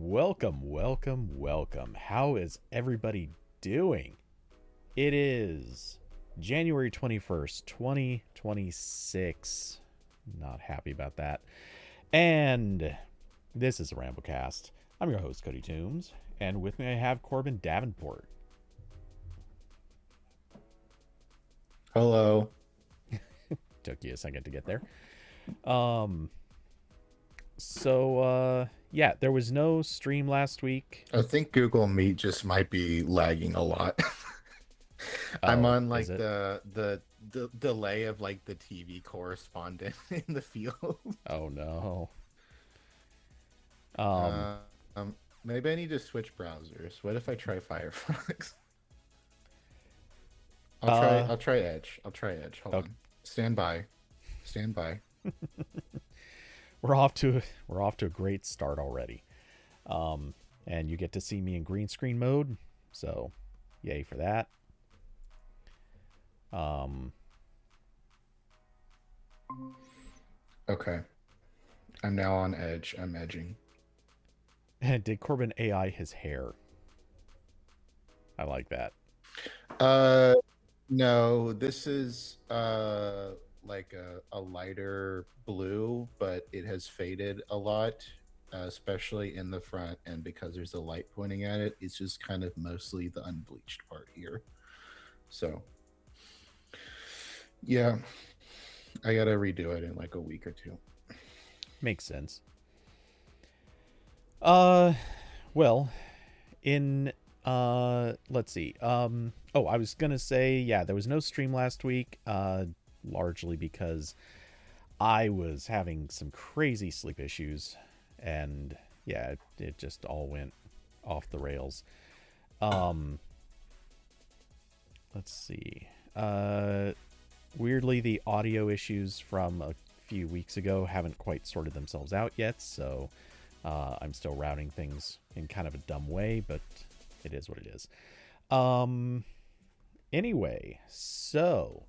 Welcome. How is everybody doing? It is January 21st, 2026. Not happy about that. And this is the RambleCast. I'm your host, Cody Toombs, and with me I have Corbin Davenport. Hello. Took you a second to get there. Yeah, there was no stream last week. I think Google Meet just might be lagging a lot. I'm on like the delay of like the TV correspondent in the field. Oh no. Maybe I need to switch browsers. What if I try Firefox? I'll try Edge. Hold on. Stand by. We're off to a great start already. And you get to see me in green screen mode, so yay for that. Okay. I'm now on Edge. I'm edging. And did Corbin AI his hair? I like that. No, this is like a lighter blue, but it has faded a lot, especially in the front, and because there's a light pointing at it, it's just kind of mostly the unbleached part here. So yeah, I gotta redo it in like a week or two. Makes sense. Well, in let's see. I was gonna say, yeah, there was no stream last week, largely because I was having some crazy sleep issues, and yeah, it just all went off the rails. Let's see. Weirdly, the audio issues from a few weeks ago haven't quite sorted themselves out yet, so I'm still routing things in kind of a dumb way, but it is what it is. Anyway, so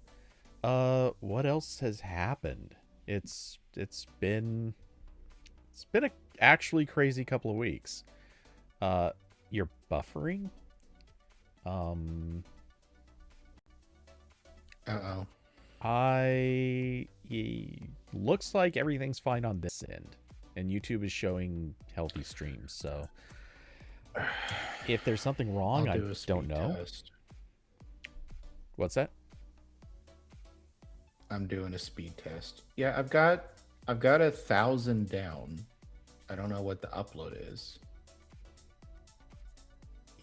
what else has happened? It's been a actually crazy couple of weeks. You're buffering? Uh-oh. Looks like everything's fine on this end, and YouTube is showing healthy streams, so if there's something wrong, I don't know. Test. What's that? I'm doing a speed test. Yeah, I've got 1,000 down. I don't know what the upload is.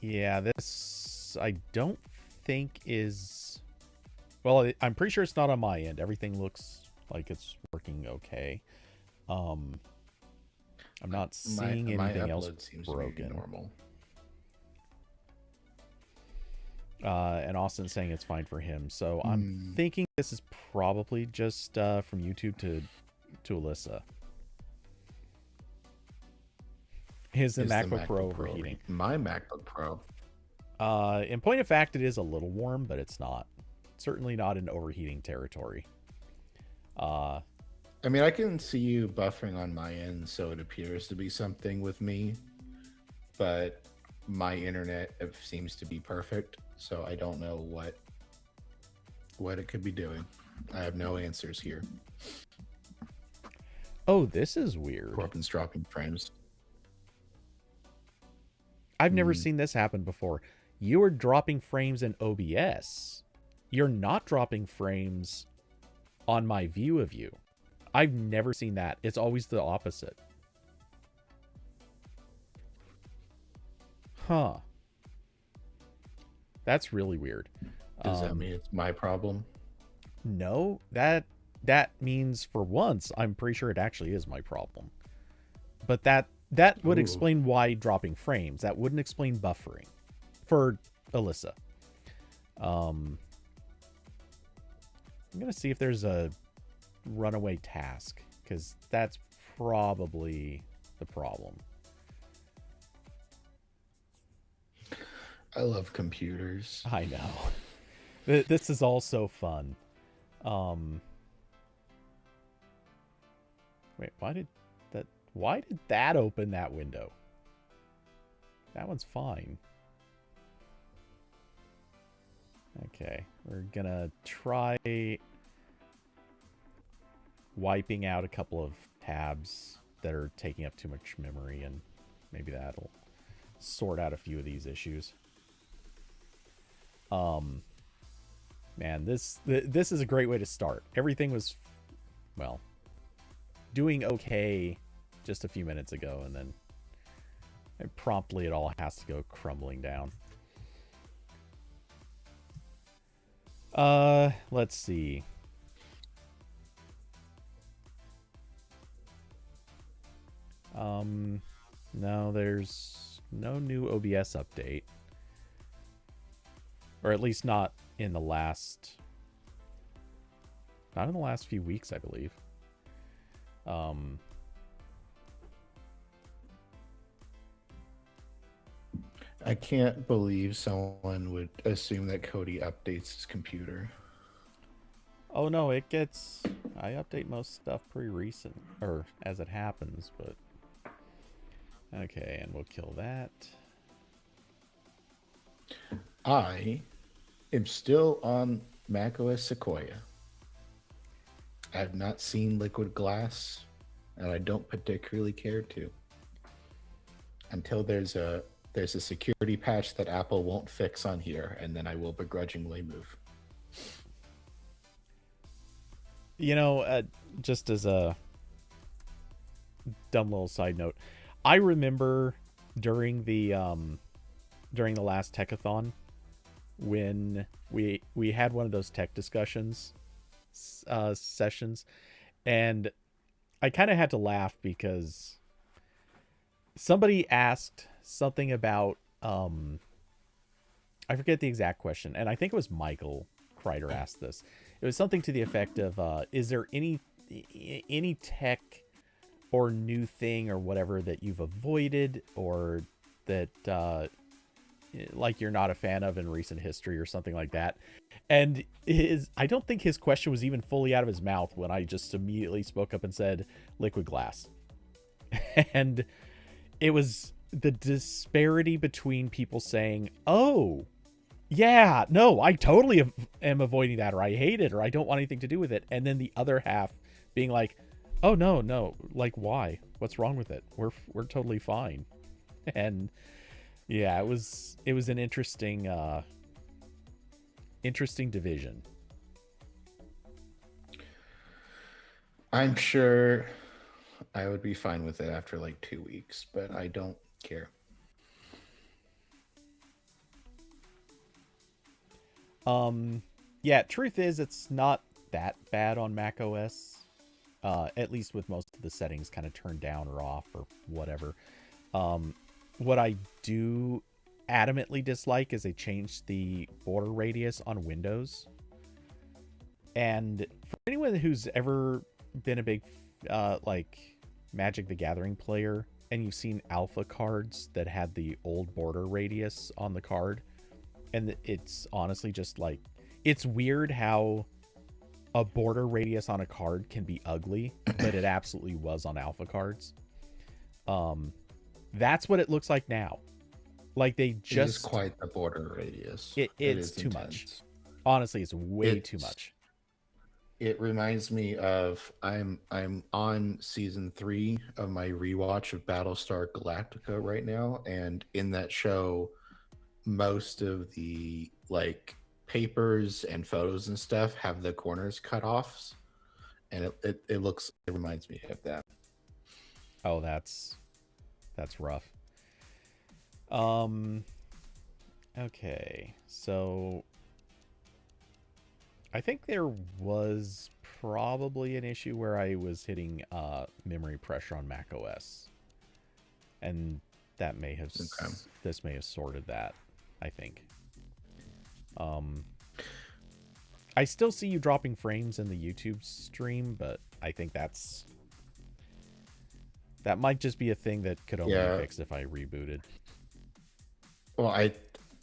Yeah, this I don't think is. Well, I'm pretty sure it's not on my end. Everything looks like it's working okay. I'm not seeing anything else seems broken. To be normal. And Austin's saying it's fine for him. So I'm thinking this is probably just from YouTube to Alyssa. Is the MacBook Pro overheating? My MacBook Pro. In point of fact, it is a little warm, but it's not. Certainly not in overheating territory. I mean, I can see you buffering on my end, so it appears to be something with me. But my internet seems to be perfect, so I don't know what it could be doing. I have no answers here. Oh, this is weird. Corbin's dropping frames. I've never seen this happen before. You are dropping frames in OBS. You're not dropping frames on my view of you. I've never seen that. It's always the opposite. Huh. That's really weird. Does that mean it's my problem? No, that means for once, I'm pretty sure it actually is my problem. But that would explain why dropping frames. That wouldn't explain buffering for Alyssa. I'm going to see if there's a runaway task, because that's probably the problem. I love computers. I know. This is all so fun. Wait, why did that open that window? That one's fine. Okay, we're gonna try wiping out a couple of tabs that are taking up too much memory, and maybe that'll sort out a few of these issues. Man, this is a great way to start. Everything was, well, doing okay just a few minutes ago, and then promptly it all has to go crumbling down. Let's see. No, there's no new OBS update. Or at least not in the last few weeks, I believe. I can't believe someone would assume that Cody updates his computer. Oh no, I update most stuff pretty recent, or as it happens, but okay, and we'll kill that. I am still on macOS Sequoia. I have not seen Liquid Glass, and I don't particularly care to. Until there's a security patch that Apple won't fix on here, and then I will begrudgingly move. You know, just as a dumb little side note, I remember during the last Techathon when we had one of those tech discussions sessions, and I kind of had to laugh because somebody asked something about I forget the exact question, and I think it was Michael Kreider asked this. It was something to the effect of is there any tech or new thing or whatever that you've avoided, or that like you're not a fan of in recent history, or something like that. And I don't think his question was even fully out of his mouth when I just immediately spoke up and said Liquid Glass. And it was the disparity between people saying, oh yeah, no, I totally am avoiding that, or I hate it, or I don't want anything to do with it, and then the other half being like, oh no, like, why, what's wrong with it, we're totally fine. And yeah, it was an interesting division. I'm sure I would be fine with it after like 2 weeks, but I don't care. Yeah, truth is, it's not that bad on Mac OS. At least with most of the settings kind of turned down or off or whatever. What I do adamantly dislike is they changed the border radius on Windows. And for anyone who's ever been a big like Magic the Gathering player, and you've seen alpha cards that had the old border radius on the card, and it's honestly just like, it's weird how a border radius on a card can be ugly, but it absolutely was on alpha cards. That's what it looks like now. Like they just, it is quite the border radius. It's too much. Honestly, it's way too much. It reminds me of I'm on season 3 of my rewatch of Battlestar Galactica right now, and in that show, most of the like papers and photos and stuff have the corners cut off, and it reminds me of that. Oh, that's rough. Okay, so I think there was probably an issue where I was hitting memory pressure on Mac OS, and that may have this may have sorted that, I think. I still see you dropping frames in the YouTube stream, but I think that might just be a thing that could only be fixed if I rebooted. Well,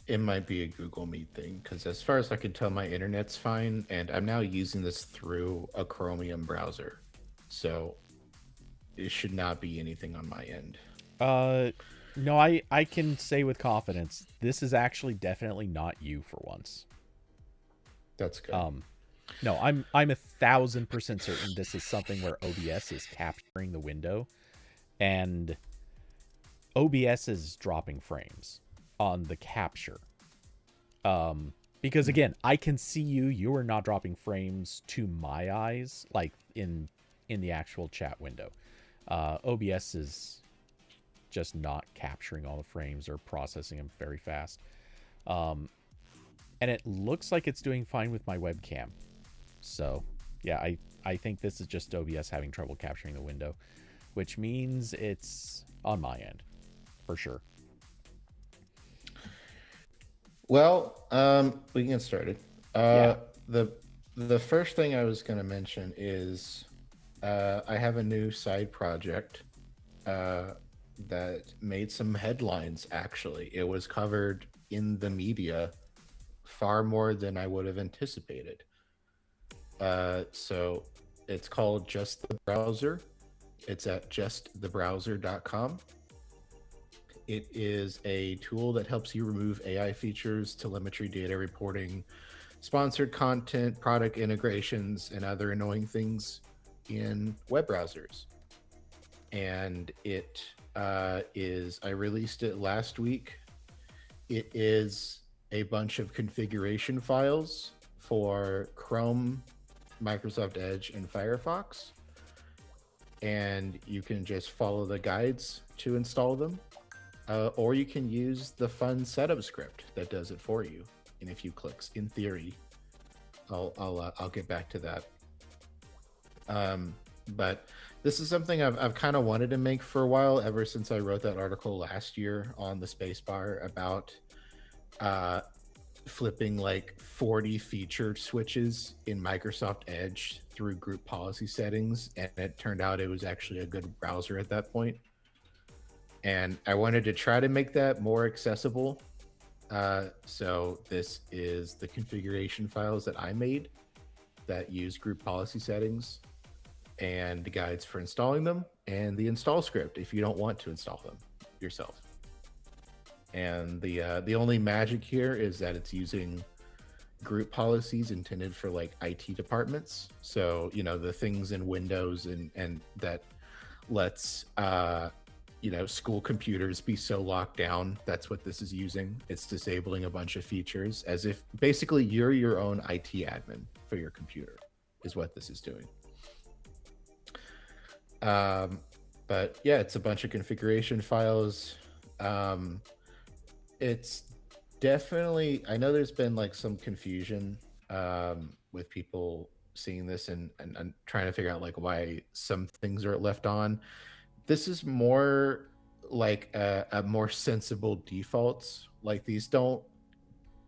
it might be a Google Meet thing, because as far as I can tell, my internet's fine, and I'm now using this through a Chromium browser, so it should not be anything on my end. No, I can say with confidence, this is actually definitely not you for once. That's good. Um, no, I'm 1,000% certain this is something where OBS is capturing the window, and OBS is dropping frames on the capture. Because Hmm. again, I can see you. You are not dropping frames to my eyes, like in the actual chat window. OBS is just not capturing all the frames or processing them very fast. Um, and it looks like it's doing fine with my webcam. So yeah, I think this is just OBS having trouble capturing the window, which means it's on my end for sure. Well, we can get started. Yeah. The the first thing I was going to mention is I have a new side project uh, that made some headlines. Actually, it was covered in the media far more than I would have anticipated. So it's called Just the Browser. It's at justthebrowser.com. It is a tool that helps you remove AI features, telemetry data reporting, sponsored content, product integrations, and other annoying things in web browsers. And I released it last week. It is a bunch of configuration files for Chrome, Microsoft Edge, and Firefox. And you can just follow the guides to install them. Or you can use the fun setup script that does it for you in a few clicks. In theory, I'll get back to that. But this is something I've kind of wanted to make for a while, ever since I wrote that article last year on the Spacebar about flipping like 40 feature switches in Microsoft Edge through group policy settings, and it turned out it was actually a good browser at that point. And I wanted to try to make that more accessible. So this is the configuration files that I made that use group policy settings, and the guides for installing them, and the install script if you don't want to install them yourself. And the only magic here is that it's using group policies intended for like IT departments. So the things in Windows and that lets school computers be so locked down. That's what this is using. It's disabling a bunch of features as if basically you're your own IT admin for your computer is what this is doing. But yeah, it's a bunch of configuration files. It's definitely, I know there's been like some confusion with people seeing this and trying to figure out like why some things are left on. This is more like a more sensible defaults. Like these don't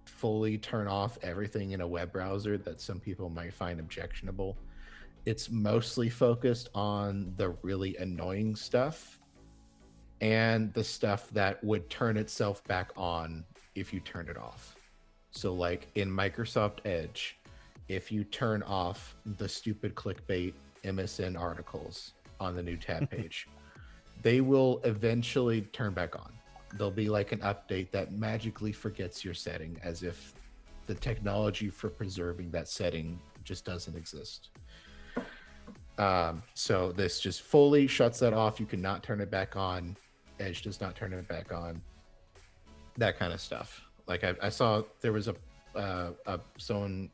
fully turn off everything in a web browser that some people might find objectionable. It's mostly focused on the really annoying stuff and the stuff that would turn itself back on if you turn it off. So like in Microsoft Edge, if you turn off the stupid clickbait MSN articles on the new tab page, they will eventually turn back on. There'll be like an update that magically forgets your setting, as if the technology for preserving that setting just doesn't exist. So this just fully shuts that off. You cannot turn it back on. Edge does not turn it back on. That kind of stuff. Like I saw there was someone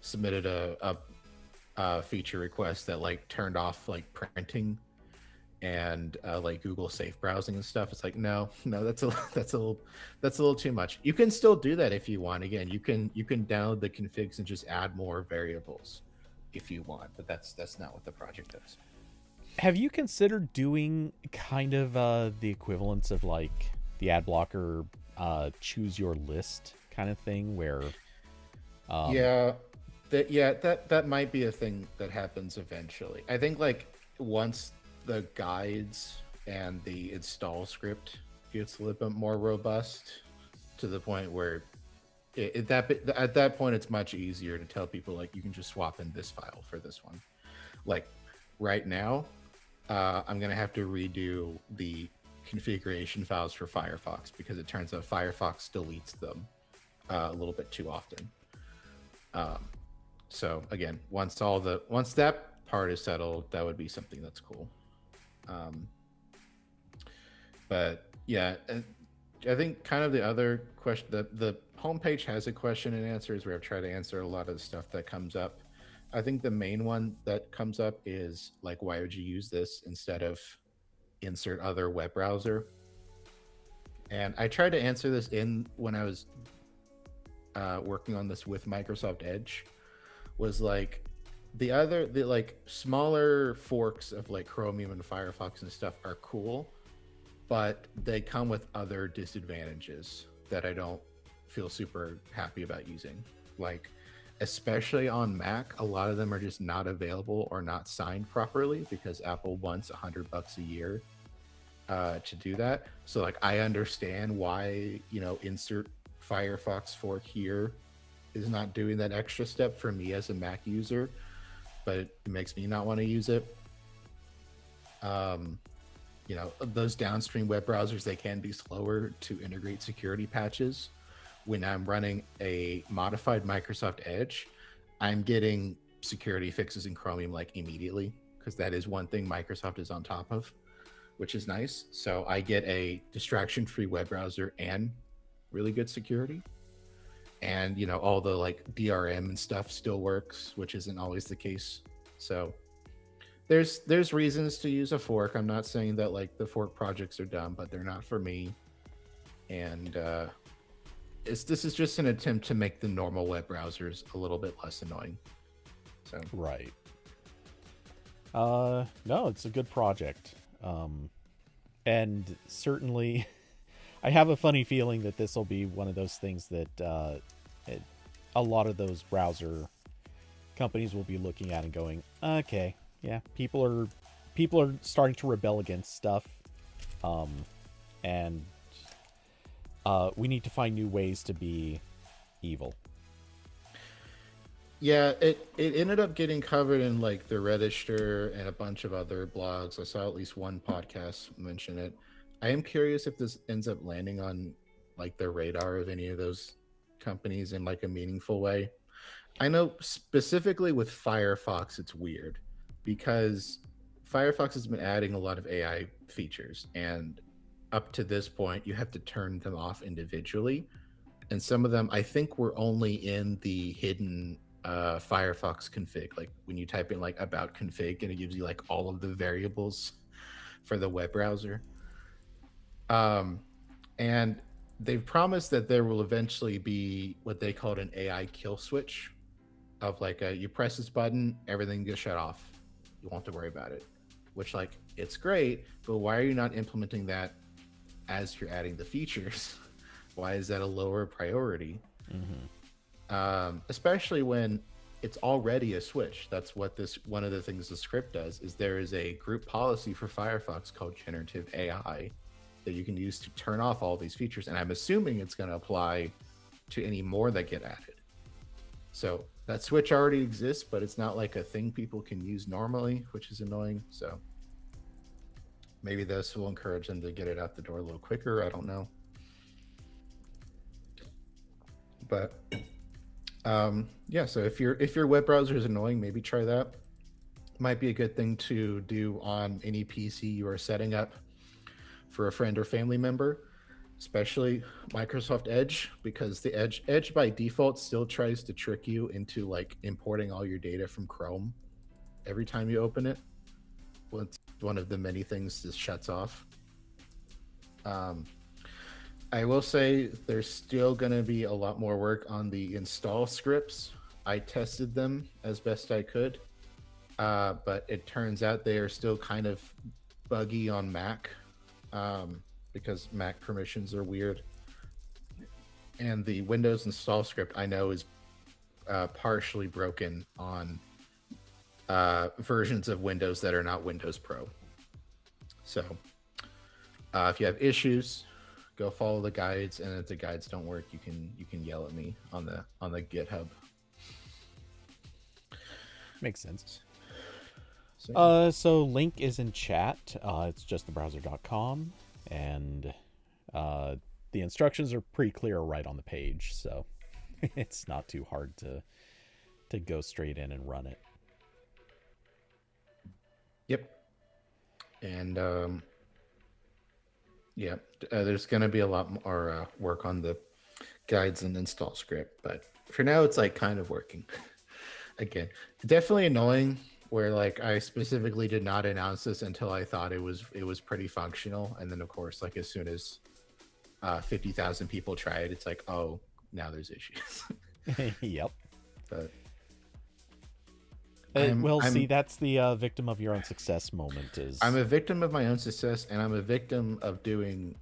submitted a feature request that like turned off like printing and like Google Safe browsing and stuff. It's like no, that's a little too much. You can still do that if you want. Again, you can download the configs and just add more variables if you want, but that's not what the project does. Have you considered doing kind of the equivalence of like the ad blocker choose your list kind of thing where that might be a thing that happens eventually. I think like once the guides and the install script gets a little bit more robust to the point where at that point it's much easier to tell people like you can just swap in this file for this one. Like right now I'm gonna have to redo the configuration files for Firefox, because it turns out Firefox deletes them a little bit too often. So again, once that part is settled, that would be something that's cool. But yeah, I think kind of the other question, the homepage has a question and answers where I've tried to answer a lot of the stuff that comes up. I think the main one that comes up is like, why would you use this instead of insert other web browser? And I tried to answer this when I was working on this with Microsoft Edge, was like the like smaller forks of like Chromium and Firefox and stuff are cool, but they come with other disadvantages that I don't feel super happy about using. Like, especially on Mac, a lot of them are just not available or not signed properly because Apple wants $100 a year to do that. So like, I understand why, insert Firefox fork here is not doing that extra step for me as a Mac user, but it makes me not want to use it. Those downstream web browsers, they can be slower to integrate security patches. When I'm running a modified Microsoft Edge, I'm getting security fixes in Chromium like immediately, because that is one thing Microsoft is on top of, which is nice. So I get a distraction-free web browser and really good security. And, all the like DRM and stuff still works, which isn't always the case. So there's reasons to use a fork. I'm not saying that like the fork projects are dumb, but they're not for me. And this is just an attempt to make the normal web browsers a little bit less annoying. So right. No, it's a good project. And certainly I have a funny feeling that this will be one of those things that a lot of those browser companies will be looking at and going, okay, yeah, people are starting to rebel against stuff, and we need to find new ways to be evil. Yeah, it ended up getting covered in like the Register and a bunch of other blogs. I saw at least one podcast mention it. I am curious if this ends up landing on like the radar of any of those companies in like a meaningful way. I know specifically with Firefox, it's weird because Firefox has been adding a lot of AI features, and up to this point, you have to turn them off individually. And some of them, I think, were only in the hidden Firefox config. Like when you type in like about config, and it gives you like all of the variables for the web browser. And they've promised that there will eventually be what they called an AI kill switch, of like you press this button, everything gets shut off. You won't have to worry about it. Which, like, it's great, but why are you not implementing that as you're adding the features? Why is that a lower priority? Mm-hmm. Especially when it's already a switch. That's what one of the things the script does, is there is a group policy for Firefox called generative AI that you can use to turn off all these features. And I'm assuming it's going to apply to any more that get added. So that switch already exists, but it's not like a thing people can use normally, which is annoying. So maybe this will encourage them to get it out the door a little quicker. I don't know. But yeah, so if your web browser is annoying, maybe try that. Might be a good thing to do on any PC you are setting up for a friend or family member, especially Microsoft Edge, because the Edge by default still tries to trick you into like importing all your data from Chrome every time you open it. Well, it's one of the many things this shuts off. I will say there's still going to be a lot more work on the install scripts. I tested them as best I could, but it turns out they are still kind of buggy on Mac, because Mac permissions are weird. And the Windows install script, I know, is partially broken on versions of Windows that are not Windows Pro. So if you have issues, go follow the guides, and if the guides don't work, you can yell at me on the GitHub. Makes sense. So link is in chat. It's justthebrowser.com. and the instructions are pretty clear right on the page, so it's not too hard to go straight in and run it. Yep. And yeah, there's going to be a lot more work on the guides and install script, but for now it's like kind of working. Again, definitely annoying where like I specifically did not announce this until I thought it was pretty functional, and then of course like as soon as 50,000 people try it, it's like, oh, now there's issues. Yep. But see, that's the victim of your own success moment. I'm a victim of my own success, and I'm a victim of doing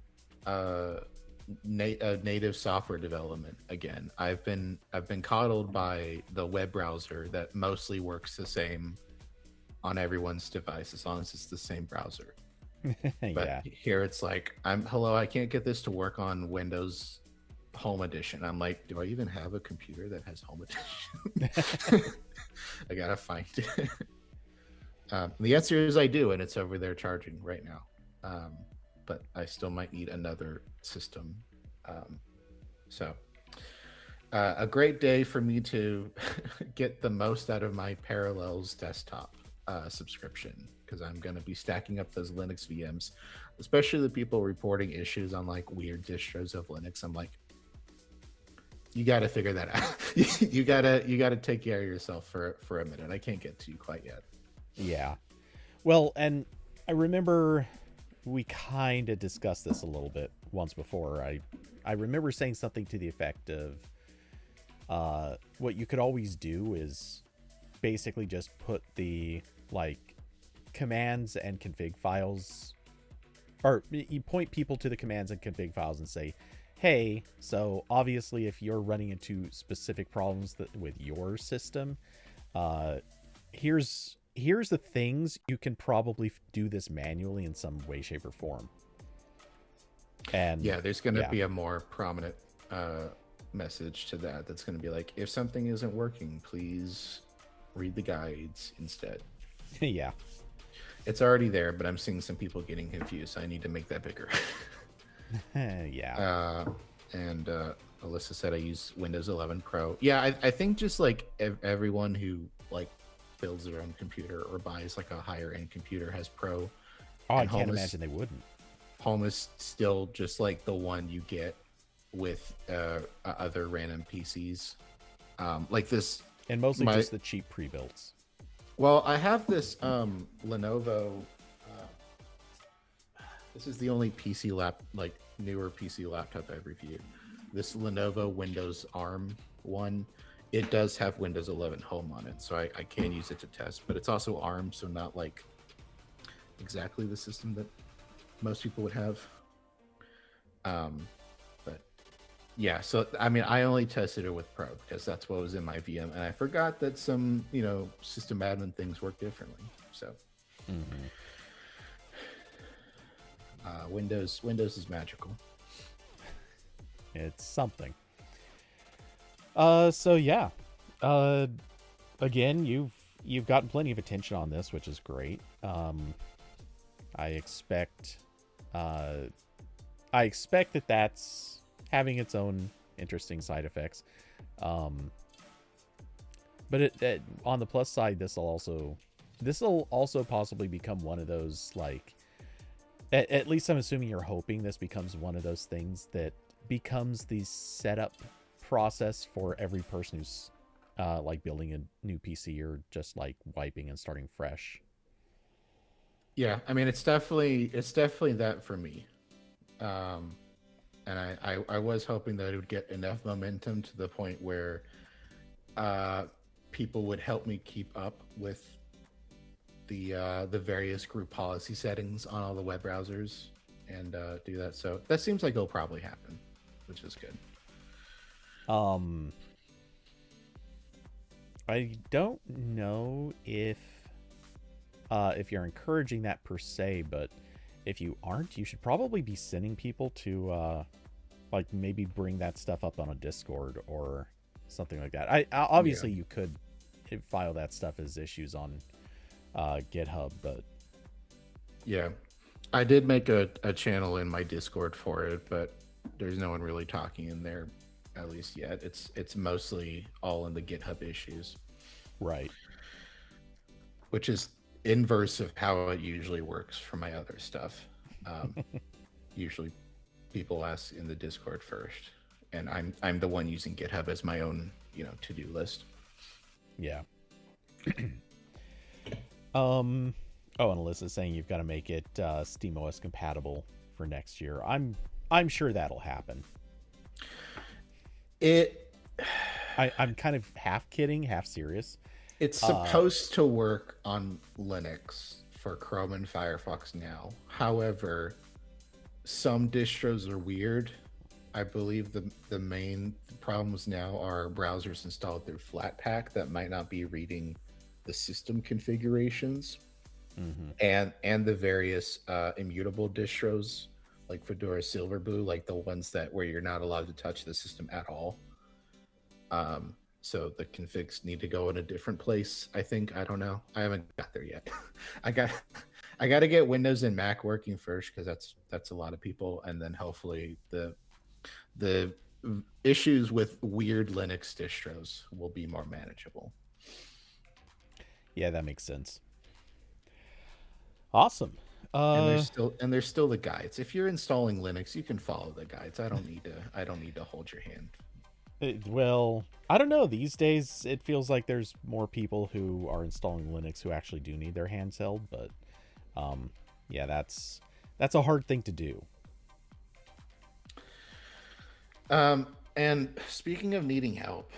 native software development again. I've been coddled by the web browser that mostly works the same on everyone's device as long as it's the same browser. But yeah. here it's like, I can't get this to work on Windows Home Edition. I'm like, do I even have a computer that has Home Edition? I gotta find it. The answer is I do, and it's over there charging right now. But I still might need another system. So a great day for me to get the most out of my Parallels desktop subscription, because I'm going to be stacking up those Linux VMs, especially the people reporting issues on like weird distros of Linux. I'm like, you got to figure that out. you gotta take care of yourself for a minute. I can't get to you quite yet. Yeah. Well, and I remember we kind of discussed this a little bit once before. I remember saying something to the effect of what you could always do is basically just put the like commands and config files, or you point people to the commands and config files and say, hey, so obviously if you're running into specific problems with your system, here's the things you can probably do this manually in some way, shape, or form. And yeah, there's going to be a more prominent message to that's going to be like, if something isn't working, please read the guides instead. Yeah, it's already there, but I'm seeing some people getting confused, so I need to make that bigger. Yeah. And Alyssa said I use Windows 11 Pro. Yeah, I think just like everyone who like builds their own computer or buys like a higher end computer has Pro. Oh, I can't imagine they wouldn't. Home is still just like the one you get with other random PCs, like this, and mostly just the cheap pre-builts. Well, I have this Lenovo. This is the only newer PC laptop I've reviewed. This Lenovo Windows ARM one. It does have Windows 11 Home on it, so I can use it to test. But it's also ARM, so not like exactly the system that most people would have. But yeah, so I mean, I only tested it with Pro because that's what was in my VM, and I forgot that some system admin things work differently. So. Mm-hmm. Windows is magical. It's something. So yeah. Again, you've gotten plenty of attention on this, which is great. I expect that that's having its own interesting side effects. But on the plus side, this will also possibly become one of those, like, at least I'm assuming you're hoping this becomes one of those things that becomes the setup process for every person who's like building a new PC or just like wiping and starting fresh. Yeah, I mean, it's definitely that for me. And I was hoping that it would get enough momentum to the point where people would help me keep up with the various group policy settings on all the web browsers and do that. So that seems like it'll probably happen, which is good. I don't know if you're encouraging that per se, but if you aren't, you should probably be sending people to like maybe bring that stuff up on a Discord or something like that. I obviously you could file that stuff as issues on GitHub, but yeah, I did make a channel in my Discord for it, but there's no one really talking in there, at least yet. It's mostly all in the GitHub issues, Right. which is inverse of how it usually works for my other stuff. Um, Usually, people ask in the Discord first, and I'm the one using GitHub as my own to-do list. Yeah. Oh, and Alyssa's saying you've got to make it SteamOS compatible for next year. I'm sure that'll happen. I'm kind of half kidding, half serious. It's supposed to work on Linux for Chrome and Firefox now. However, some distros are weird. I believe the main problems now are browsers installed through Flatpak that might not be reading the system configurations, and the various immutable distros like Fedora Silverblue, like the ones that where you're not allowed to touch the system at all. So the configs need to go in a different place. I think, I don't know. I haven't got there yet. I got to get Windows and Mac working first, because that's a lot of people, and then hopefully the issues with weird Linux distros will be more manageable. Yeah, that makes sense. Awesome. And there's still the guides. If you're installing Linux, you can follow the guides. I don't need to hold your hand. Well, I don't know. These days, it feels like there's more people who are installing Linux who actually do need their hands held. But yeah, that's a hard thing to do. And speaking of needing help,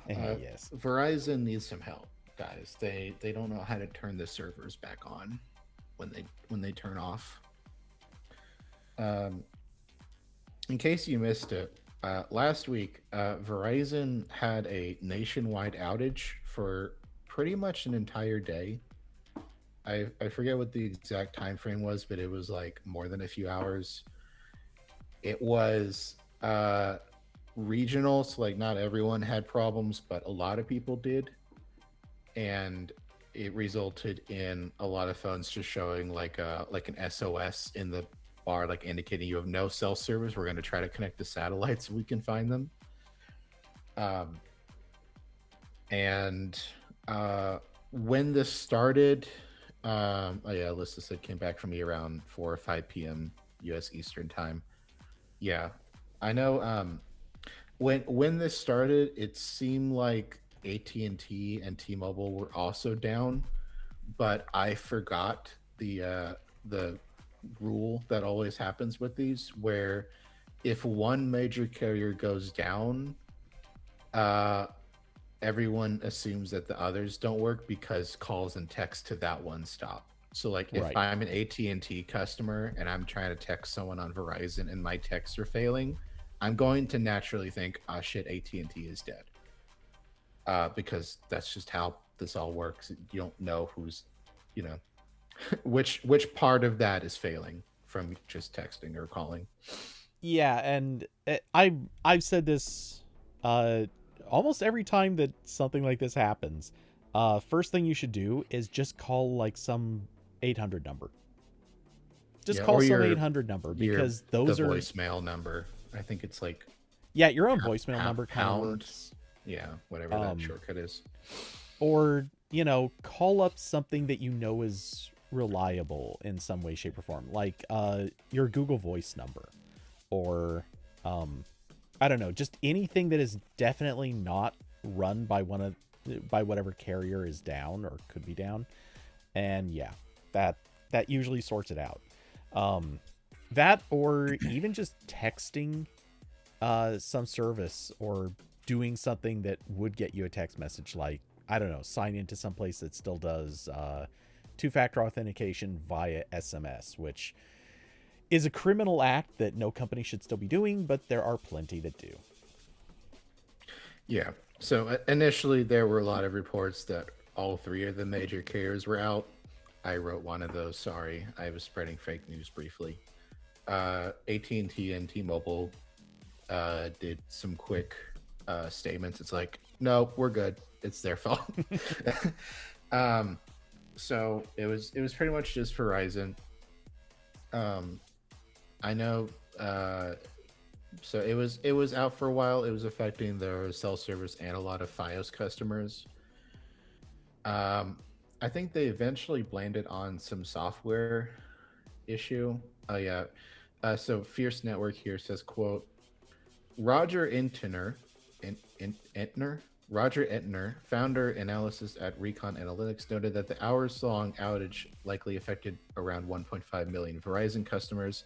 yes, Verizon needs some help, guys. They don't know how to turn the servers back on when they turn off. In case you missed it, last week, Verizon had a nationwide outage for pretty much an entire day. I forget what the exact time frame was, but it was like more than a few hours. It was regional, so like not everyone had problems, but a lot of people did, and it resulted in a lot of phones just showing like an SOS in the bar, like indicating you have no cell service. We're going to try to connect the satellites so we can find them. And when this started, oh yeah, Alyssa said came back from me around 4 or 5 p.m. U.S. Eastern time. Yeah, I know. When this started, it seemed like AT&T and T-Mobile were also down, but I forgot the rule that always happens with these, where if one major carrier goes down, everyone assumes that the others don't work because calls and texts to that one stop. So like if Right. I'm an AT&T customer and I'm trying to text someone on Verizon and my texts are failing, I'm going to naturally think, oh shit, AT&T is dead. Because that's just how this all works. You don't know who's, which part of that is failing from just texting or calling. Yeah, and I've said this almost every time that something like this happens. First thing you should do is just call like some 800 number. Just call some 800 number, because those the are voicemail number. I think it's like your own voicemail number kind of pound. works. Yeah, whatever that shortcut is. Or, call up something that is reliable in some way, shape, or form, like your Google Voice number, or I don't know, just anything that is definitely not run by whatever carrier is down or could be down. And yeah, that usually sorts it out. That, or even just texting some service, or doing something that would get you a text message, like, I don't know, sign into some place that still does two-factor authentication via SMS, which is a criminal act that no company should still be doing, but there are plenty that do. Yeah. So initially there were a lot of reports that all three of the major carriers were out. I wrote one of those. Sorry, I was spreading fake news briefly. AT&T and T-Mobile did some quick statements. It's like, no, we're good. It's their fault. So it was pretty much just Verizon. Um, I know. So it was out for a while. It was affecting their cell service and a lot of FiOS customers. Um, I think they eventually blamed it on some software issue. Oh yeah. So Fierce Network here says, "quote Roger Entner, Roger Entner, founder analysis at Recon Analytics, noted that the hours-long outage likely affected around 1.5 million Verizon customers.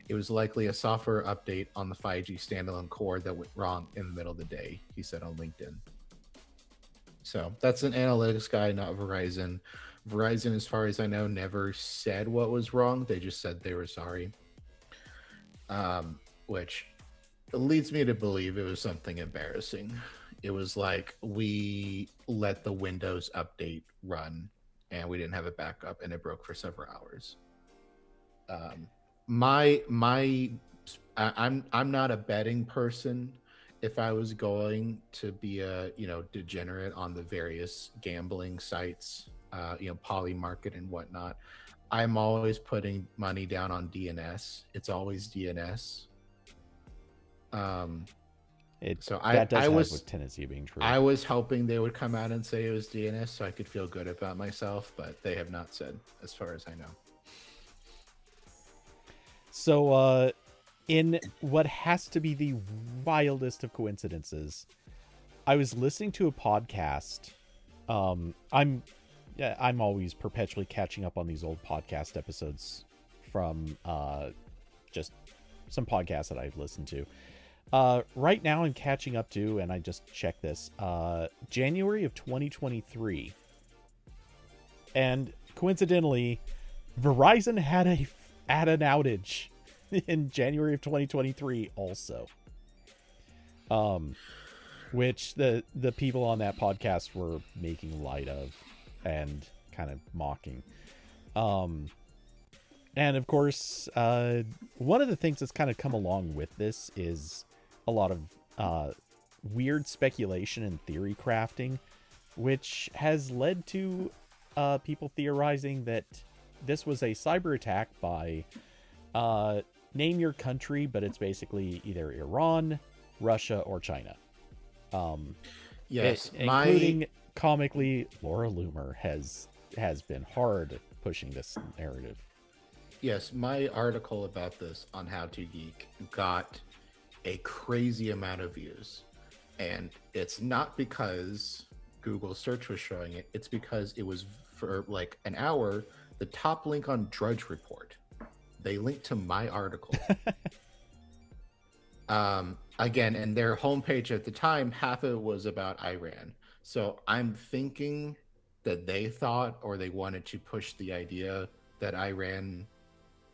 It was likely a software update on the 5G standalone core that went wrong in the middle of the day," he said on LinkedIn. So that's an analytics guy, not Verizon. Verizon, as far as I know, never said what was wrong. They just said they were sorry, which leads me to believe it was something embarrassing. It was like we let the Windows update run and we didn't have a backup and it broke for several hours. Um, my I'm not a betting person. If I was going to be a degenerate on the various gambling sites, Poly Market and whatnot, I'm always putting money down on DNS. It's always DNS. Um, so That does I have a was tendency of being true. I was hoping they would come out and say it was DNS so I could feel good about myself, but they have not said, as far as I know. So, in what has to be the wildest of coincidences, I was listening to a podcast. I'm always perpetually catching up on these old podcast episodes from just some podcasts that I've listened to. Right now I'm catching up to, and I just checked this, January of 2023. And coincidentally, Verizon had an outage in January of 2023 also. Which the people on that podcast were making light of and kind of mocking. And of course, one of the things that's kind of come along with this is a lot of weird speculation and theory crafting, which has led to people theorizing that this was a cyber attack by name your country, but it's basically either Iran, Russia, or China. Yes, including comically, Laura Loomer has been hard pushing this narrative. Yes, my article about this on How to Geek got a crazy amount of views. And it's not because Google search was showing it, it's because it was for like an hour, the top link on Drudge Report. They linked to my article. Again, and their homepage at the time, half of it was about Iran. So I'm thinking that they thought, or they wanted to push the idea that Iran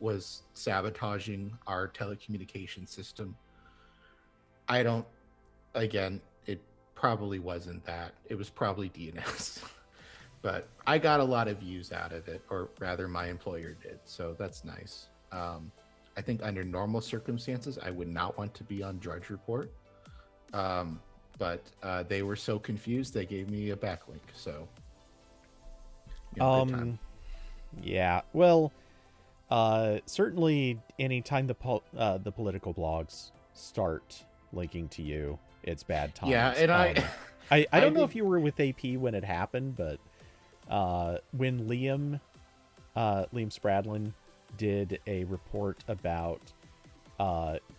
was sabotaging our telecommunication system. It probably wasn't that. It was probably DNS. But I got a lot of views out of it, or rather my employer did. So that's nice. I think under normal circumstances, I would not want to be on Drudge Report. But they were so confused, they gave me a backlink. So, yeah. Well, certainly anytime the political blogs start linking to you, it's bad times. Yeah, and I don't know if you were with AP when it happened, but when Liam Spradlin did a report about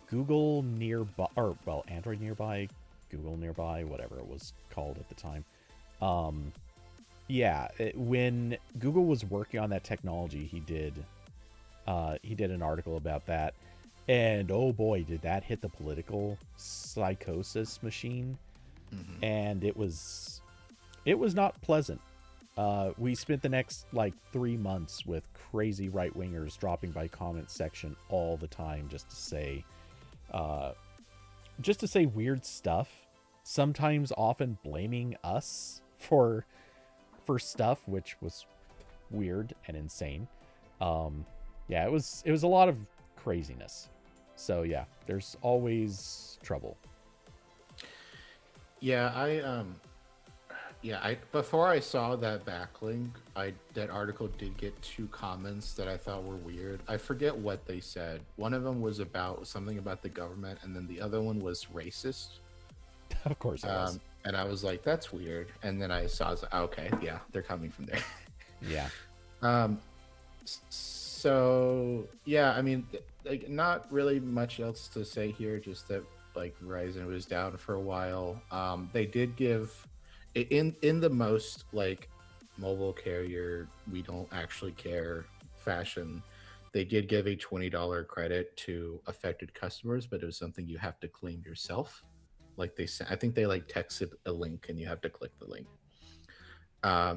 Google nearby, or well, Android nearby, Google nearby, whatever it was called at the time. When Google was working on that technology, he did an article about that, and oh boy, did that hit the political psychosis machine. Mm-hmm. And it was not pleasant. We spent the next 3 months with crazy right-wingers dropping by comment section all the time just to say weird stuff, sometimes often blaming us for stuff, which was weird and insane. It was a lot of craziness. So yeah, there's always trouble. Yeah, Yeah, I before I saw that backlink, that article did get two comments that I thought were weird. I forget what they said. One of them was about something about the government, and then the other one was racist. Of course it was. And I was like, "That's weird." And then I was like, "Okay, yeah, they're coming from there." Yeah. um, so yeah, I mean, like, not really much else to say here. Just that like Verizon was down for a while. They did give in the most like mobile carrier we don't actually care fashion. They did give a $20 credit to affected customers, but it was something you have to claim yourself. Like they sent, I think they like texted a link and you have to click the link.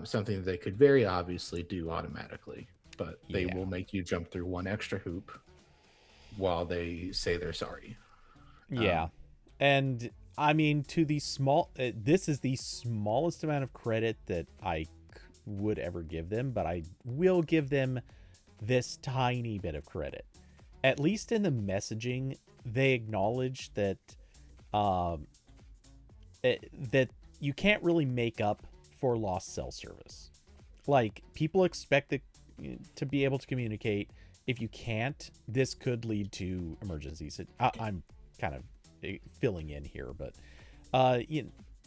Something that they could very obviously do automatically, but they Yeah. will make you jump through one extra hoop while they say they're sorry. Yeah. And I mean, to the small, this is the smallest amount of credit that I would ever give them, but I will give them this tiny bit of credit. At least in the messaging, they acknowledge that um, that you can't really make up for lost cell service. Like, people expect to be able to communicate. If you can't, this could lead to emergencies. I'm kind of filling in here, but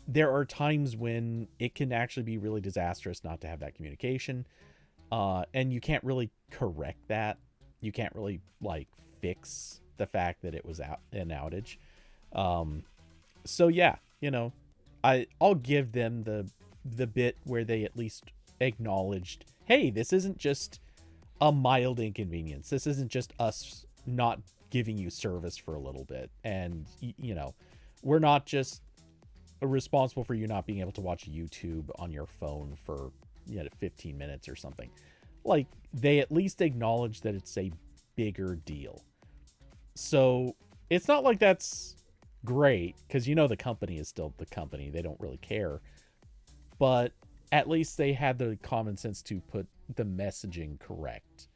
there are times when it can actually be really disastrous not to have that communication, and you can't really correct that. You can't really like fix the fact that it was an outage. So yeah, I'll give them the bit where they at least acknowledged, hey, this isn't just a mild inconvenience. This isn't just us not giving you service for a little bit, and we're not just responsible for you not being able to watch YouTube on your phone for 15 minutes or something. Like, they at least acknowledge that it's a bigger deal. So it's not like that's great, because the company is still the company. They don't really care. But at least they had the common sense to put the messaging correct.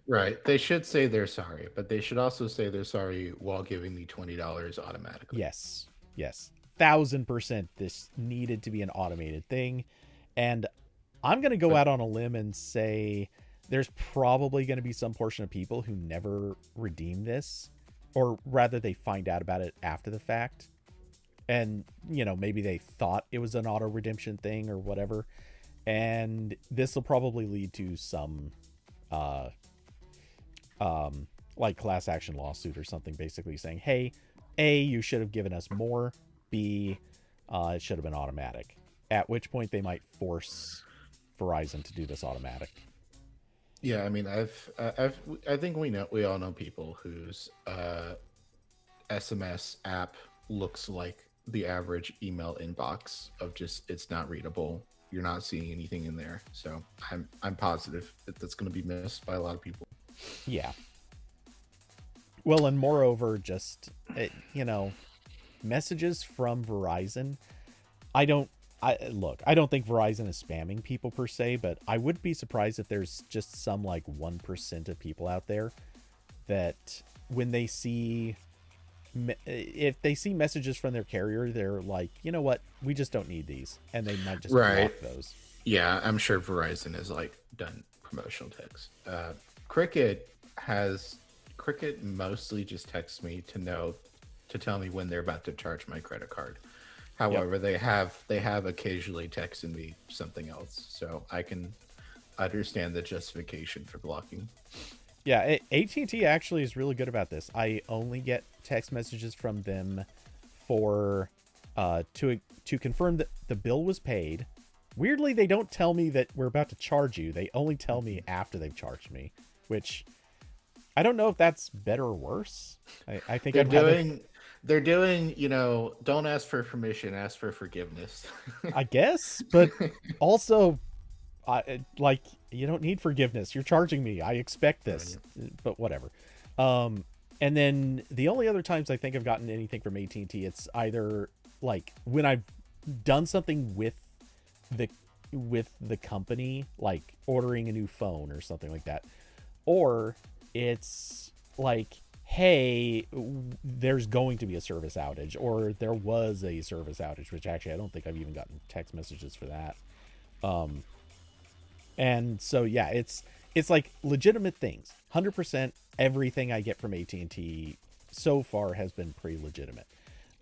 Right. They should say they're sorry, but they should also say they're sorry while giving the $20 automatically. Yes. 1,000% this needed to be an automated thing. And I'm going to go out on a limb and say there's probably going to be some portion of people who never redeem this, or rather they find out about it after the fact. And, maybe they thought it was an auto redemption thing or whatever. And this will probably lead to some, like, class action lawsuit or something, basically saying, hey, A, you should have given us more. B, it should have been automatic. At which point they might force Verizon to do this automatic. Yeah, I mean, I think we all know people whose SMS app looks like the average email inbox of just, it's not readable. You're not seeing anything in there. So I'm positive that that's going to be missed by a lot of people. Yeah. Well, and moreover, just messages from Verizon. I don't think Verizon is spamming people per se, but I wouldn't be surprised if there's just some like 1% of people out there that when they see, if they see messages from their carrier, they're like, you know what, we just don't need these, and they might just block those. Yeah, I'm sure Verizon has like done promotional texts. Cricket mostly just texts me to tell me when they're about to charge my credit card. However, yep, they have occasionally texted me something else, so I can understand the justification for blocking. Yeah, AT&T actually is really good about this. I only get text messages from them for to confirm that the bill was paid. Weirdly, they don't tell me that we're about to charge you. They only tell me after they've charged me, which I don't know if that's better or worse. I think they're doing, don't ask for permission, ask for forgiveness. I guess, but also, you don't need forgiveness. You're charging me. I expect this, but whatever. And then the only other times I think I've gotten anything from AT&T, it's either like when I've done something with the company, like ordering a new phone or something like that, or it's like, hey, there's going to be a service outage, or there was a service outage, which actually I don't think I've even gotten text messages for that. Um, and so yeah, it's like legitimate things. 100% everything I get from AT&T so far has been pretty legitimate.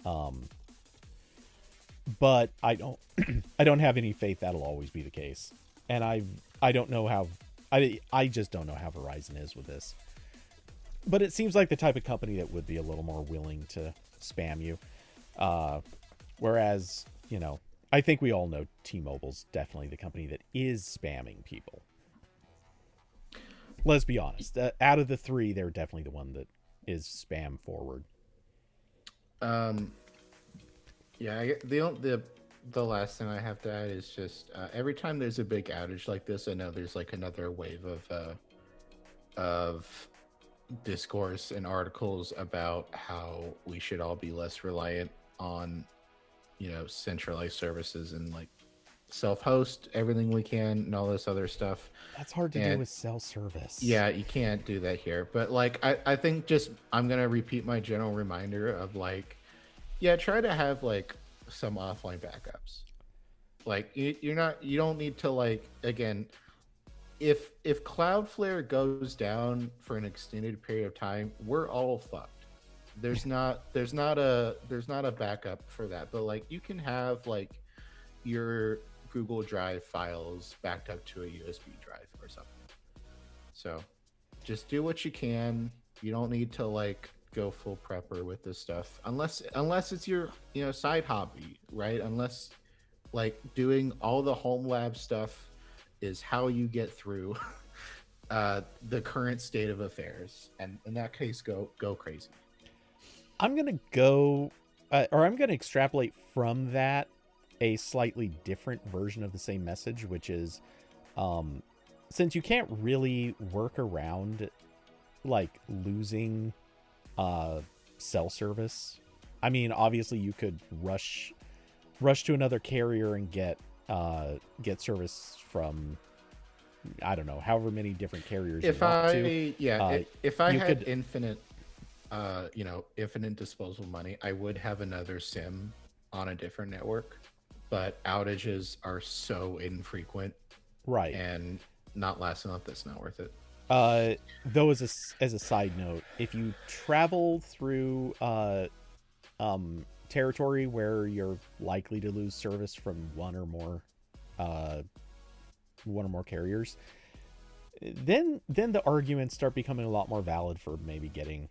Um, but I don't I don't have any faith that'll always be the case. And I don't know how I just don't know how Verizon is with this. But it seems like the type of company that would be a little more willing to spam you. Whereas, I think we all know T-Mobile's definitely the company that is spamming people. Let's be honest. Out of the three, they're definitely the one that is spam forward. Um, yeah, the last thing I have to add is just every time there's a big outage like this, I know there's like another wave of discourse and articles about how we should all be less reliant on centralized services and like self-host everything we can and all this other stuff. That's hard to do with cell service. Yeah, you can't do that here. But like I think just I'm gonna repeat my general reminder of like, yeah, try to have like some offline backups. Like you don't need to like, again, if Cloudflare goes down for an extended period of time, we're all fucked. There's not a backup for that. But like you can have like your Google Drive files backed up to a USB drive or something. So just do what you can. You don't need to like go full prepper with this stuff unless it's your side hobby, right? Unless like doing all the home lab stuff is how you get through the current state of affairs, and in that case go crazy. I'm gonna go or I'm gonna extrapolate from that a slightly different version of the same message, which is since you can't really work around like losing cell service. I mean, obviously you could rush to another carrier and get service from, I don't know, however many different carriers if you want to. If I had infinite disposable money, I would have another SIM on a different network, but outages are so infrequent, right? And not lasting enough, that's not worth it. Though as a side note, if you travel through territory where you're likely to lose service from one or more carriers, then the arguments start becoming a lot more valid for maybe getting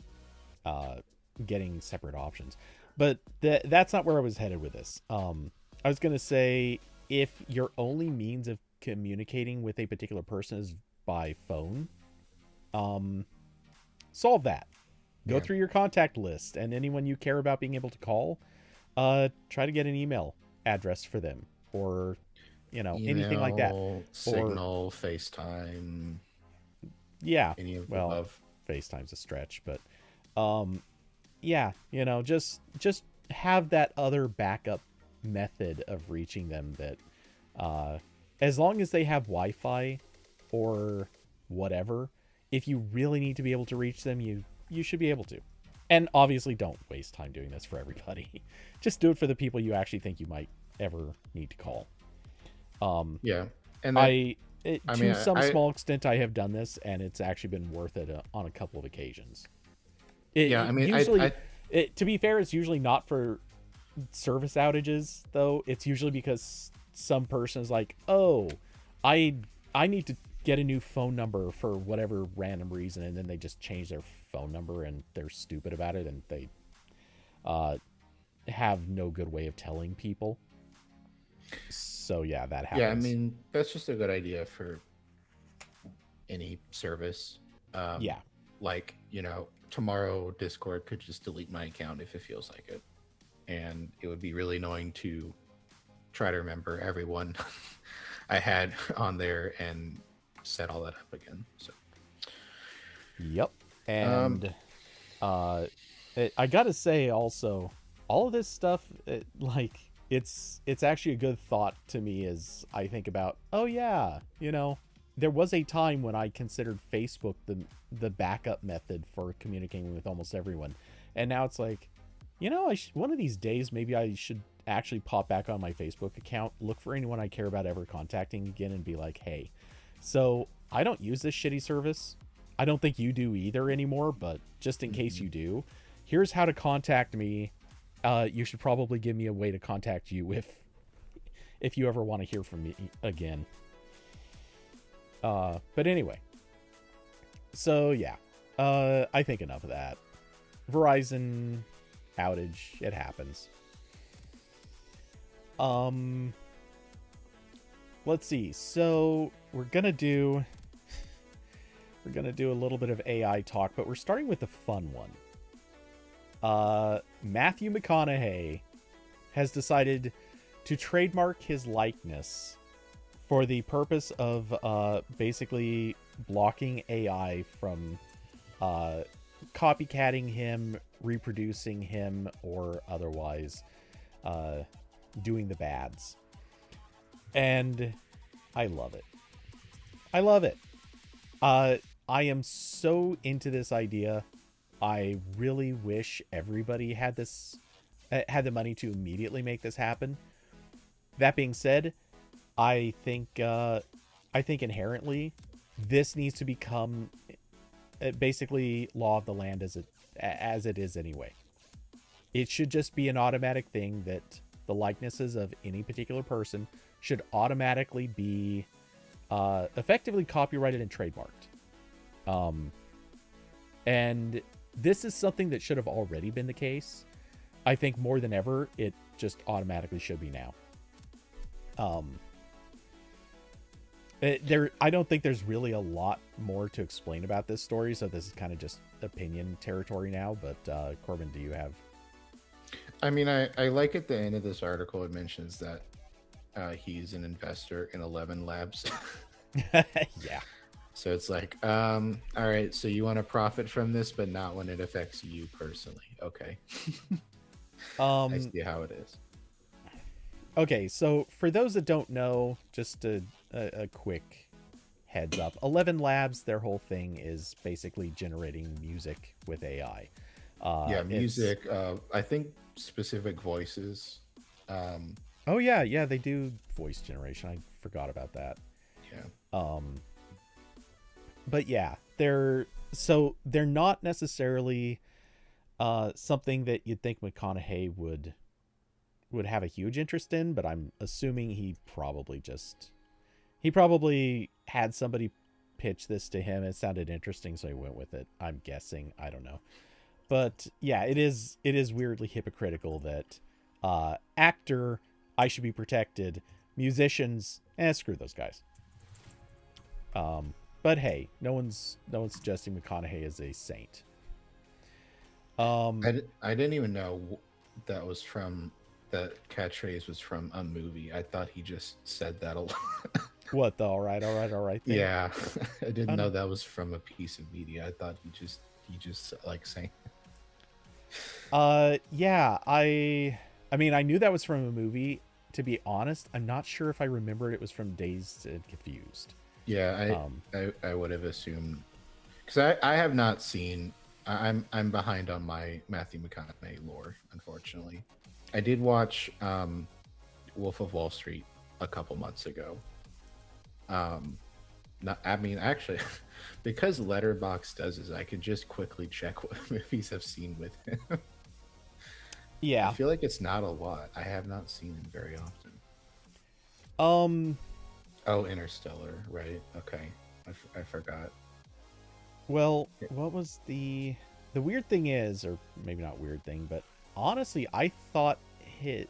separate options. But that's not where I was headed with this. I was gonna say, if your only means of communicating with a particular person is by phone, solve that. Go through your contact list, and anyone you care about being able to call, try to get an email address for them, or anything like that. Signal, FaceTime. Yeah. Any of the well, above. FaceTime's a stretch, but yeah, just have that other backup method of reaching them that as long as they have Wi-Fi or whatever, if you really need to be able to reach them, you should be able to. And obviously don't waste time doing this for everybody. Just do it for the people you actually think you might ever need to call. Yeah. And then, to some small extent I have done this, and it's actually been worth it on a couple of occasions. To be fair, it's usually not for service outages, though. It's usually because some person is like, oh, I need to get a new phone number for whatever random reason, and then they just change their phone number and they're stupid about it, and they have no good way of telling people. So yeah, that happens. Yeah, I mean, that's just a good idea for any service. Yeah. Like, tomorrow Discord could just delete my account if it feels like it. And it would be really annoying to try to remember everyone I had on there and set all that up again. So yep. And I gotta say also, all of this stuff, it's actually a good thought to me as I think about, oh yeah, there was a time when I considered Facebook the backup method for communicating with almost everyone, and now it's like, one of these days maybe I should actually pop back on my Facebook account, look for anyone I care about ever contacting again, and be like, hey, so I don't use this shitty service. I don't think you do either anymore, but just in case you do, here's how to contact me. You should probably give me a way to contact you if you ever want to hear from me again. But anyway, so yeah, I think enough of that. Verizon outage, it happens. Let's see. So we're gonna do a little bit of AI talk, but we're starting with the fun one. Matthew McConaughey has decided to trademark his likeness for the purpose of basically blocking AI from copycatting him, reproducing him, or otherwise doing the bads. And I love it. I love it. I am so into this idea. I really wish everybody had the money to immediately make this happen. That being said, I think inherently this needs to become basically law of the land as it is anyway. It should just be an automatic thing that the likenesses of any particular person should automatically be effectively copyrighted and trademarked. And this is something that should have already been the case. I think more than ever, it just automatically should be now. I don't think there's really a lot more to explain about this story, so this is kind of just opinion territory now. But Corbin, do you have? I mean, I like at the end of this article, it mentions that he's an investor in 11 Labs. Yeah. So it's like, all right, so you want to profit from this, but not when it affects you personally. Okay. I see how it is. Okay, so for those that don't know, just a quick heads up. 11 Labs, their whole thing is basically generating music with AI. Music. I think specific voices. Oh yeah, they do voice generation. I forgot about that. Yeah. But yeah, they're not necessarily something that you'd think McConaughey would have a huge interest in, but I'm assuming he probably had somebody pitch this to him. It sounded interesting, so he went with it. I'm guessing. I don't know. But yeah, it is weirdly hypocritical that actor, I should be protected, musicians, screw those guys. But hey, no one's suggesting McConaughey is a saint. I didn't even know that was from that catchphrase was from a movie. I thought he just said that a lot. What, the all right thing? Yeah, I didn't know that was from a piece of media. I thought he just like saying. Yeah, I mean, I knew that was from a movie. To be honest, I'm not sure if I remembered it was from Dazed and Confused. Yeah, I would have assumed, because I have not seen. I'm behind on my Matthew McConaughey lore, unfortunately. I did watch Wolf of Wall Street a couple months ago. Actually, because Letterboxd does is I could just quickly check what movies I've seen with him. Yeah, I feel like it's not a lot. I have not seen him very often. Oh, Interstellar, right? Okay, I forgot. Well, what was the weird thing is, or maybe not weird thing, but honestly, I thought the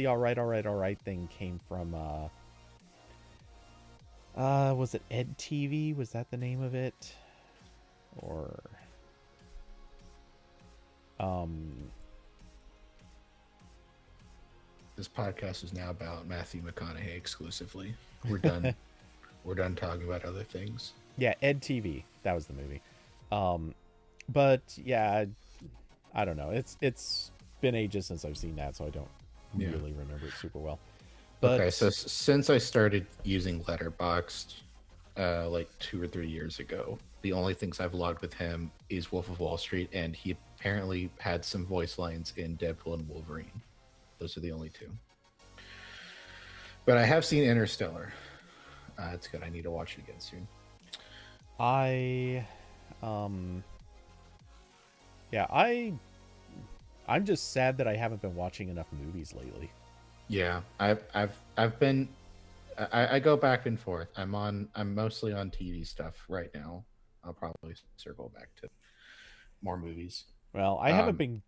all right thing came from was it Ed TV? Was that the name of it? Or this podcast is now about Matthew McConaughey exclusively. We're done. We're done talking about other things. Yeah, Ed TV. That was the movie. But yeah, I don't know. It's been ages since I've seen that, so I don't really remember it super well. But okay, so since I started using Letterboxd, like 2 or 3 years ago. The only things I've logged with him is Wolf of Wall Street, and he apparently had some voice lines in Deadpool and Wolverine. Those are the only two. But I have seen Interstellar. It's good. I need to watch it again soon. I'm just sad that I haven't been watching enough movies lately. Yeah, I've been. I go back and forth. I'm mostly on TV stuff right now. I'll probably circle back to more movies. Well, I haven't been.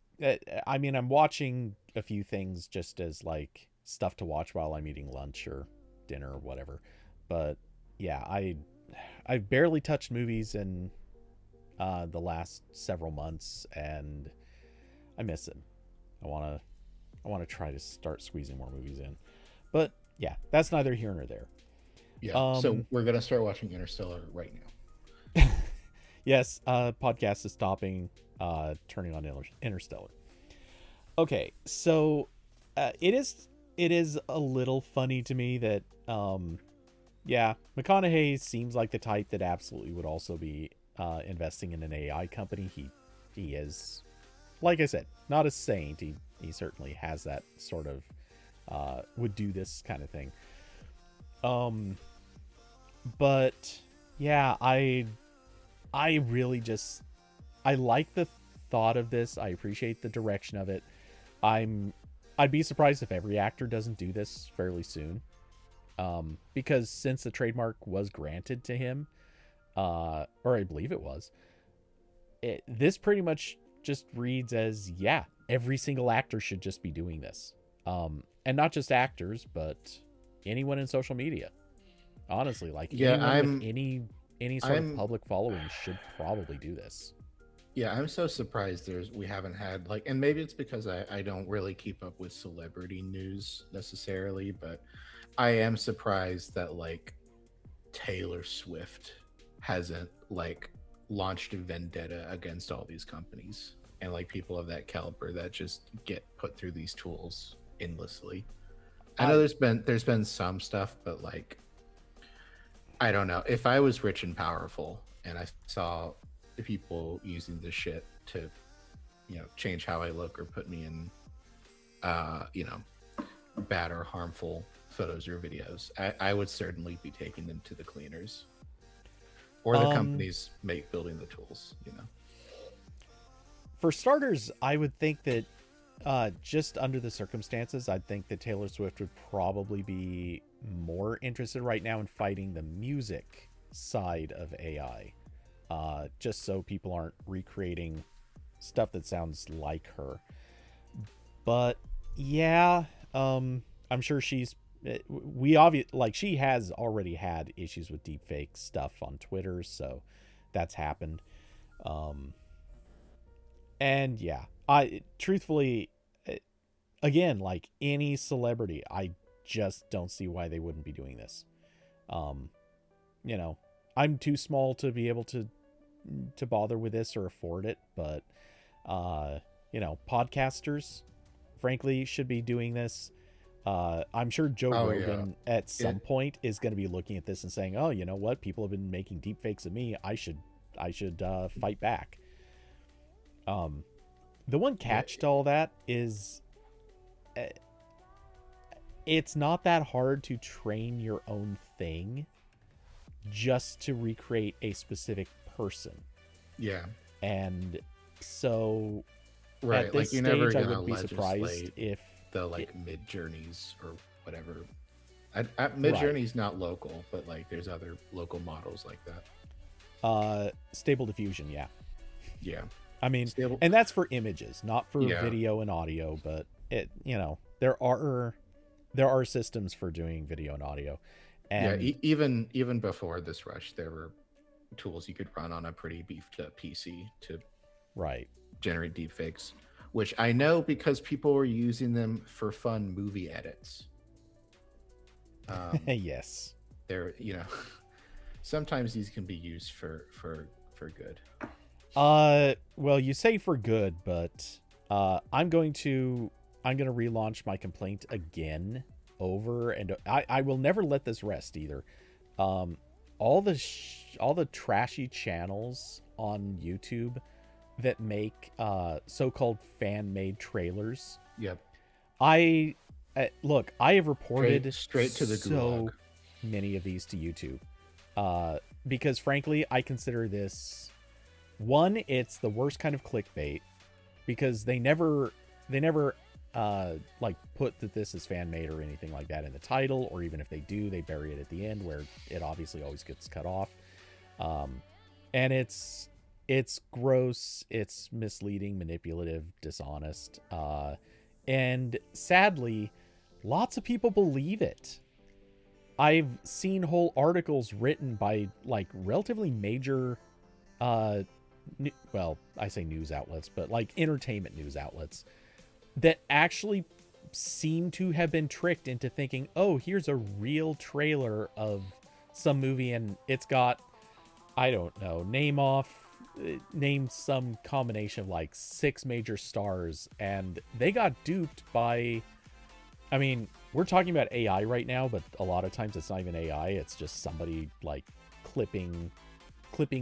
I mean, I'm watching a few things just as like stuff to watch while I'm eating lunch or dinner or whatever. But yeah, I've barely touched movies in the last several months, and I miss it. I want to try to start squeezing more movies in. But yeah, that's neither here nor there. Yeah. So we're gonna start watching Interstellar right now. Yes, podcast is stopping. Turning on Interstellar. Okay, so it is a little funny to me that yeah, McConaughey seems like the type that absolutely would also be investing in an AI company. He is, like I said, not a saint. He certainly has that sort of would do this kind of thing. But yeah, I really just I like the thought of this. I appreciate the direction of it. I'd be surprised if every actor doesn't do this fairly soon. Because since the trademark was granted to him, or I believe it was, this pretty much just reads as, yeah, every single actor should just be doing this. And not just actors, but anyone in social media. Honestly, like anyone with any sort of public following should probably do this. Yeah, I'm so surprised we haven't had like, and maybe it's because I don't really keep up with celebrity news necessarily, but I am surprised that like Taylor Swift hasn't like launched a vendetta against all these companies and like people of that caliber that just get put through these tools endlessly. I know there's been some stuff, but like I don't know. If I was rich and powerful and I saw people using this shit to, change how I look or put me in, bad or harmful photos or videos, I would certainly be taking them to the cleaners or the companies building the tools, For starters, I would think that just under the circumstances, I'd think that Taylor Swift would probably be more interested right now in fighting the music side of AI. Just so people aren't recreating stuff that sounds like her. But yeah, I'm sure she has already had issues with deepfake stuff on Twitter, so that's happened. And yeah, truthfully, again, like any celebrity, I just don't see why they wouldn't be doing this. I'm too small to be able to bother with this or afford it, but podcasters frankly should be doing this. I'm sure Joe Rogan at some point is going to be looking at this and saying, oh, you know what, people have been making deep fakes of me, I should fight back. The one catch to all that is it's not that hard to train your own thing just to recreate a specific person. Yeah. And so right, at this like stage, I wouldn't be surprised if the Mid Journeys or whatever. Mid Journey's not local, but like there's other local models like that. Stable Diffusion, yeah. Yeah. I mean, and that's for images, not for video and audio, but there are systems for doing video and audio. And even before this rush, there were tools you could run on a pretty beefed up PC to generate deepfakes, which I know because people were using them for fun movie edits. Yes, they're sometimes these can be used for good. Well, you say for good, but I'm going to relaunch my complaint again over, and I will never let this rest either. all the trashy channels on YouTube that make so-called fan-made trailers. Yep. I look, I have reported Straight to the so gulag. many of these to YouTube. Because frankly, I consider this one, it's the worst kind of clickbait because they never like put that this is fan made or anything like that in the title, or even if they do, they bury it at the end where it obviously always gets cut off. And it's gross, it's misleading, manipulative, dishonest, and sadly, lots of people believe it. I've seen whole articles written by like relatively major well, I say news outlets, but like entertainment news outlets that actually seem to have been tricked into thinking, oh, here's a real trailer of some movie and it's got, I don't know, name some combination of like 6 major stars, and they got duped by, I mean, we're talking about AI right now, but a lot of times it's not even AI, it's just somebody like clipping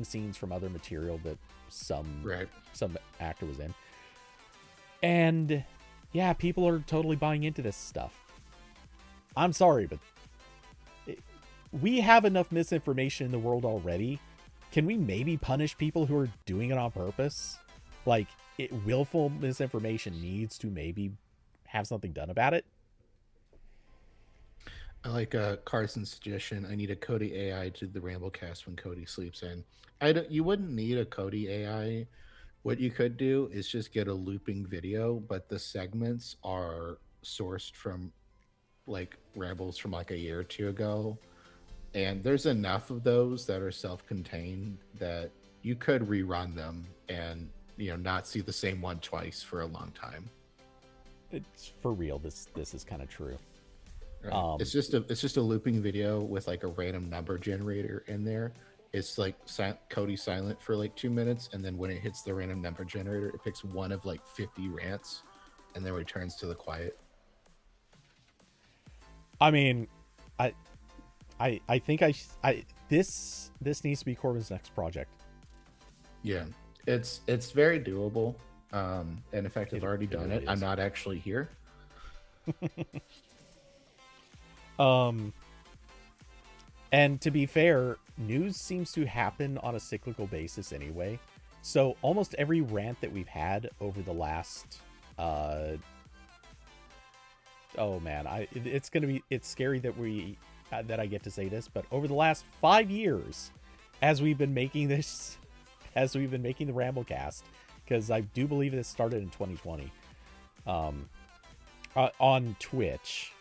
scenes from other material that some actor was in. And yeah, people are totally buying into this stuff. I'm sorry, but we have enough misinformation in the world already. Can we maybe punish people who are doing it on purpose? Like, willful misinformation needs to maybe have something done about it. I like Carson's suggestion. I need a Cody AI to the RambleCast when Cody sleeps in. You wouldn't need a Cody AI. What you could do is just get a looping video, but the segments are sourced from like rambles from like a year or two ago. And there's enough of those that are self-contained that you could rerun them and, you know, not see the same one twice for a long time. It's for real. This is kind of true. Right. It's just a looping video with like a random number generator in there. It's like Cody silent for like 2 minutes, and then when it hits the random number generator, it picks one of like 50 rants, and then returns to the quiet. I mean, I think this needs to be Corbin's next project. Yeah, it's very doable. And in fact, I've already done it. I'm not actually here. And to be fair, news seems to happen on a cyclical basis anyway. So almost every rant that we've had over the last, oh man, it's scary that that I get to say this, but over the last 5 years, as we've been making the RambleCast, because I do believe this started in 2020, on Twitch,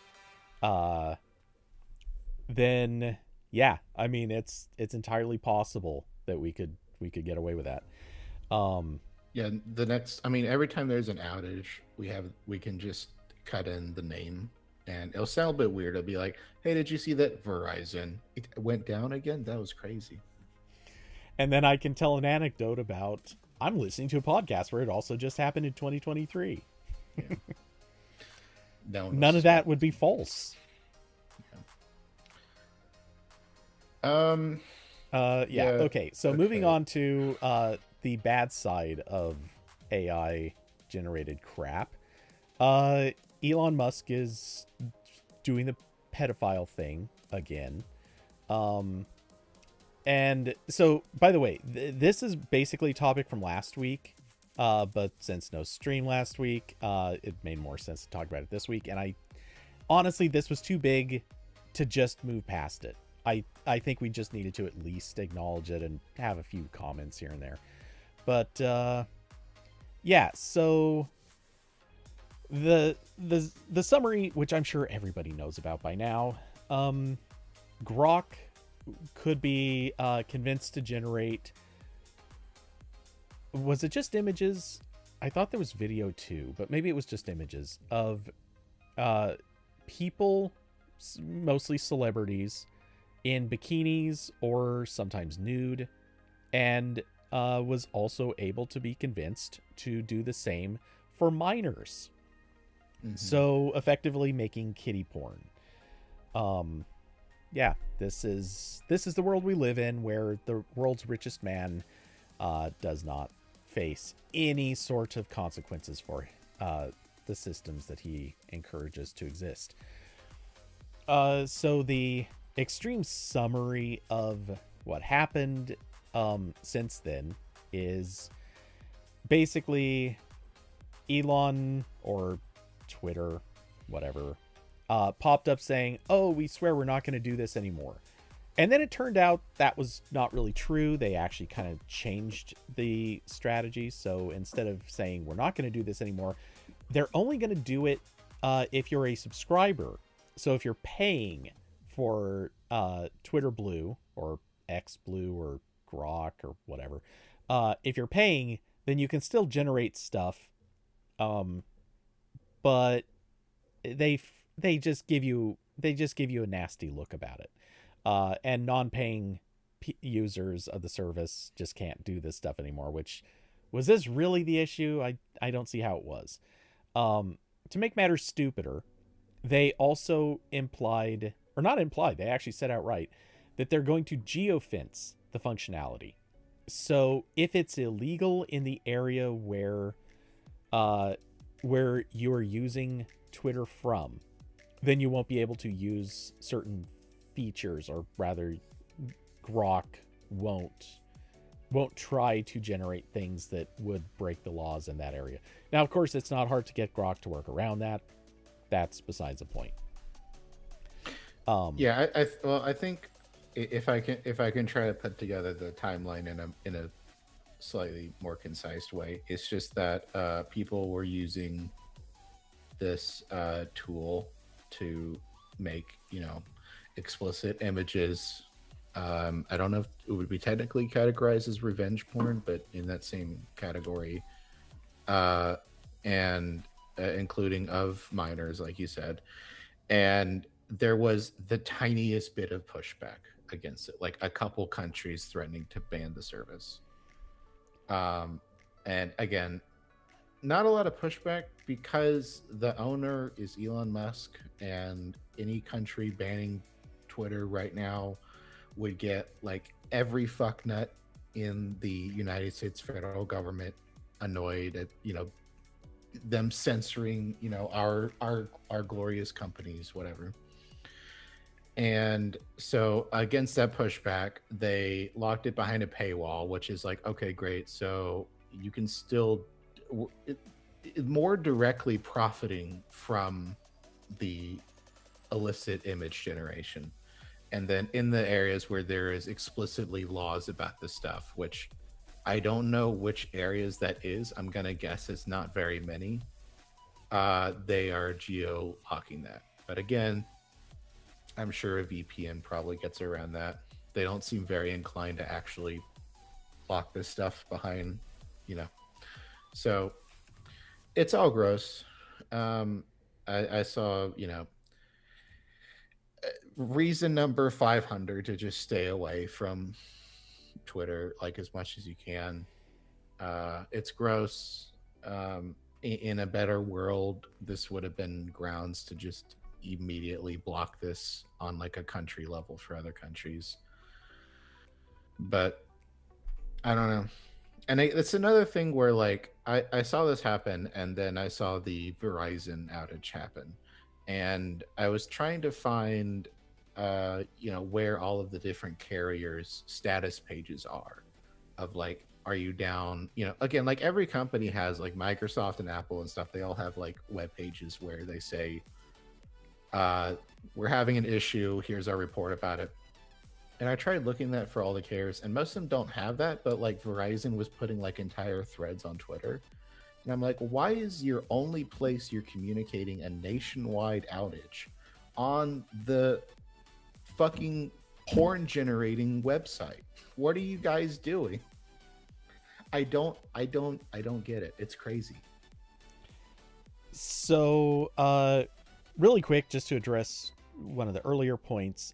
then yeah, I mean it's entirely possible that we could get away with that. Yeah, the next, I mean, every time there's an outage, we can just cut in the name, and it'll sound a bit weird. It'll be like, hey, did you see that Verizon it went down again? That was crazy. And then I can tell an anecdote about, I'm listening to a podcast where it also just happened in 2023. Yeah. None of that would be false. Yeah. Okay. So moving on to the bad side of AI generated crap. Elon Musk is doing the pedophile thing again. And so, by the way, this is basically a topic from last week. But since no stream last week, it made more sense to talk about it this week. And I honestly, this was too big to just move past it. I think we just needed to at least acknowledge it and have a few comments here and there. But yeah, so the summary, which I'm sure everybody knows about by now, Grok could be convinced to generate, was it just images? I thought there was video too, but maybe it was just images of people, mostly celebrities, in bikinis or sometimes nude, and was also able to be convinced to do the same for minors. Mm-hmm. So effectively making kiddie porn. yeah, this is the world we live in, where the world's richest man does not face any sort of consequences for the systems that he encourages to exist. So the extreme summary of what happened since then is basically Elon, or Twitter, whatever, popped up saying, "Oh, we swear we're not going to do this anymore." And then it turned out that was not really true. They actually kind of changed the strategy. So instead of saying we're not going to do this anymore, they're only going to do it if you're a subscriber. So if you're paying for Twitter Blue or X Blue or Grok or whatever, if you're paying, then you can still generate stuff, but they just give you a nasty look about it, and non-paying users of the service just can't do this stuff anymore. Which, was this really the issue? I don't see how it was. To make matters stupider, they also implied, or not implied, they actually said outright that they're going to geofence the functionality. So if it's illegal in the area where you're using Twitter from, then you won't be able to use certain features, or rather Grok won't try to generate things that would break the laws in that area. Now, of course, it's not hard to get Grok to work around that. That's besides the point. Yeah, I think if I can try to put together the timeline in a slightly more concise way, it's just that people were using this tool to make, explicit images. I don't know if it would be technically categorized as revenge porn, but in that same category, and including of minors, like you said. And there was the tiniest bit of pushback against it, like a couple countries threatening to ban the service. And again, not a lot of pushback because the owner is Elon Musk, and any country banning Twitter right now would get like every fucknut in the United States federal government annoyed at them censoring our glorious companies, whatever. And so against that pushback, they locked it behind a paywall, which is like, okay, great, so you can still more directly profiting from the illicit image generation. And then in the areas where there is explicitly laws about this stuff, which I don't know which areas that is, I'm gonna guess it's not very many, they are geo-locking that. But again, I'm sure a VPN probably gets around that. They don't seem very inclined to actually lock this stuff behind, so it's all gross. I saw, reason number 500 to just stay away from Twitter like as much as you can. It's gross. In a better world, this would have been grounds to just immediately block this on like a country level for other countries. But I don't know. And it's another thing where like I saw this happen, and then I saw the Verizon outage happen, and I was trying to find where all of the different carriers status pages are of like, are you down, again, like every company has, like Microsoft and Apple and stuff, they all have like web pages where they say we're having an issue, here's our report about it. And I tried looking that for all the carriers, and most of them don't have that, but like Verizon was putting like entire threads on Twitter. And I'm like, why is your only place you're communicating a nationwide outage on the fucking porn generating website? What are you guys doing? I don't get it. It's crazy. So, really quick, just to address one of the earlier points,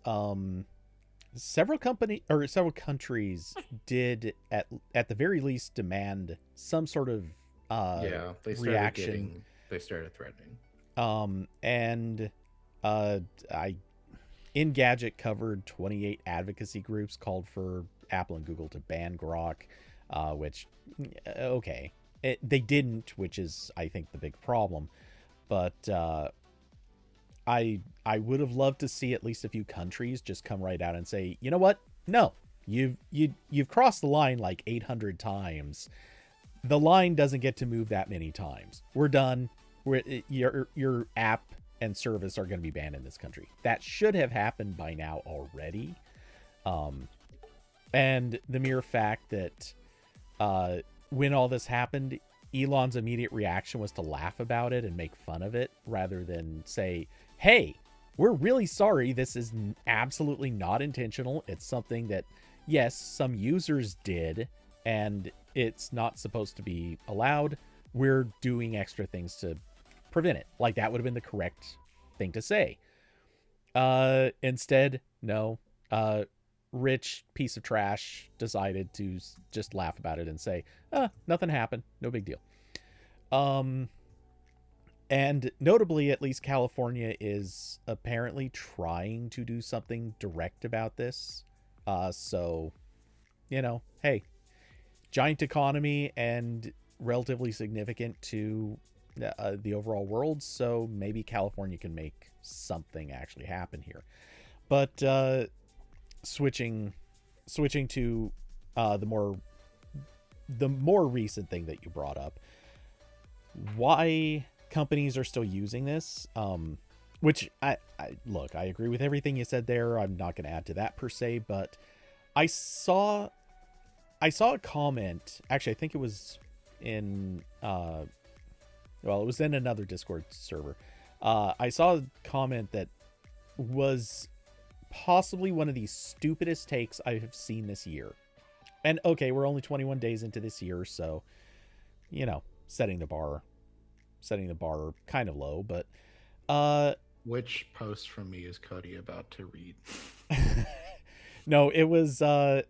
several countries did at the very least demand some sort of reaction. They started threatening. And I Engadget covered 28 advocacy groups called for Apple and Google to ban Grok, which, okay. They didn't, which is, I think, the big problem. But I would have loved to see at least a few countries just come right out and say, you know what? No, you've crossed the line like 800 times. The line doesn't get to move that many times. We're done. Your app and service are going to be banned in this country. That should have happened by now already. And the mere fact that when all this happened, Elon's immediate reaction was to laugh about it and make fun of it rather than say, hey, we're really sorry. This is absolutely not intentional. It's something that, yes, some users did, and it's not supposed to be allowed. We're doing extra things to prevent it. Like, that would have been the correct thing to say. Instead, no. Rich piece of trash decided to just laugh about it and say, nothing happened. No big deal. And notably, at least California is apparently trying to do something direct about this. So, hey, giant economy and relatively significant to the overall world. So maybe California can make something actually happen here. But switching to the more recent thing that you brought up, why companies are still using this, which I agree with everything you said there. I'm not going to add to that per se, but I saw a comment. Actually, I think it was in it was in another Discord server. I saw a comment that was possibly one of the stupidest takes I have seen this year. And okay, we're only 21 days into this year, so setting the bar kind of low, but which post from me is Cody about to read? No, it was I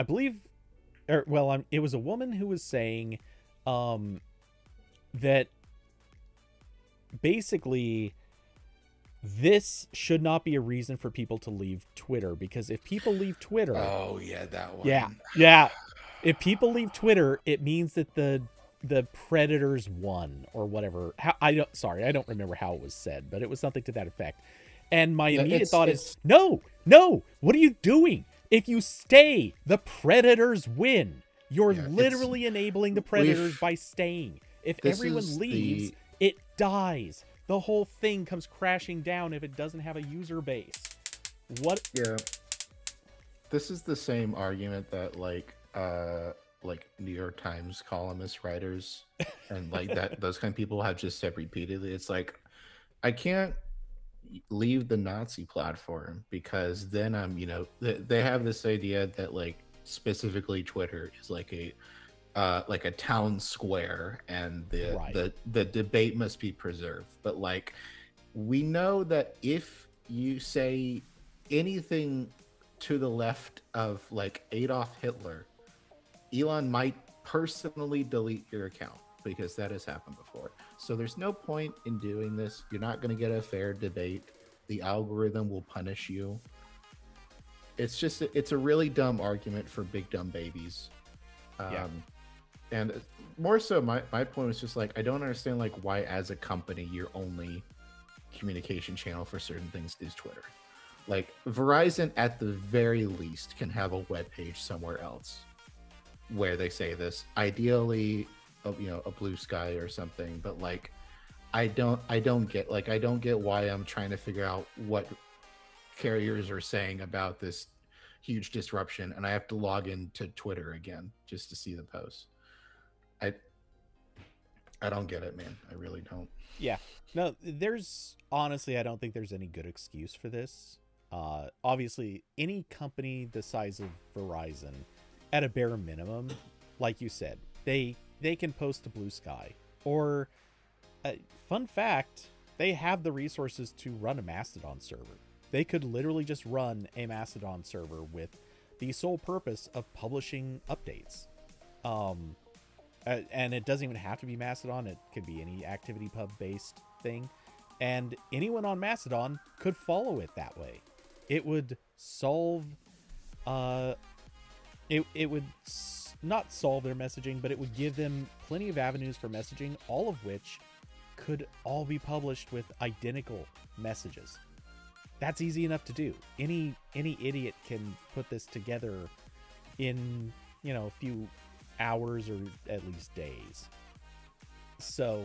believe, it was a woman who was saying that basically this should not be a reason for people to leave Twitter, because if people leave Twitter, oh yeah, that one, yeah, if people leave Twitter, it means that the predators won or whatever. I don't remember how it was said, but it was something to that effect. And my immediate thought is, no, what are you doing? If you stay, the predators win. You're literally enabling the predators by staying. If everyone leaves, it dies. The whole thing comes crashing down if it doesn't have a user base. What? Yeah. This is the same argument that like New York Times columnist writers and like that those kind of people have just said repeatedly. It's like, I can't leave the Nazi platform because then I'm, they have this idea that like specifically Twitter is like a town square and the debate must be preserved. But like, we know that if you say anything to the left of like Adolf Hitler, Elon might personally delete your account, because that has happened before. So there's no point in doing this. You're not going to get a fair debate. The algorithm will punish you. It's a really dumb argument for big dumb babies. And more so, my point was just like, I don't understand like why as a company your only communication channel for certain things is Twitter. Like Verizon at the very least can have a web page somewhere else where they say this, ideally a Blue Sky or something. But like, I don't get why I'm trying to figure out what carriers are saying about this huge disruption and I have to log into Twitter again just to see the post. I don't get it, man. I really don't. Yeah. No, I don't think there's any good excuse for this. Obviously, any company the size of Verizon, at a bare minimum, like you said, they can post to Blue Sky. Or, fun fact, they have the resources to run a Mastodon server. They could literally just run a Mastodon server with the sole purpose of publishing updates. And it doesn't even have to be Mastodon. It could be any ActivityPub based thing. And anyone on Mastodon could follow it that way. It would solve, it would not solve their messaging, but it would give them plenty of avenues for messaging, all of which could all be published with identical messages. That's easy enough to do. Any idiot can put this together in, a few hours or at least days. So,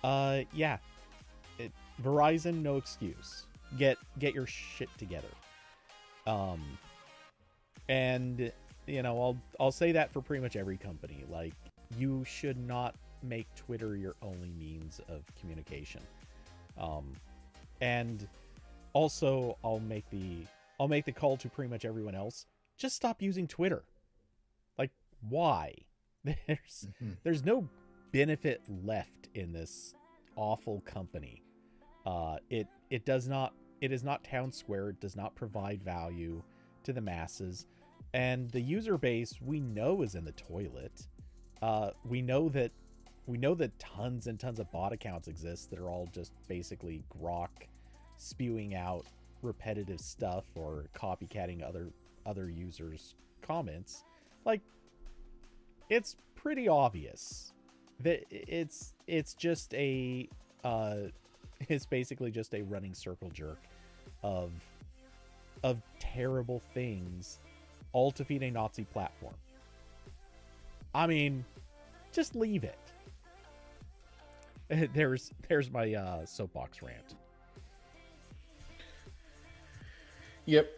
yeah, Verizon, no excuse. Get your shit together. And I'll say that for pretty much every company. Like, you should not make Twitter your only means of communication. And also, I'll make the call to pretty much everyone else. Just stop using Twitter. Like, why? There's no benefit left in this awful company. It is not town square. It does not provide value to the masses, and the user base we know is in the toilet. We know that tons and tons of bot accounts exist that are all just basically grok spewing out repetitive stuff or copycatting other users' comments. Like, it's pretty obvious that it's just it's basically just a running circle jerk of terrible things, all to feed a Nazi platform. I mean, just leave it. There's my soapbox rant. Yep.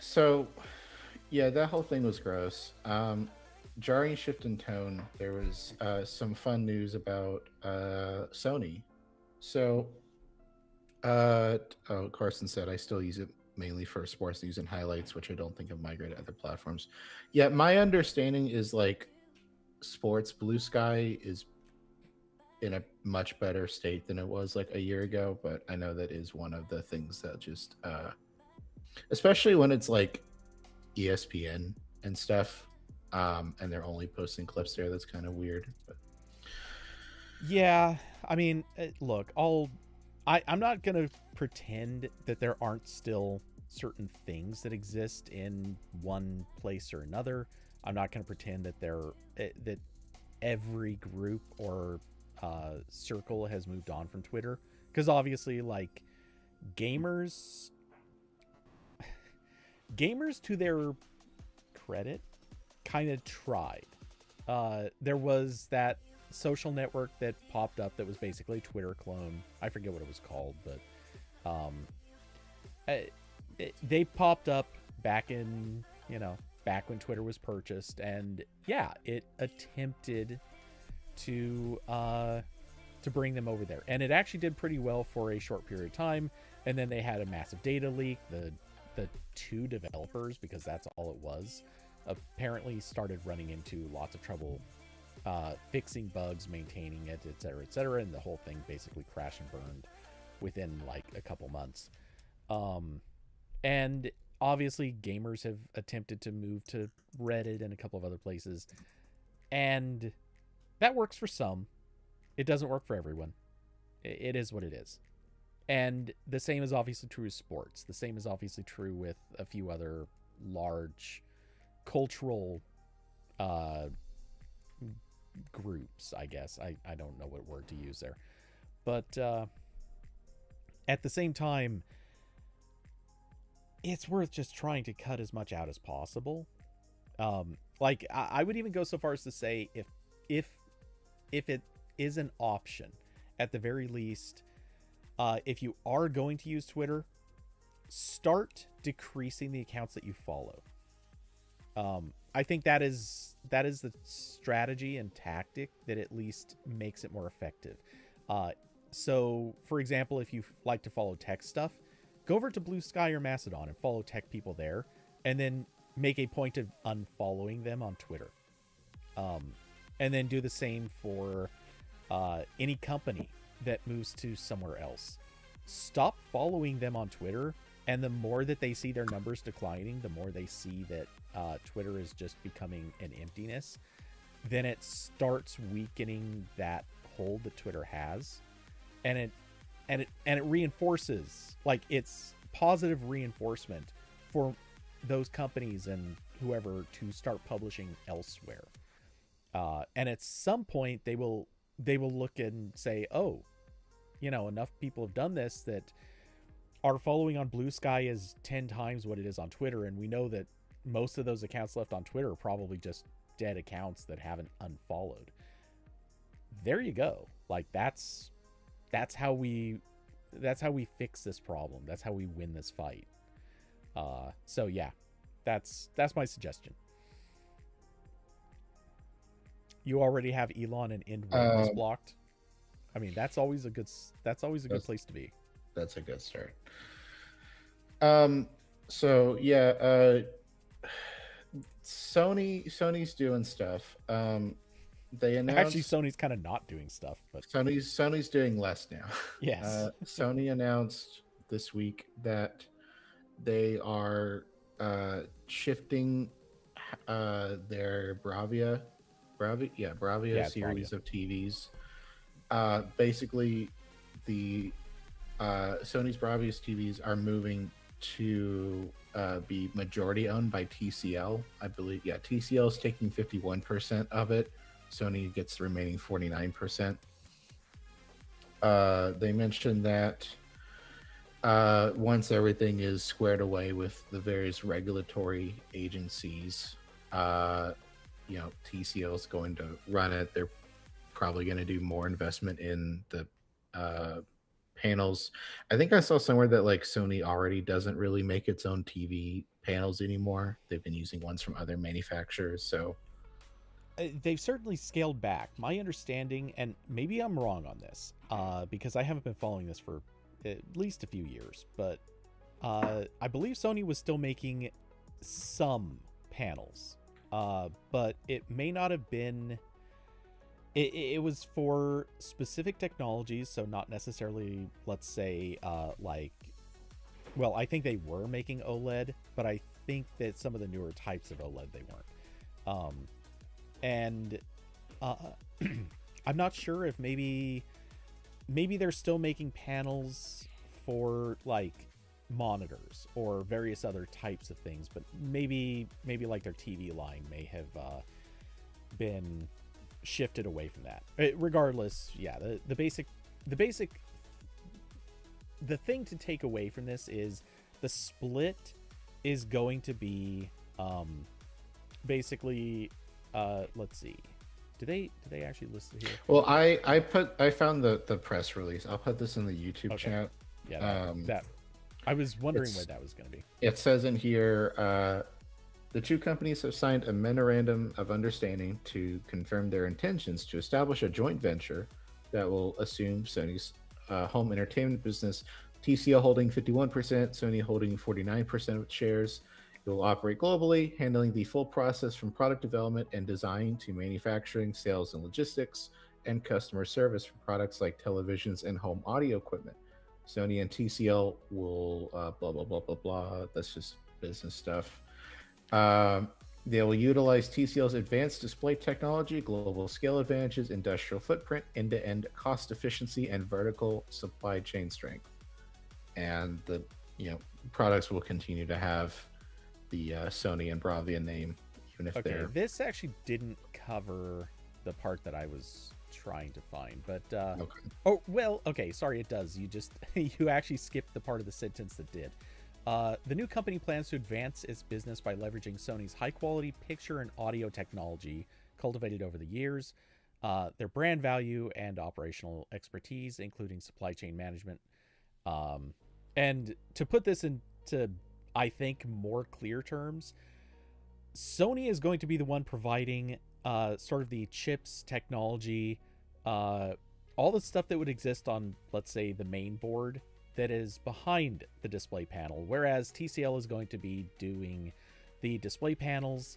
So, yeah, that whole thing was gross. Jarring shift in tone. There was some fun news about Sony. So, Carson said I still use it mainly for sports news and highlights, which I don't think have migrated to other platforms. Yeah, my understanding is like sports Blue Sky is in a much better state than it was like a year ago, but I know that is one of the things that just especially when it's like ESPN and stuff, and they're only posting clips there, that's kind of weird. But yeah, I mean, look, I'm not gonna pretend that there aren't still certain things that exist in one place or another. I'm not gonna pretend that that every group or circle has moved on from Twitter, because obviously, like, gamers to their credit kind of tried. There was that social network that popped up that was basically a Twitter clone. I forget what it was called, but they popped up back in, back when Twitter was purchased, and yeah, it attempted to bring them over there, and it actually did pretty well for a short period of time. And then they had a massive data leak. The two developers, because that's all it was, apparently started running into lots of trouble fixing bugs, maintaining it, etc., and the whole thing basically crashed and burned within like a couple months. And obviously gamers have attempted to move to Reddit and a couple of other places, and that works for some. It doesn't work for everyone. It is what it is. And the same is obviously true with sports. The same is obviously true with a few other large cultural groups, I guess. I don't know what word to use there. But at the same time, it's worth just trying to cut as much out as possible. Like, I would even go so far as to say, if it is an option, at the very least, if you are going to use Twitter, start decreasing the accounts that you follow. I think that is the strategy and tactic that at least makes it more effective. So, for example, if you like to follow tech stuff, go over to Blue Sky or Mastodon and follow tech people there, and then make a point of unfollowing them on Twitter. And then do the same for any company that moves to somewhere else. Stop following them on Twitter, and the more that they see their numbers declining, the more they see that Twitter is just becoming an emptiness, then it starts weakening that hold that Twitter has, and it reinforces, like, its positive reinforcement for those companies and whoever to start publishing elsewhere. And at some point they will look and say, oh, enough people have done this that our following on Blue Sky is 10 times what it is on Twitter, and we know that most of those accounts left on Twitter are probably just dead accounts that haven't unfollowed. There you go. Like that's how we fix this problem. That's how we win this fight. So yeah, that's my suggestion. You already have Elon and End Witness blocked. I mean, that's always a good place to be. That's a good start. So yeah, Sony's doing stuff. They announced, actually, Sony's kind of not doing stuff, but Sony's doing less now. Yes. Sony announced this week that they are shifting their Bravia series of TVs. Basically, the Sony's Bravia's TVs are moving to be majority owned by TCL, I believe. Yeah, TCL is taking 51% of it. Sony gets the remaining 49%. They mentioned that once everything is squared away with the various regulatory agencies, TCL is going to run it. They're probably going to do more investment in the panels. I think I saw somewhere that like Sony already doesn't really make its own TV panels anymore. They've been using ones from other manufacturers. So they've certainly scaled back. My understanding, and maybe I'm wrong on this, because I haven't been following this for at least a few years, but I believe Sony was still making some panels, but it may not have been. It was for specific technologies, so not necessarily, let's say, I think they were making OLED, but I think that some of the newer types of OLED they weren't. And I'm not sure if maybe they're still making panels for like monitors or various other types of things, but maybe like their TV line may have been shifted away from that. Regardless, yeah, the thing to take away from this is the split is going to be basically let's see, do they actually list it here? Well, I found the press release. I'll put this in the YouTube chat. Yeah, that I was wondering where that was going to be. It says in here, the two companies have signed a memorandum of understanding to confirm their intentions to establish a joint venture that will assume Sony's home entertainment business, TCL holding 51%, Sony holding 49% of shares. It will operate globally, handling the full process from product development and design to manufacturing, sales and logistics, and customer service for products like televisions and home audio equipment. Sony and TCL will blah, blah, blah, blah, blah. That's just business stuff. They will utilize TCL's advanced display technology, global scale advantages, industrial footprint, end-to-end cost efficiency, and vertical supply chain strength. And the products will continue to have the Sony and Bravia name, even if they're... This actually didn't cover the part that I was trying to find, but sorry, it does. You actually skipped the part of the sentence that did. The new company plans to advance its business by leveraging Sony's high-quality picture and audio technology cultivated over the years, their brand value and operational expertise, including supply chain management. And to put this into, I think, more clear terms, Sony is going to be the one providing sort of the chips, technology, all the stuff that would exist on, let's say, the main board that is behind the display panel, whereas TCL is going to be doing the display panels.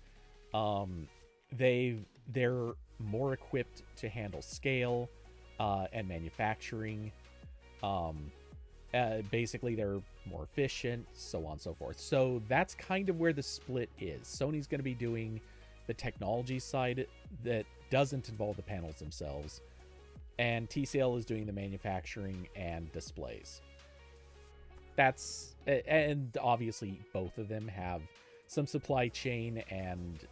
They're more equipped to handle scale and manufacturing. Basically, they're more efficient, so on and so forth. So that's kind of where the split is. Sony's going to be doing the technology side that doesn't involve the panels themselves, and TCL is doing the manufacturing and displays. that's, and obviously both of them have some supply chain and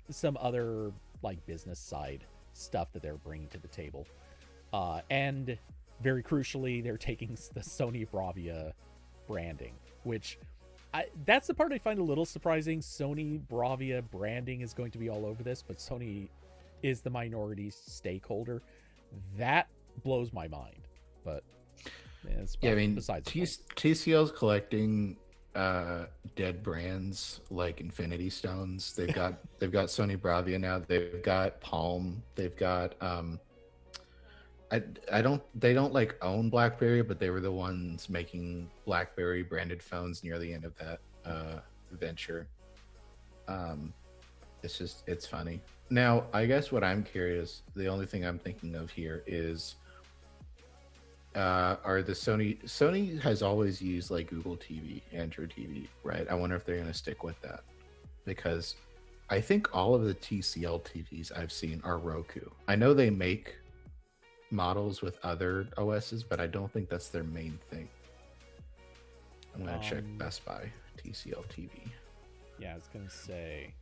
some other like business side stuff that they're bringing to the table. And very crucially, they're taking the Sony Bravia branding, which that's the part I find a little surprising. Sony Bravia branding is going to be all over this, but Sony is the minority stakeholder. That blows my mind. But yeah, I mean, besides TCL's collecting dead brands like Infinity Stones. They've got Sony Bravia now. They've got Palm. They've got they don't like own BlackBerry, but they were the ones making BlackBerry branded phones near the end of that venture. It's funny. Now, I guess what I'm curious, the only thing I'm thinking of here is are the Sony has always used like Google TV, Android TV, right? I wonder if they're going to stick with that, because I think all of the TCL TVs I've seen are Roku. I know they make models with other OSs, but I don't think that's their main thing. I'm going to check Best Buy TCL TV. Yeah, I was going to say.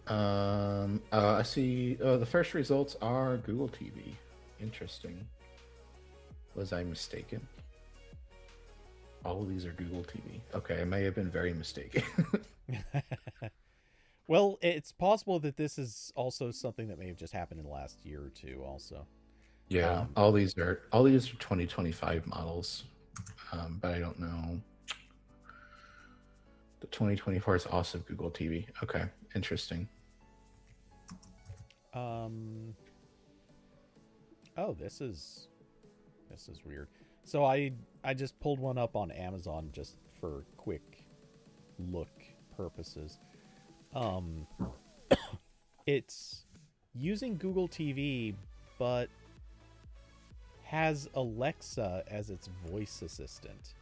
I see the first results are Google TV. Interesting. Was I mistaken? All of these are Google TV. Okay, I may have been very mistaken. Well, it's possible that this is also something that may have just happened in the last year or two also. Yeah, all these are 2025 models. But I don't know. The 2024 is also Google TV. Okay, interesting. Oh, this is weird. So I just pulled one up on Amazon just for quick look purposes. It's using Google TV, but has Alexa as its voice assistant.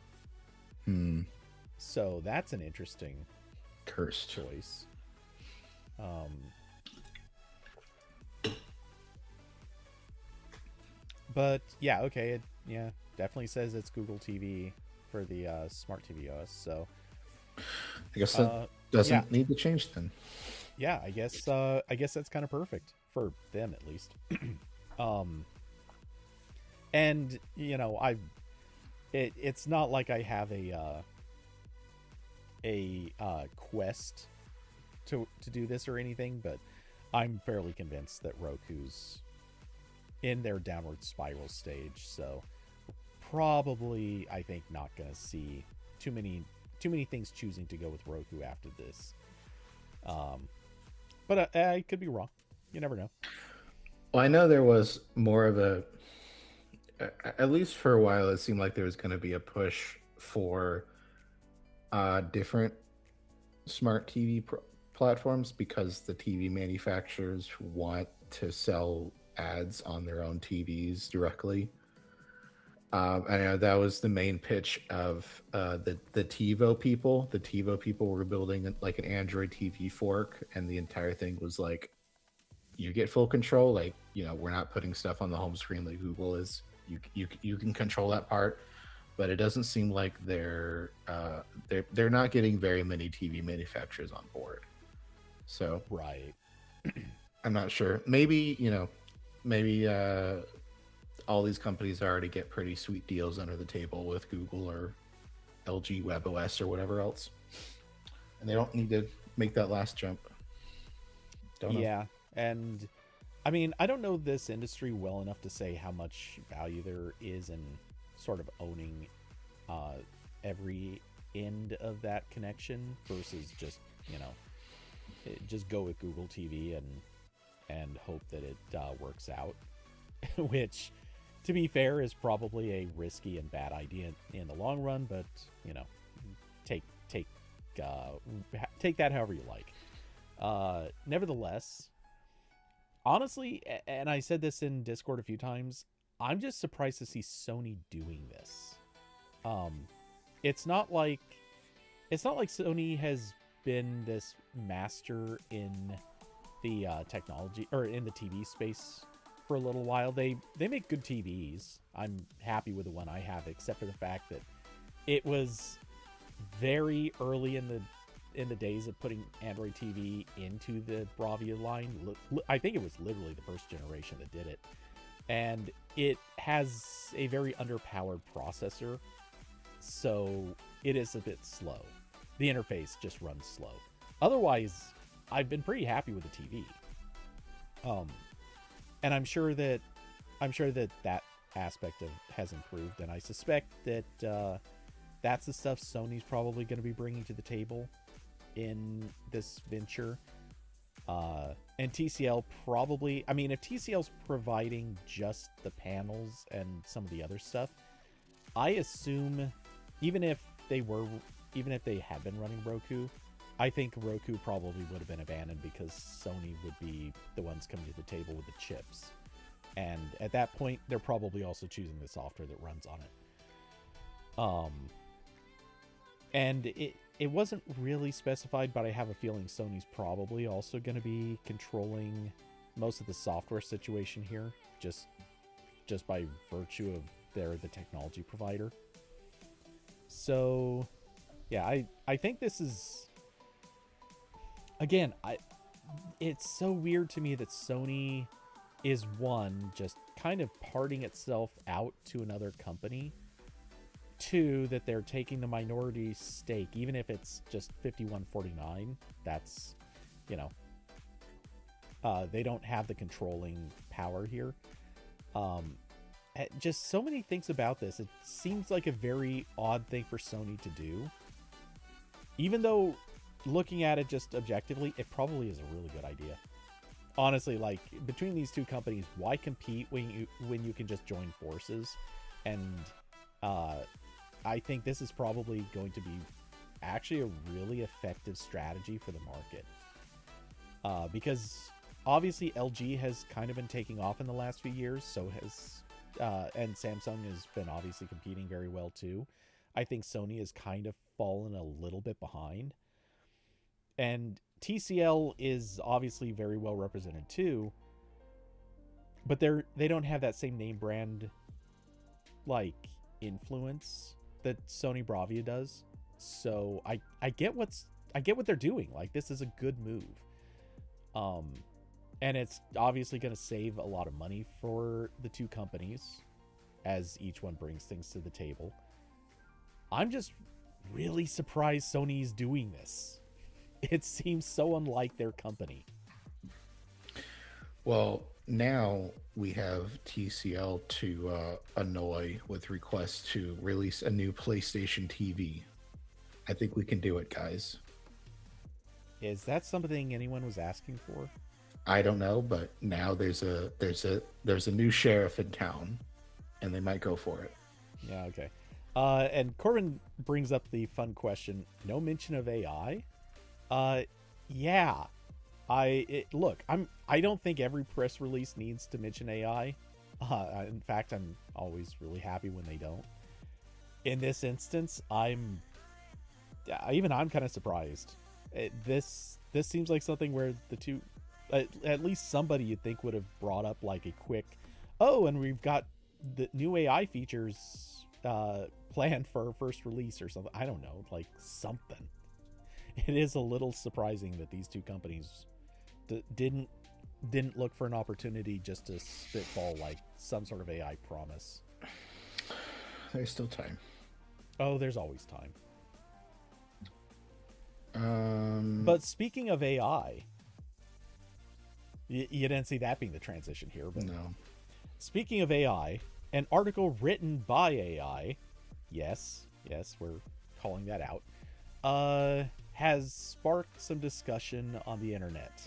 So that's an interesting cursed choice. But yeah, okay, it definitely says it's Google TV for the Smart TV OS. So I guess that doesn't need to change then. Yeah, I guess that's kind of perfect for them at least. And you know, it's not like I have a quest to do this or anything, but I'm fairly convinced that Roku's in their downward spiral stage, so probably I think not gonna see too many things choosing to go with Roku after this. But I could be wrong. You never know. Well, I know there was more of a, at least for a while, it seemed like there was going to be a push for different smart TV platforms, because the TV manufacturers want to sell ads on their own TVs directly. I know that was the main pitch of the TiVo people. The TiVo people were building like an Android TV fork, and the entire thing was like, you get full control. Like, you know, we're not putting stuff on the home screen like Google is. You can control that part, but it doesn't seem like they're not getting very many TV manufacturers on board. So right, I'm not sure. Maybe all these companies already get pretty sweet deals under the table with Google or LG WebOS or whatever else, and they don't need to make that last jump. Don't know. Yeah, and I mean, I don't know this industry well enough to say how much value there is in sort of owning every end of that connection versus just, you know, just go with Google TV and hope that it works out, which, to be fair, is probably a risky and bad idea in the long run. But you know, take that however you like. Nevertheless, honestly, and I said this in Discord a few times, I'm just surprised to see Sony doing this. It's not like Sony has been this master in the technology or in the TV space for a little while. They make good TVs. I'm happy with the one I have, except for the fact that it was very early in the days of putting Android TV into the Bravia line. I think it was literally the first generation that did it. And it has a very underpowered processor, so it is a bit slow. The interface just runs slow. Otherwise, I've been pretty happy with the TV. And I'm sure that that aspect has improved, and I suspect that that's the stuff Sony's probably going to be bringing to the table in this venture. And TCL probably, I mean, if TCL's providing just the panels and some of the other stuff, I assume even if they had been running Roku, I think Roku probably would have been abandoned because Sony would be the ones coming to the table with the chips. And at that point, they're probably also choosing the software that runs on it. And it wasn't really specified, but I have a feeling Sony's probably also going to be controlling most of the software situation here, just by virtue of they're the technology provider. So, yeah, I think this is, again, it's so weird to me that Sony is just kind of parting itself out to another company. Two, that they're taking the minority stake, even if it's just 51-49. That's, they don't have the controlling power here. Just so many things about this. It seems like a very odd thing for Sony to do. Even though, looking at it just objectively, it probably is a really good idea. Honestly, like, between these two companies, why compete when you can just join forces? And I think this is probably going to be actually a really effective strategy for the market. Because obviously LG has kind of been taking off in the last few years, so has and Samsung has been obviously competing very well too. I think Sony has kind of fallen a little bit behind. And TCL is obviously very well represented too, but they don't have that same name brand like influence that Sony Bravia does. So I get what they're doing. Like, this is a good move. And it's obviously going to save a lot of money for the two companies as each one brings things to the table. I'm just really surprised Sony's doing this. It seems so unlike their company. Well, now we have TCL to annoy with requests to release a new PlayStation TV. I think we can do it, guys. Is that something anyone was asking for? I don't know, but now there's a new sheriff in town, and they might go for it. Yeah, okay. And Corbin brings up the fun question: no mention of AI? Yeah. Look, I don't think every press release needs to mention AI. In fact, I'm always really happy when they don't. In this instance, I'm kind of surprised. This seems like something where the two, at least somebody you'd think would have brought up like a quick, and we've got the new AI features planned for our first release or something. I don't know, like something. It is a little surprising that these two companies didn't look for an opportunity just to spitball like some sort of AI promise. There's still time. Oh, there's always time. But speaking of AI, you didn't see that being the transition here, but no. Speaking of AI, an article written by AI, yes, we're calling that out, has sparked some discussion on the internet.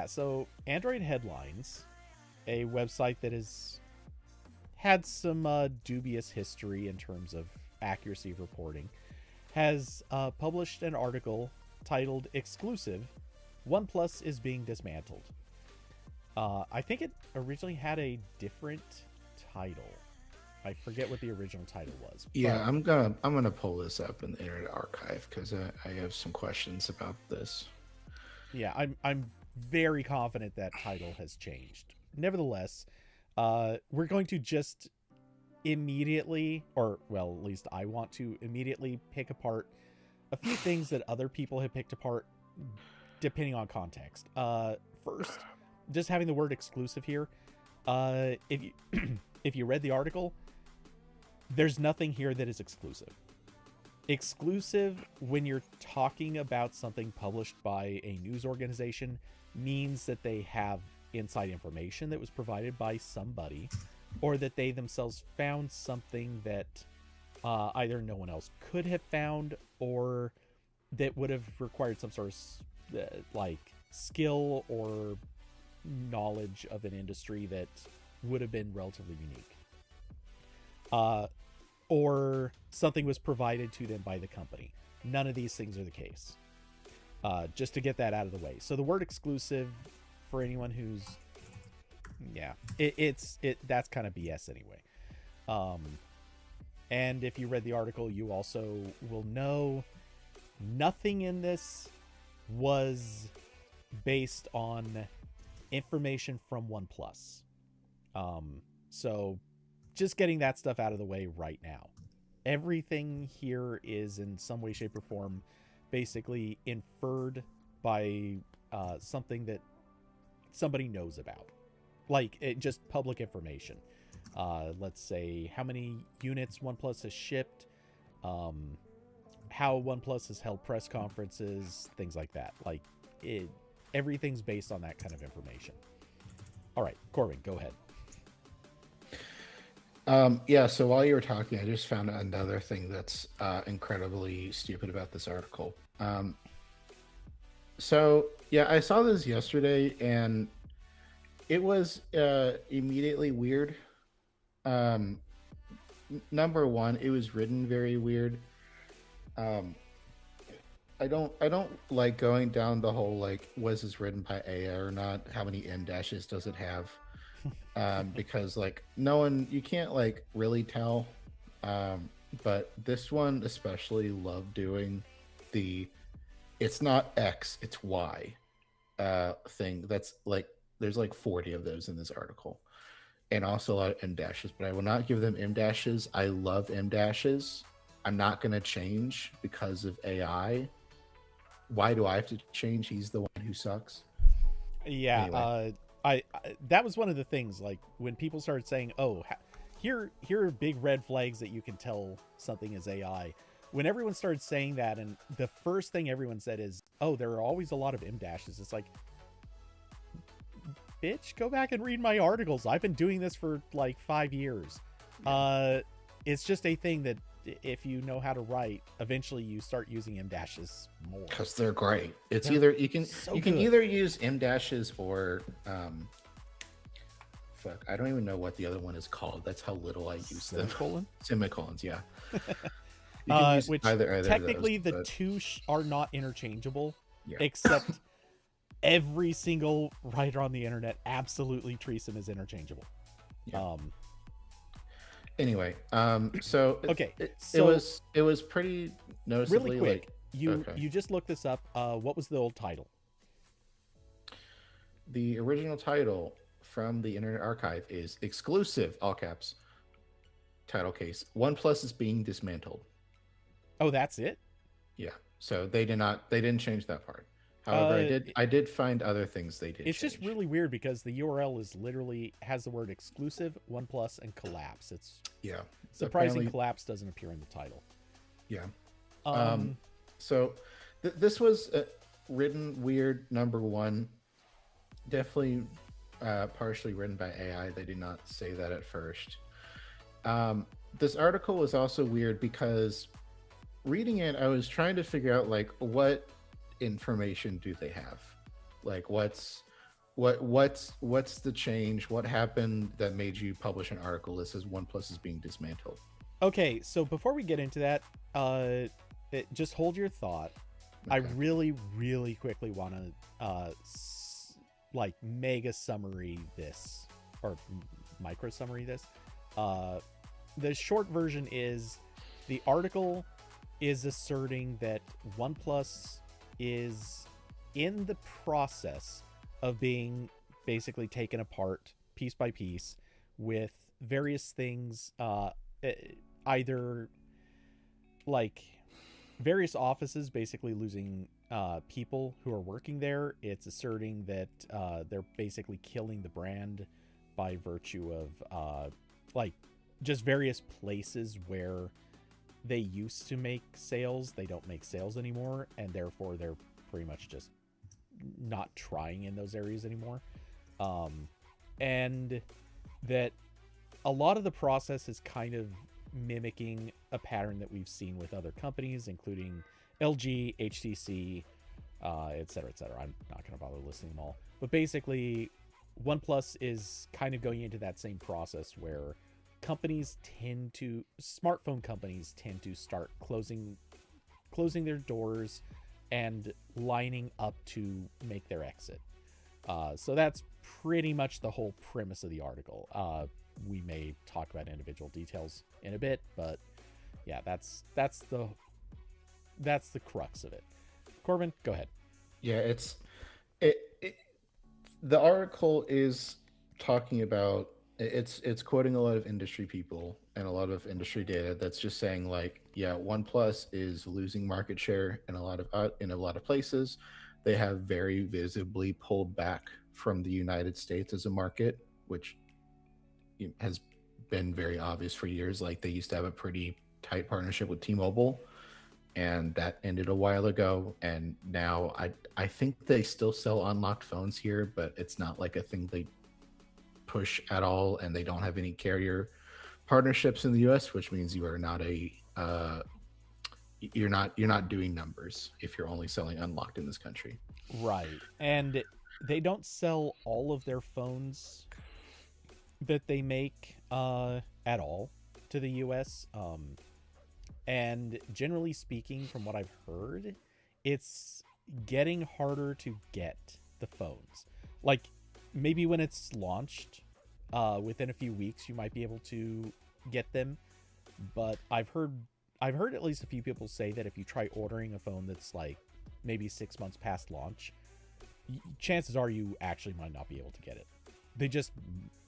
So Android Headlines, a website that has had some dubious history in terms of accuracy of reporting, has published an article titled "Exclusive: OnePlus is being dismantled." I think it originally had a different title. I forget what the original title was. Yeah, I'm gonna pull this up in the Internet Archive because I have some questions about this. Yeah, I'm very confident that title has changed. Nevertheless, we're going to just immediately, or well, at least I want to immediately pick apart a few things that other people have picked apart depending on context. First, just having the word exclusive here. If you if you read the article, there's nothing here that is exclusive. Exclusive, when you're talking about something published by a news organization, means that they have inside information that was provided by somebody, or that they themselves found something that either no one else could have found, or that would have required some sort of like skill or knowledge of an industry that would have been relatively unique. Or something was provided to them by the company. None of these things are the case. Just to get that out of the way. So the word exclusive, for anyone who's, yeah, that's kind of BS anyway. And if you read the article, you also will know nothing in this was based on information from OnePlus. So just getting that stuff out of the way right now. Everything here is in some way, shape, or form basically inferred by something that somebody knows about. Like, just public information. Let's say how many units OnePlus has shipped, how OnePlus has held press conferences, things like that. Like, everything's based on that kind of information. All right, Corbin, go ahead. Yeah, so while you were talking, I just found another thing that's incredibly stupid about this article. So, yeah, I saw this yesterday, and it was immediately weird. Number one, it was written very weird. I don't like going down the whole, like, was this written by AI or not? How many M dashes does it have? Because like you can't like really tell, but this one especially loved doing the it's not X, it's Y thing. That's like there's like 40 of those in this article, and also a lot of M dashes, but I will not give them M dashes. I love M dashes. I'm not going to change because of AI. Why do I have to change? He's the one who sucks. Yeah. Anyway. I that was one of the things, like when people started saying, oh, here are big red flags that you can tell something is AI. When everyone started saying that, and the first thing everyone said is, oh, there are always a lot of M dashes. It's like, bitch, go back and read my articles. I've been doing this for like 5 years. It's just a thing that if you know how to write, eventually you start using M dashes more because they're great. It's either you can either use M dashes or fuck, I don't even know what the other one is called. That's how little I use them. Semicolons, yeah. Which either technically those, the two are not interchangeable, except every single writer on the internet absolutely treats them as interchangeable. Yeah. Anyway, so okay, it was pretty noticeably really quick. Like you just looked this up. What was the old title? The original title from the Internet Archive is exclusive, all caps, title case. OnePlus is being dismantled. Oh, that's it? Yeah. So they didn't change that part. However, I did find other things they did. It's change. just really weird because the URL is literally has the word exclusive, OnePlus, and collapse. It's surprising collapse doesn't appear in the title. Yeah. So this was written weird. Number one, definitely partially written by AI. They did not say that at first. This article was also weird because reading it, I was trying to figure out like what information do they have, like what's the change, what happened that made you publish an article that says OnePlus is being dismantled. Okay, so before we get into that, just hold your thought. Okay. I really quickly want to like mega summary this, or micro summary this. The short version is the article is asserting that OnePlus is in the process of being basically taken apart piece by piece with various things, either like various offices basically losing people who are working there. It's asserting that they're basically killing the brand by virtue of like just various places where they used to make sales. They don't make sales anymore, and therefore they're pretty much just not trying in those areas anymore. And that a lot of the process is kind of mimicking a pattern that we've seen with other companies, including LG, HTC, et cetera, et cetera. I'm not going to bother listing them all. But basically, OnePlus is kind of going into that same process where smartphone companies tend to start closing their doors and lining up to make their exit. So that's pretty much the whole premise of the article. We may talk about individual details in a bit, but yeah, that's the crux of it. Corbin, go ahead. Yeah, it the article is talking about, it's quoting a lot of industry people and a lot of industry data that's just saying like, yeah, OnePlus is losing market share in a lot of places. They have very visibly pulled back from the United States as a market, which has been very obvious for years. Like they used to have a pretty tight partnership with T-Mobile, and that ended a while ago. And now I think they still sell unlocked phones here, but it's not like a thing they push at all, and they don't have any carrier partnerships in the US, which means you are not you're not doing numbers if you're only selling unlocked in this country. Right. And they don't sell all of their phones that they make at all to the US. And generally speaking, from what I've heard, it's getting harder to get the phones. Like maybe when it's launched, within a few weeks, you might be able to get them. But I've heard at least a few people say that if you try ordering a phone that's like maybe 6 months past launch, chances are you actually might not be able to get it.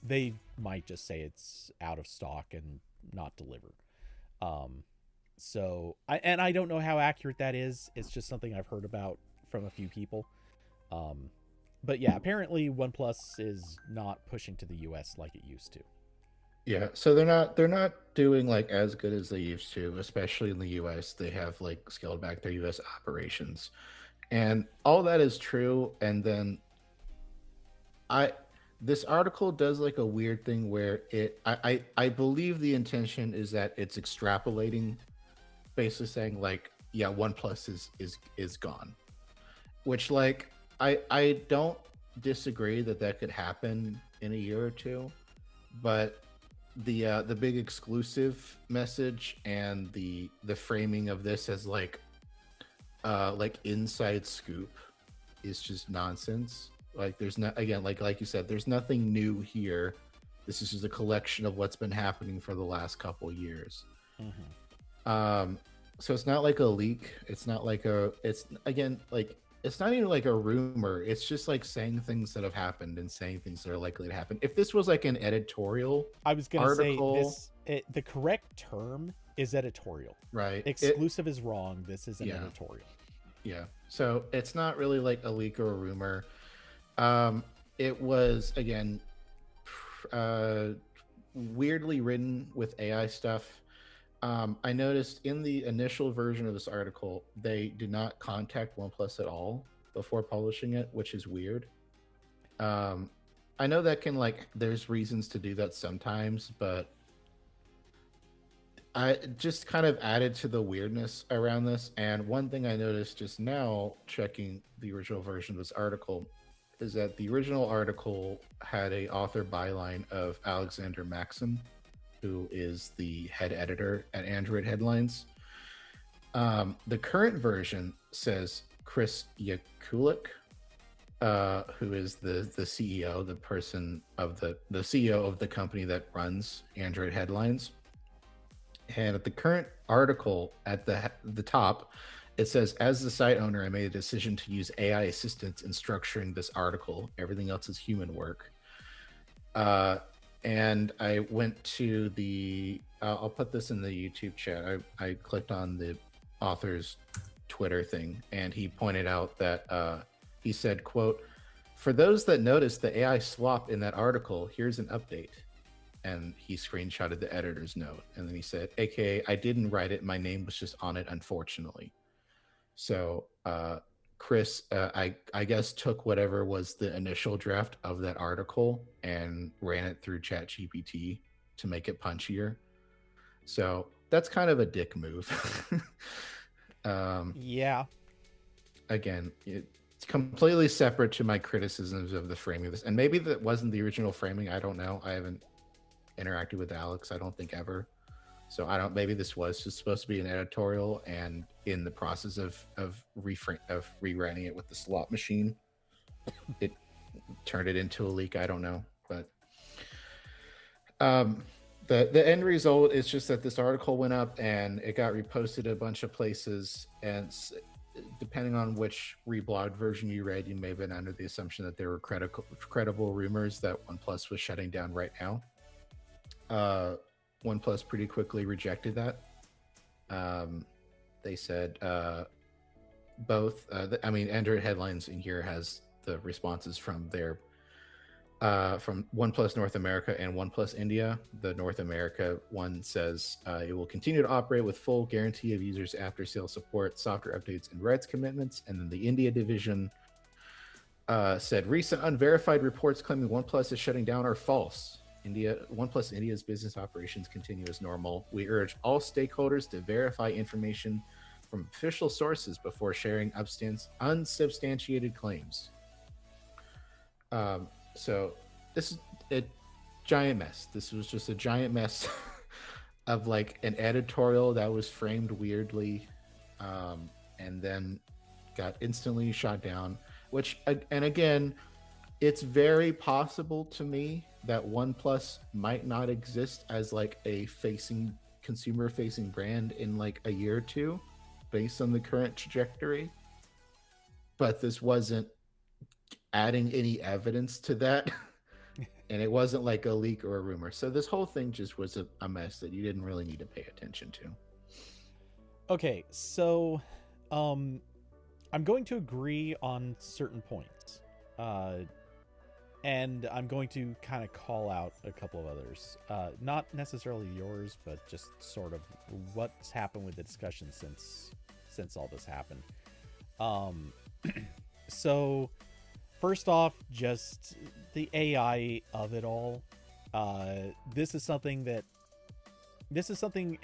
They might just say it's out of stock and not delivered. So I don't know how accurate that is. It's just something I've heard about from a few people. But yeah, apparently OnePlus is not pushing to the US like it used to. Yeah, so they're not doing like as good as they used to, especially in the US. They have like scaled back their US operations. And all that is true. And then I this article does like a weird thing where I believe the intention is that it's extrapolating, basically saying like, yeah, OnePlus is gone. Which like I don't disagree that could happen in a year or two, but the big exclusive message and the framing of this as like inside scoop is just nonsense. Like there's not, again, like you said, there's nothing new here. This is just a collection of what's been happening for the last couple years. Mm-hmm. So it's not like a leak. It's not like it's again like it's not even like a rumor. It's just like saying things that have happened and saying things that are likely to happen. If this was like an editorial, I was going to say the correct term is editorial. Right. Exclusive is wrong. This is an editorial. Yeah. So it's not really like a leak or a rumor. It was again weirdly written with AI stuff. I noticed in the initial version of this article, they did not contact OnePlus at all before publishing it, which is weird. I know that can there's reasons to do that sometimes, but I just kind of added to the weirdness around this. And one thing I noticed just now checking the original version of this article is that the original article had a author byline of Alexander Maxim, who is the head editor at Android Headlines. The current version says Chris Yakulik, who is the CEO, the CEO of the company that runs Android Headlines. And at the current article at the top, It says, as the site owner, I made a decision to use AI assistance in structuring this article. Everything else is human work. And I went to the, I'll put this in the YouTube chat. I clicked on the author's Twitter thing, and he pointed out that he said, quote, "For those that noticed the AI slop in that article, here's an update." And he screenshotted the editor's note. And then he said, AKA, I didn't write it. My name was just on it, unfortunately. So Chris, I guess, took whatever was the initial draft of that article and ran it through ChatGPT to make it punchier. So that's kind of a dick move. Yeah. Again, it's completely separate to my criticisms of the framing of this. And maybe that wasn't the original framing. I don't know. I haven't interacted with Alex, I don't think, ever. So I don't. Maybe this was just supposed to be an editorial, and in the process of rewriting it with the slot machine, it turned it into a leak. I don't know, but the end result is just that this article went up and it got reposted a bunch of places, and depending on which reblogged version you read, you may have been under the assumption that there were credible rumors that OnePlus was shutting down right now. OnePlus pretty quickly rejected that. They said both. Android Headlines in here has the responses from their from OnePlus North America and OnePlus India. The North America one says it will continue to operate with full guarantee of users after sale support, software updates, and rights commitments. And then the India division said recent unverified reports claiming OnePlus is shutting down are false. OnePlus India's business operations continue as normal. We urge all stakeholders to verify information from official sources before sharing unsubstantiated claims. So this is a giant mess. This was just a giant mess of like an editorial that was framed weirdly, and then got instantly shot down. And again, it's very possible to me that OnePlus might not exist as like a consumer facing brand in like a year or two based on the current trajectory. But this wasn't adding any evidence to that. And it wasn't like a leak or a rumor. So this whole thing just was a mess that you didn't really need to pay attention to. Okay, so I'm going to agree on certain points. And I'm going to kind of call out a couple of others. Not necessarily yours, but just sort of what's happened with the discussion since all this happened. So first off, just the AI of it all. This is something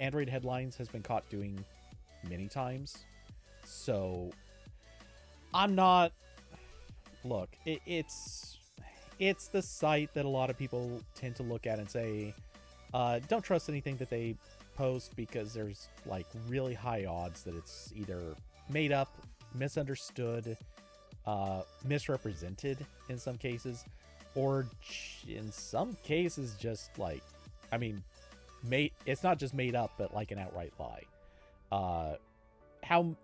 Android Headlines has been caught doing many times. So I'm not... Look, it's the site that a lot of people tend to look at and say, don't trust anything that they post because there's like really high odds that it's either made up, misunderstood, misrepresented in some cases, or in some cases just like, it's not just made up, but like an outright lie. How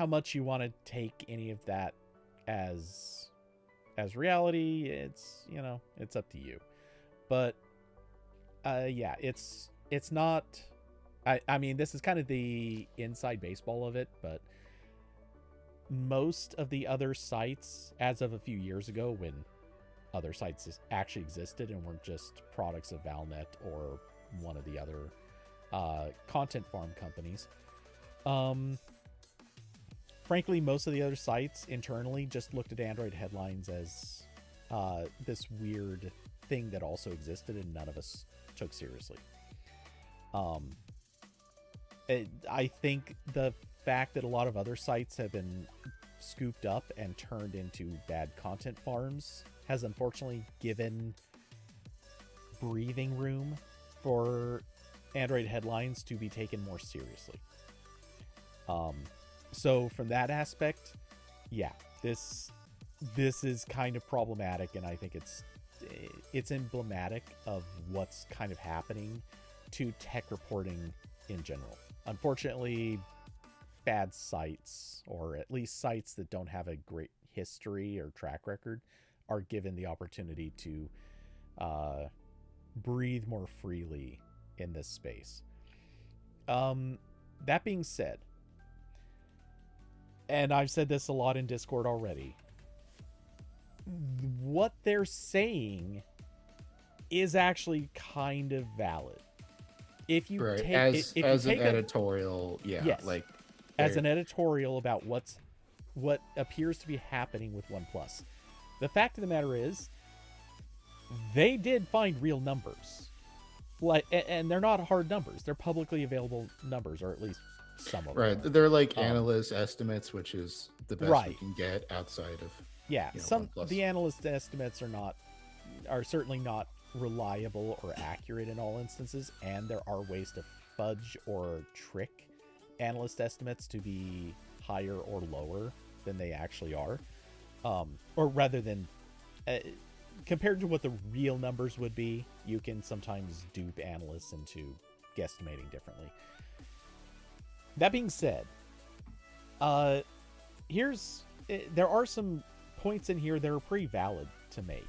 much you want to take any of that as reality, it's up to you. But yeah, it's not... this is kind of the inside baseball of it, but most of the other sites, as of a few years ago, when other sites actually existed and weren't just products of Valnet or one of the other content farm companies, frankly, most of the other sites internally just looked at Android Headlines as this weird thing that also existed and none of us took seriously. I think the fact that a lot of other sites have been scooped up and turned into bad content farms has unfortunately given breathing room for Android Headlines to be taken more seriously. So from that aspect, yeah, this is kind of problematic, and I think it's emblematic of what's kind of happening to tech reporting in general. Unfortunately, bad sites, or at least sites that don't have a great history or track record, are given the opportunity to breathe more freely in this space. That being said, and I've said this a lot in Discord already, what they're saying is actually kind of valid. If you right. take as if as you an take editorial, yeah, yes, like as an editorial about what appears to be happening with OnePlus, the fact of the matter is, they did find real numbers, like, and they're not hard numbers. They're publicly available numbers, or at least some of them. right. They're like analyst estimates, which is the best we can get outside of OnePlus. The analyst estimates are certainly not reliable or accurate in all instances, and there are ways to fudge or trick analyst estimates to be higher or lower than they actually are, or rather than compared to what the real numbers would be. You can sometimes dupe analysts into guesstimating differently. That being said, there are some points in here that are pretty valid to make.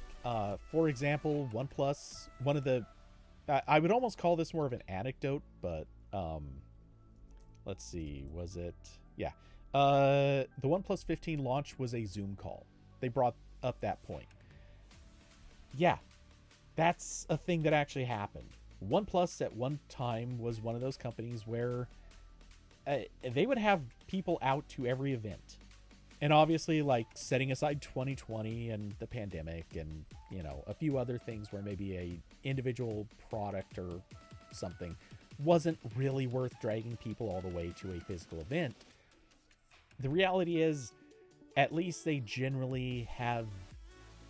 For example, OnePlus, one of the, I would almost call this more of an anecdote, but let's see, was it? Yeah. The OnePlus 15 launch was a Zoom call. They brought up that point. Yeah, that's a thing that actually happened. OnePlus at one time was one of those companies where they would have people out to every event. And obviously, like, setting aside 2020 and the pandemic and, you know, a few other things where maybe a individual product or something wasn't really worth dragging people all the way to a physical event, the reality is, at least they generally have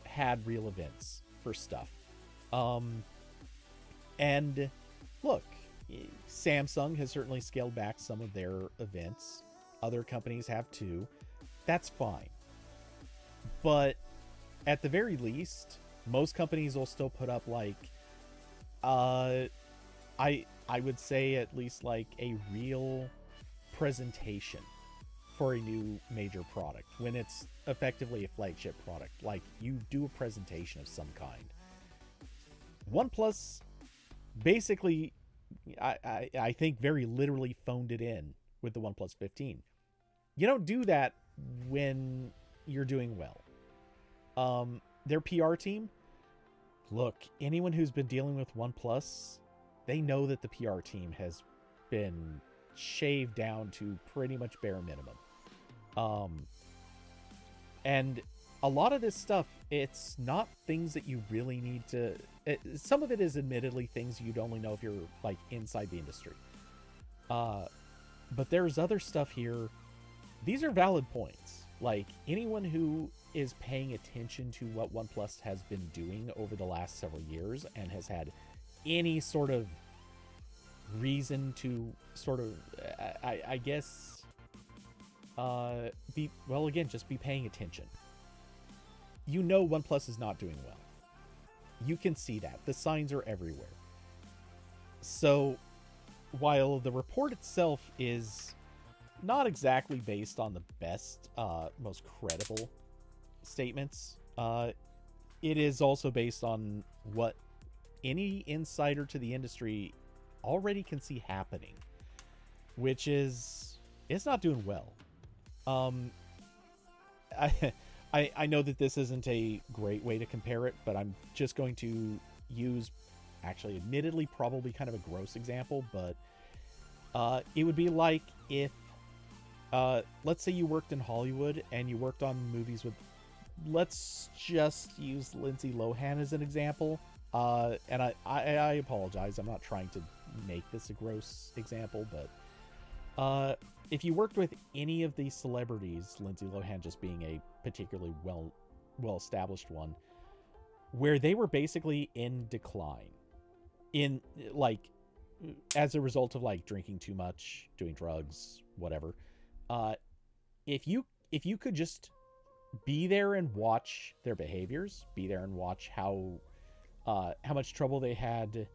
had real events for stuff. And look, Samsung has certainly scaled back some of their events. Other companies have too. That's fine. But at the very least, most companies will still put up, like, I would say at least like a real presentation for a new major product when it's effectively a flagship product. Like, you do a presentation of some kind. OnePlus basically, I think very literally phoned it in with the OnePlus 15. You don't do that when you're doing well. Their PR team, look, anyone who's been dealing with OnePlus, they know that the PR team has been shaved down to pretty much bare minimum. And a lot of this stuff, it's not things that you really need to... some of it is admittedly things you'd only know if you're, like, inside the industry. But there's other stuff here. These are valid points. Like, anyone who is paying attention to what OnePlus has been doing over the last several years and has had any sort of reason to sort of, I guess, just be paying attention. You know OnePlus is not doing well. You can see that. The signs are everywhere. So, while the report itself is not exactly based on the best, most credible statements, it is also based on what any insider to the industry already can see happening, which is, it's not doing well. I know that this isn't a great way to compare it, but I'm just going to use, actually, admittedly, probably kind of a gross example, but it would be like if, let's say you worked in Hollywood and you worked on movies with, let's just use Lindsay Lohan as an example. And I apologize, I'm not trying to make this a gross example, but if you worked with any of these celebrities, Lindsay Lohan just being a particularly well-established one, where they were basically in decline, in, like, as a result of, like, drinking too much, doing drugs, whatever. If you could just be there and watch their behaviors, be there and watch how much trouble they had,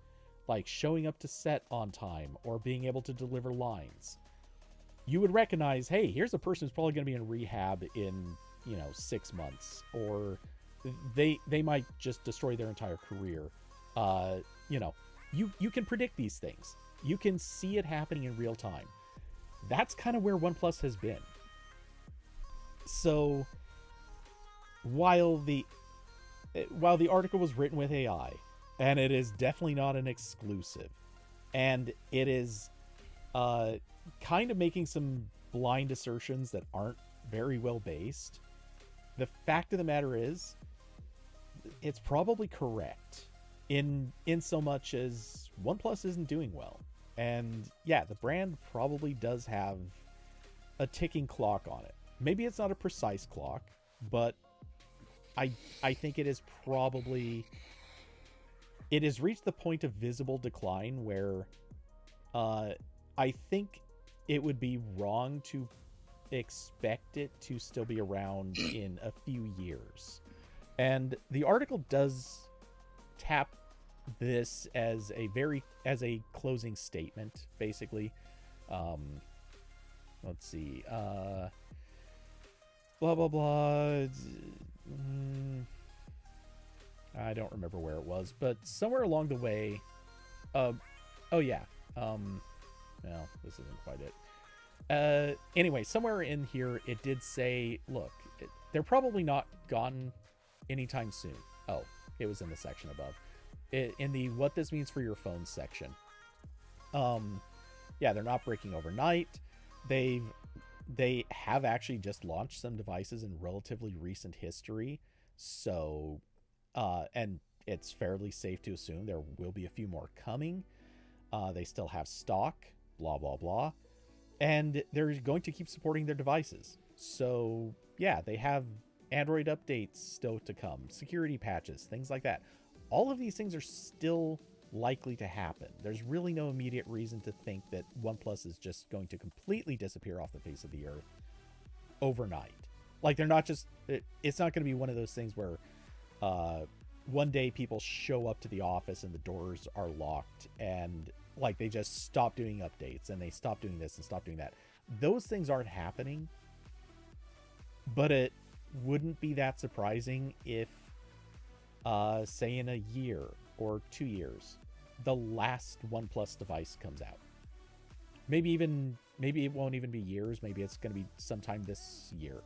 like, showing up to set on time or being able to deliver lines, you would recognize, hey, here's a person who's probably going to be in rehab in 6 months, or they might just destroy their entire career. uh you know you can predict these things. You can see it happening in real time. That's kind of where OnePlus has been. So while the article was written with AI, and it is definitely not an exclusive, and it is kind of making some blind assertions that aren't very well based, the fact of the matter is it's probably correct in so much as OnePlus isn't doing well. And yeah, the brand probably does have a ticking clock on it. Maybe it's not a precise clock, but I think it is probably, it has reached the point of visible decline where I think it would be wrong to expect it to still be around in a few years. And the article does tap this as a closing statement, basically. Let's see. Blah blah blah. I don't remember where it was, but somewhere along the way. Oh yeah. No, this isn't quite it. Anyway, somewhere in here it did say, look, they're probably not gone anytime soon. Oh, it was in the section above. In the what this means for your phone section. Yeah, they're not breaking overnight. They have actually just launched some devices in relatively recent history. So, and it's fairly safe to assume there will be a few more coming. They still have stock, blah, blah, blah. And they're going to keep supporting their devices. So, yeah, they have Android updates still to come, security patches, things like that. All of these things are still likely to happen. There's really no immediate reason to think that OnePlus is just going to completely disappear off the face of the earth overnight. Like, they're not just, it's not going to be one of those things where one day people show up to the office and the doors are locked and like they just stop doing updates and they stop doing this and stop doing that. Those things aren't happening, but it wouldn't be that surprising if say in a year or 2 years the last OnePlus device comes out. Maybe it won't even be years. Maybe it's going to be sometime this year,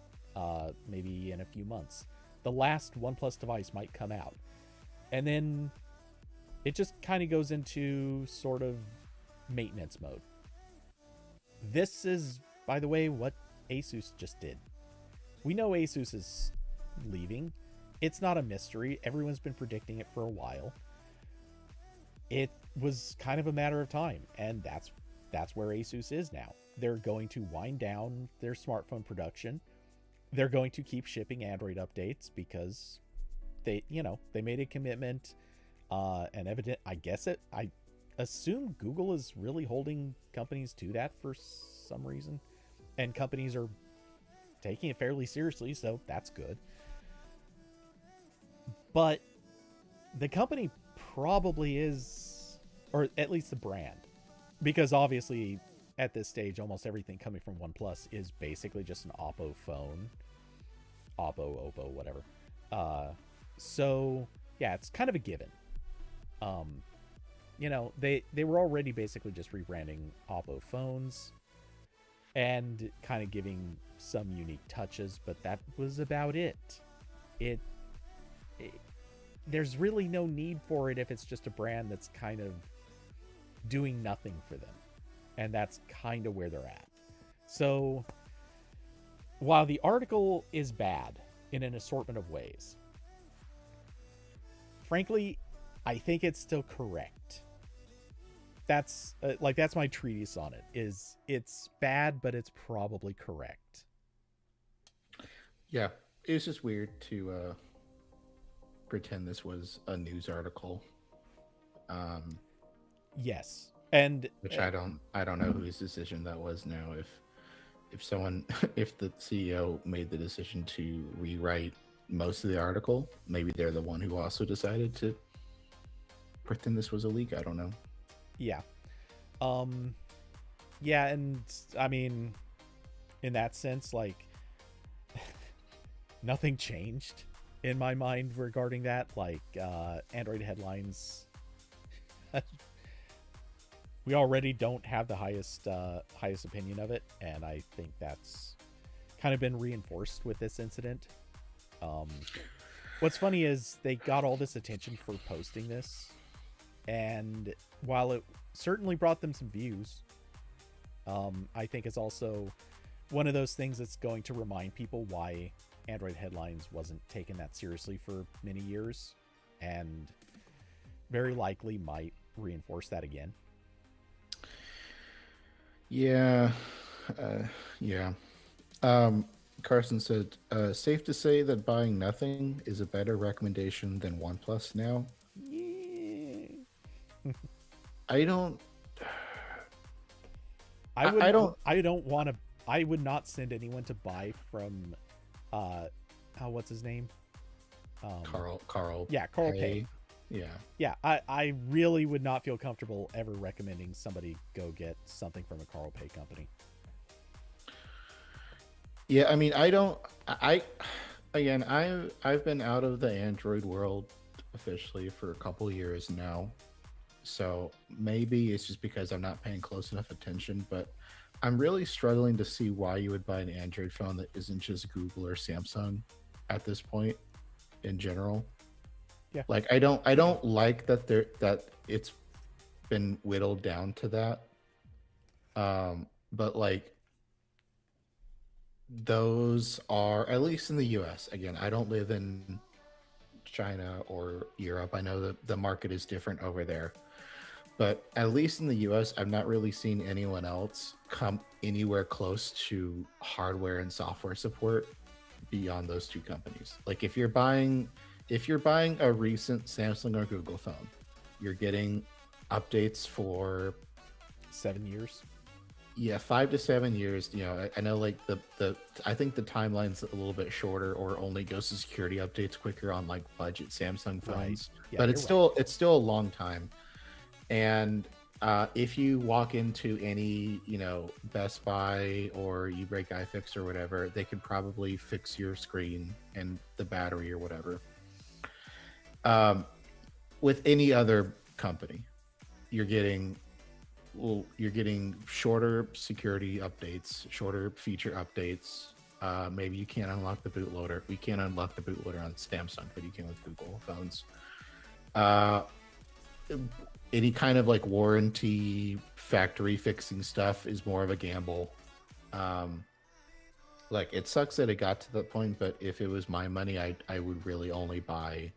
maybe in a few months. The last OnePlus device might come out, and then it just kind of goes into sort of maintenance mode. This is, by the way, what Asus just did. We know Asus is leaving. It's not a mystery. Everyone's been predicting it for a while. It was kind of a matter of time, and that's where Asus is now. They're going to wind down their smartphone production. They're going to keep shipping Android updates because they made a commitment, and I assume Google is really holding companies to that for some reason, and companies are taking it fairly seriously, so that's good. But the company probably is, or at least the brand, because obviously at this stage almost everything coming from OnePlus is basically just an Oppo phone. Oppo, whatever. So yeah, it's kind of a given. They were already basically just rebranding Oppo phones and kind of giving some unique touches, but that was about it. There's really no need for it if it's just a brand that's kind of doing nothing for them. And that's kind of where they're at. So while the article is bad in an assortment of ways, frankly, I think it's still correct. That's my treatise on it. It's bad, but it's probably correct. Yeah, it's just weird to pretend this was a news article. Yes, and which I don't know whose decision that was now. If the CEO made the decision to rewrite most of the article, maybe they're the one who also decided to pretend this was a leak. I don't know. Yeah. Yeah, and I mean, in that sense, like nothing changed in my mind regarding that. Like Android headlines, we already don't have the highest opinion of it, and I think that's kind of been reinforced with this incident. What's funny is they got all this attention for posting this, and while it certainly brought them some views, I think it's also one of those things that's going to remind people why Android headlines wasn't taken that seriously for many years, and very likely might reinforce that again. Yeah. Yeah. Carson said, safe to say that buying nothing is a better recommendation than OnePlus now. Yeah. I don't. I don't want to. I would not send anyone to buy from, what's his name? Carl. Yeah, Carl Pay. Yeah. Yeah, I really would not feel comfortable ever recommending somebody go get something from a Carl Pay company. Yeah, I mean, I've been out of the Android world officially for a couple years now. So maybe it's just because I'm not paying close enough attention, but I'm really struggling to see why you would buy an Android phone that isn't just Google or Samsung at this point in general. Yeah. Like I don't like that it's been whittled down to that. But like those are, at least in the US. Again, I don't live in China or Europe. I know that the market is different over there. But at least in the US, I've not really seen anyone else come anywhere close to hardware and software support beyond those two companies. Like if you're buying a recent Samsung or Google phone, you're getting updates for 7 years. Yeah, 5 to 7 years. You know, I know like I think the timeline's a little bit shorter, or only goes to security updates quicker on like budget Samsung phones. Right. Yeah, but it's still a long time. And if you walk into any, Best Buy or you break iFix or whatever, they could probably fix your screen and the battery or whatever. With any other company, you're getting shorter security updates, shorter feature updates. Maybe you can't unlock the bootloader. We can't unlock the bootloader on Samsung, but you can with Google phones. Any kind of like warranty factory fixing stuff is more of a gamble. Like it sucks that it got to that point, but if it was my money, I would really only buy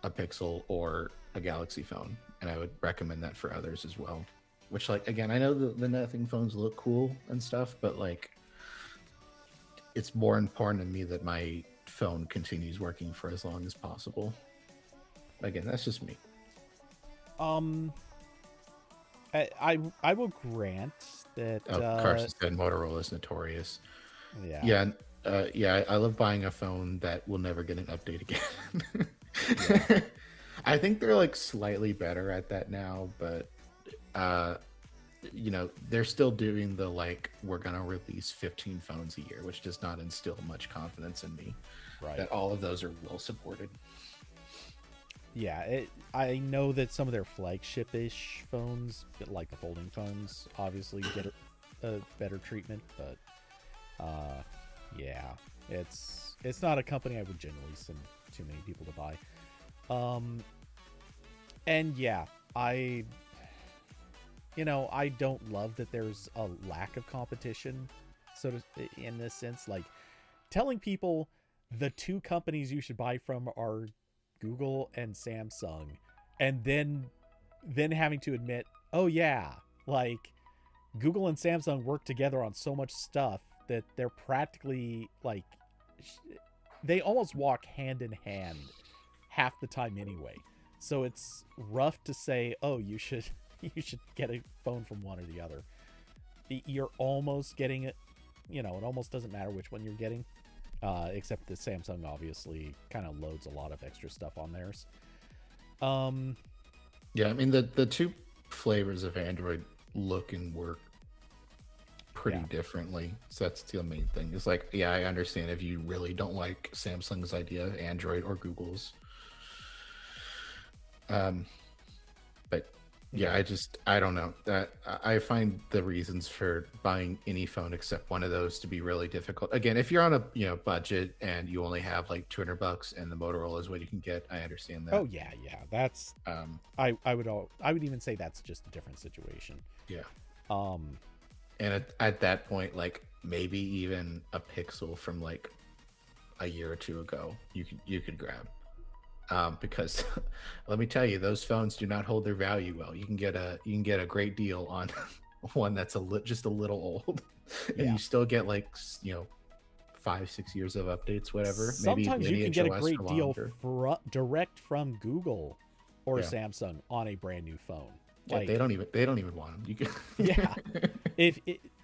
a Pixel or a Galaxy phone, and I would recommend that for others as well. Which, like, again, I know the nothing phones look cool and stuff, but like it's more important to me that my phone continues working for as long as possible. Again, that's just me. I will grant that. Carson said Motorola is notorious. Yeah. Yeah. I love buying a phone that will never get an update again. Yeah. I think they're like slightly better at that now, but they're still doing the like we're gonna release 15 phones a year, which does not instill much confidence in me. Right. That all of those are well supported. Yeah, I know that some of their flagship-ish phones, like the folding phones, obviously get a better treatment, but yeah, it's not a company I would generally send too many people to buy. And yeah, I don't love that there's a lack of competition, in this sense, like telling people the two companies you should buy from are Google and Samsung, and then having to admit, oh yeah, like Google and Samsung work together on so much stuff that they're practically like they almost walk hand in hand half the time anyway. So it's rough to say, oh, you should get a phone from one or the other. You're almost getting it, it almost doesn't matter which one you're getting. Except that Samsung obviously kind of loads a lot of extra stuff on theirs. Yeah, I mean the two flavors of Android look and work pretty differently. So that's the main thing. It's like, yeah, I understand if you really don't like Samsung's idea, Android or Google's. But yeah, I don't know that I find the reasons for buying any phone except one of those to be really difficult. Again, if you're on a budget and you only have like $200 and the Motorola is what you can get, I understand that. Oh yeah, that's I would even say that's just a different situation. Yeah. Um, And at that point, like maybe even a Pixel from like a year or two ago, you could grab. Because let me tell you, those phones do not hold their value well. You can get a great deal on one that's just a little old, and you still get like 5-6 years of updates, whatever. Sometimes maybe you can Lineage get a OS great for deal longer. direct from Google or Samsung on a brand new phone. Yeah, Like they don't even want them. You can yeah,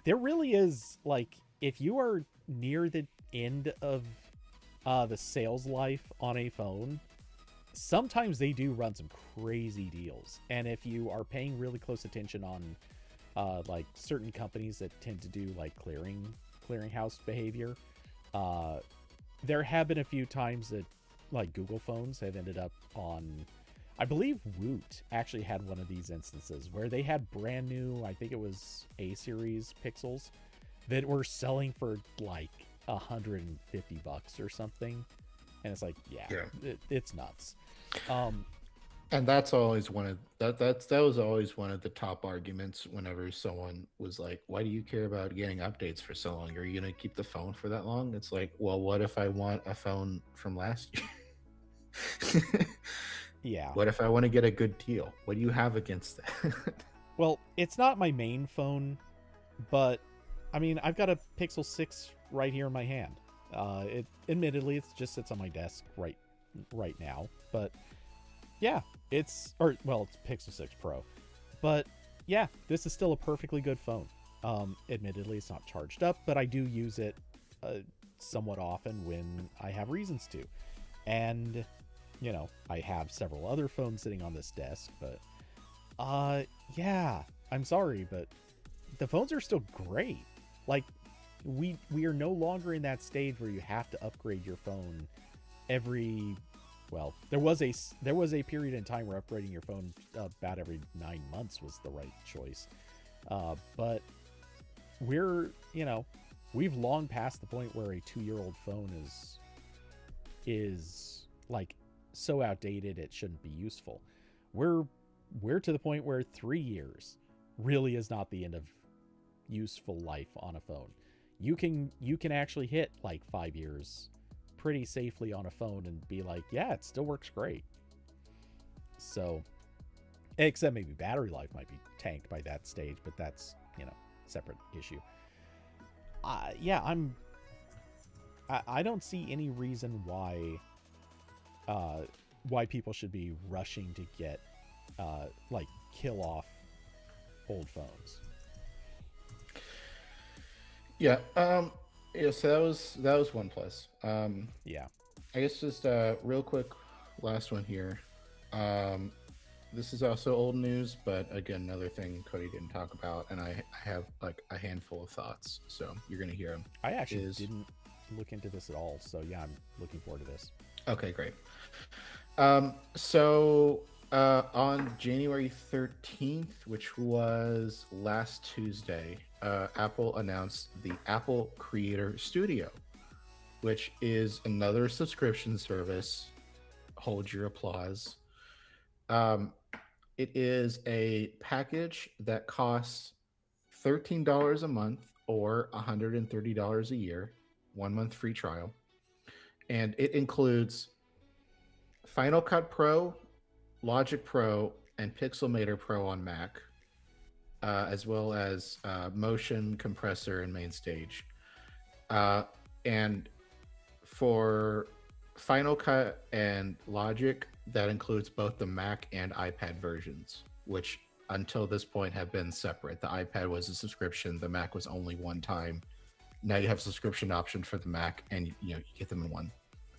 there really is, like, if you are near the end of the sales life on a phone, sometimes they do run some crazy deals. And if you are paying really close attention on like certain companies that tend to do like clearinghouse behavior, there have been a few times that like Google phones have ended up on, I believe Woot actually had one of these instances where they had brand new, I think it was A series Pixels that were selling for like $150 or something. And it's like, it's nuts. And that's always that was always one of the top arguments whenever someone was like, why do you care about getting updates for so long? Are you going to keep the phone for that long? It's like, well, what if I want a phone from last year? Yeah. What if I want to get a good deal? What do you have against that? Well, it's not my main phone, but I mean, I've got a Pixel 6 right here in my hand. It admittedly, it just sits on my desk right now, but yeah, it's Pixel 6 Pro. But yeah, this is still a perfectly good phone. Admittedly, it's not charged up, but I do use it somewhat often when I have reasons to. And I have several other phones sitting on this desk, but yeah, I'm sorry, but the phones are still great. Like, we are no longer in that stage where you have to upgrade your phone every, well, there was a period in time where upgrading your phone about every 9 months was the right choice. But we've long passed the point where a 2-year-old phone is like so outdated it shouldn't be useful. We're to the point where 3 years really is not the end of useful life on a phone. You can actually hit like 5 years pretty safely on a phone and be like, yeah, it still works great. So, except maybe battery life might be tanked by that stage, but that's separate issue. I don't see any reason why people should be rushing to get like kill off old phones. Yeah. So that was OnePlus. Yeah. I guess just real quick, last one here. This is also old news, but again, another thing Cody didn't talk about, and I have like a handful of thoughts, so you're gonna hear them. I actually didn't look into this at all, so yeah, I'm looking forward to this. Okay, great. So on January 13th, which was last Tuesday, Apple announced the Apple Creator Studio, which is another subscription service. Hold your applause. It is a package that costs $13 a month or $130 a year, 1 month free trial. And it includes Final Cut Pro, Logic Pro, and Pixelmator Pro on Mac, as well as Motion, Compressor, and Main Stage. And for Final Cut and Logic, that includes both the Mac and iPad versions, which until this point have been separate. The iPad was a subscription, the Mac was only one time. Now you have a subscription option for the Mac, and you get them in one.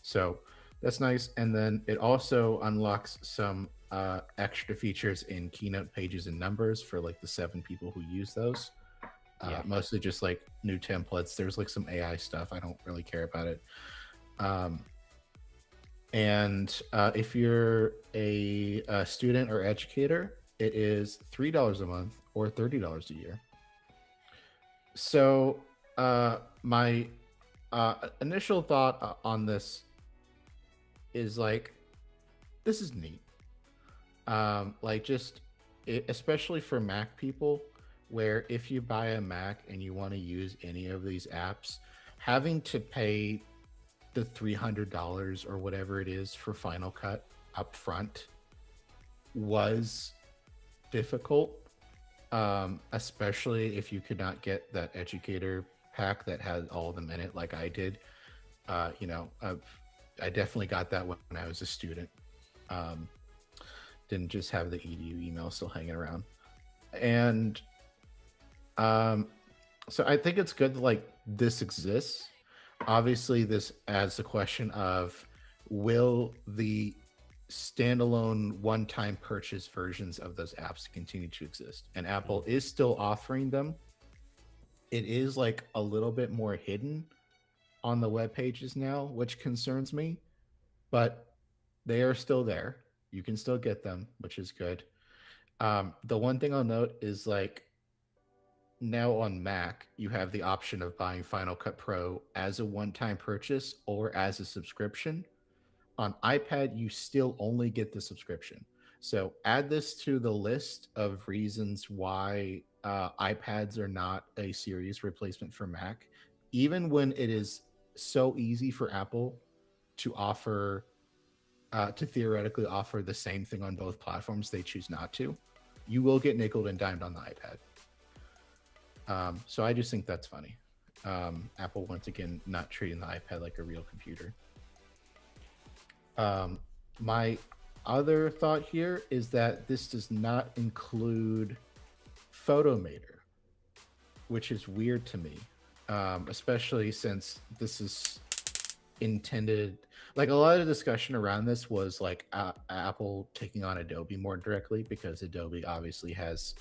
So that's nice. And then it also unlocks some extra features in Keynote Pages and Numbers for like the 7 people who use those. Yeah. Mostly just like new templates. There's like some AI stuff. I don't really care about it. Um, and if you're a student or educator, it is $3 a month or $30 a year. So my initial thought on this is like, this is neat. Like just especially for Mac people, where if you buy a Mac and you want to use any of these apps, having to pay the $300 or whatever it is for Final Cut up front was difficult, especially if you could not get that educator pack that had all of them in it like I did. You know, I definitely got that when I was a student. Um, didn't just have the edu email still hanging around. And so I think it's good that like this exists. Obviously this adds the question of, will the standalone one-time purchase versions of those apps continue to exist? And Apple is still offering them. It is like a little bit more hidden on the web pages now, which concerns me, but they are still there. You can still get them, which is good. The one thing I'll note is like now on Mac, you have the option of buying Final Cut Pro as a one-time purchase or as a subscription. On iPad, you still only get the subscription. So add this to the list of reasons why iPads are not a serious replacement for Mac, even when it is so easy for Apple to offer, to theoretically offer the same thing on both platforms. They choose not to. You will get nickeled and dimed on the iPad. So I just think that's funny. Apple once again not treating the iPad like a real computer. My other thought here is that this does not include Photomator, which is weird to me, especially since this is intended. Like a lot of discussion around this was like Apple taking on Adobe more directly, because Adobe obviously has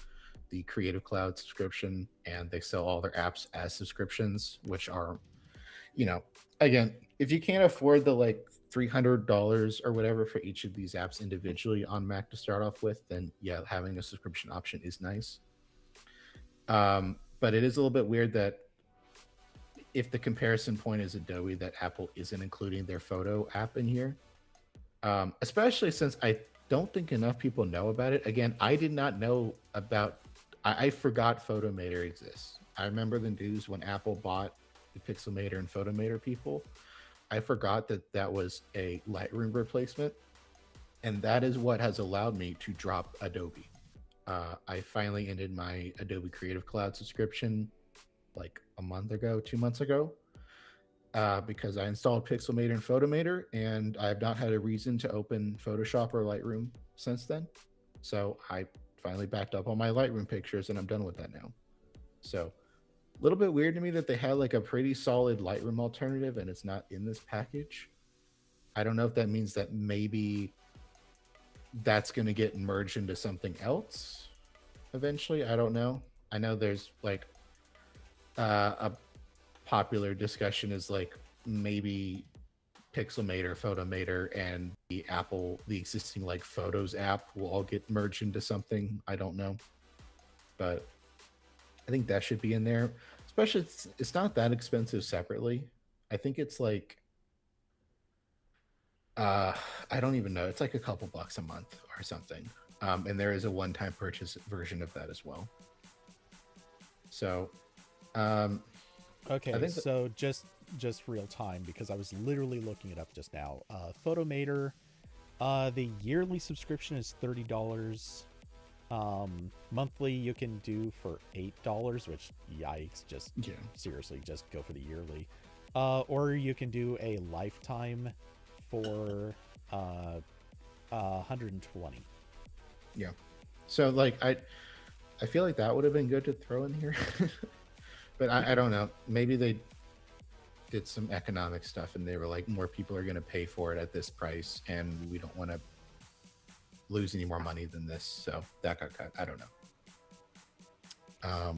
the Creative Cloud subscription and they sell all their apps as subscriptions, which are, you know, again, if you can't afford the like $300 or whatever for each of these apps individually on Mac to start off with, then yeah, having a subscription option is nice. But it is a little bit weird that if the comparison point is Adobe, that Apple isn't including their photo app in here, especially since I don't think enough people know about it. Again, I did not know about. I forgot Photomator exists. I remember the news when Apple bought the Pixelmator and Photomator people. I forgot that that was a Lightroom replacement, and that is what has allowed me to drop Adobe. I finally ended my Adobe Creative Cloud subscription like a month ago, 2 months ago, because I installed Pixelmator and Photomator, and I have not had a reason to open Photoshop or Lightroom since then. So I finally backed up all my Lightroom pictures, and I'm done with that now. So a little bit weird to me that they had like a pretty solid Lightroom alternative and it's not in this package. I don't know if that means that maybe that's going to get merged into something else eventually. I don't know. I know there's like a popular discussion is like maybe Pixelmator, Photomator, and the existing like Photos app will all get merged into something. I don't know, but I think that should be in there. Especially it's not that expensive separately. I think it's like I don't even know. It's like a couple bucks a month or something. And there is a one-time purchase version of that as well. So okay, so just real time, because I was literally looking it up just now. Photomator, the yearly subscription is $30. Monthly you can do for $8, which yikes, just seriously just go for the yearly. Or you can do a lifetime for 120. Yeah. So like I feel like that would have been good to throw in here. But I don't know. Maybe they did some economic stuff and they were like, more people are going to pay for it at this price and we don't want to lose any more money than this. So that got cut. I don't know.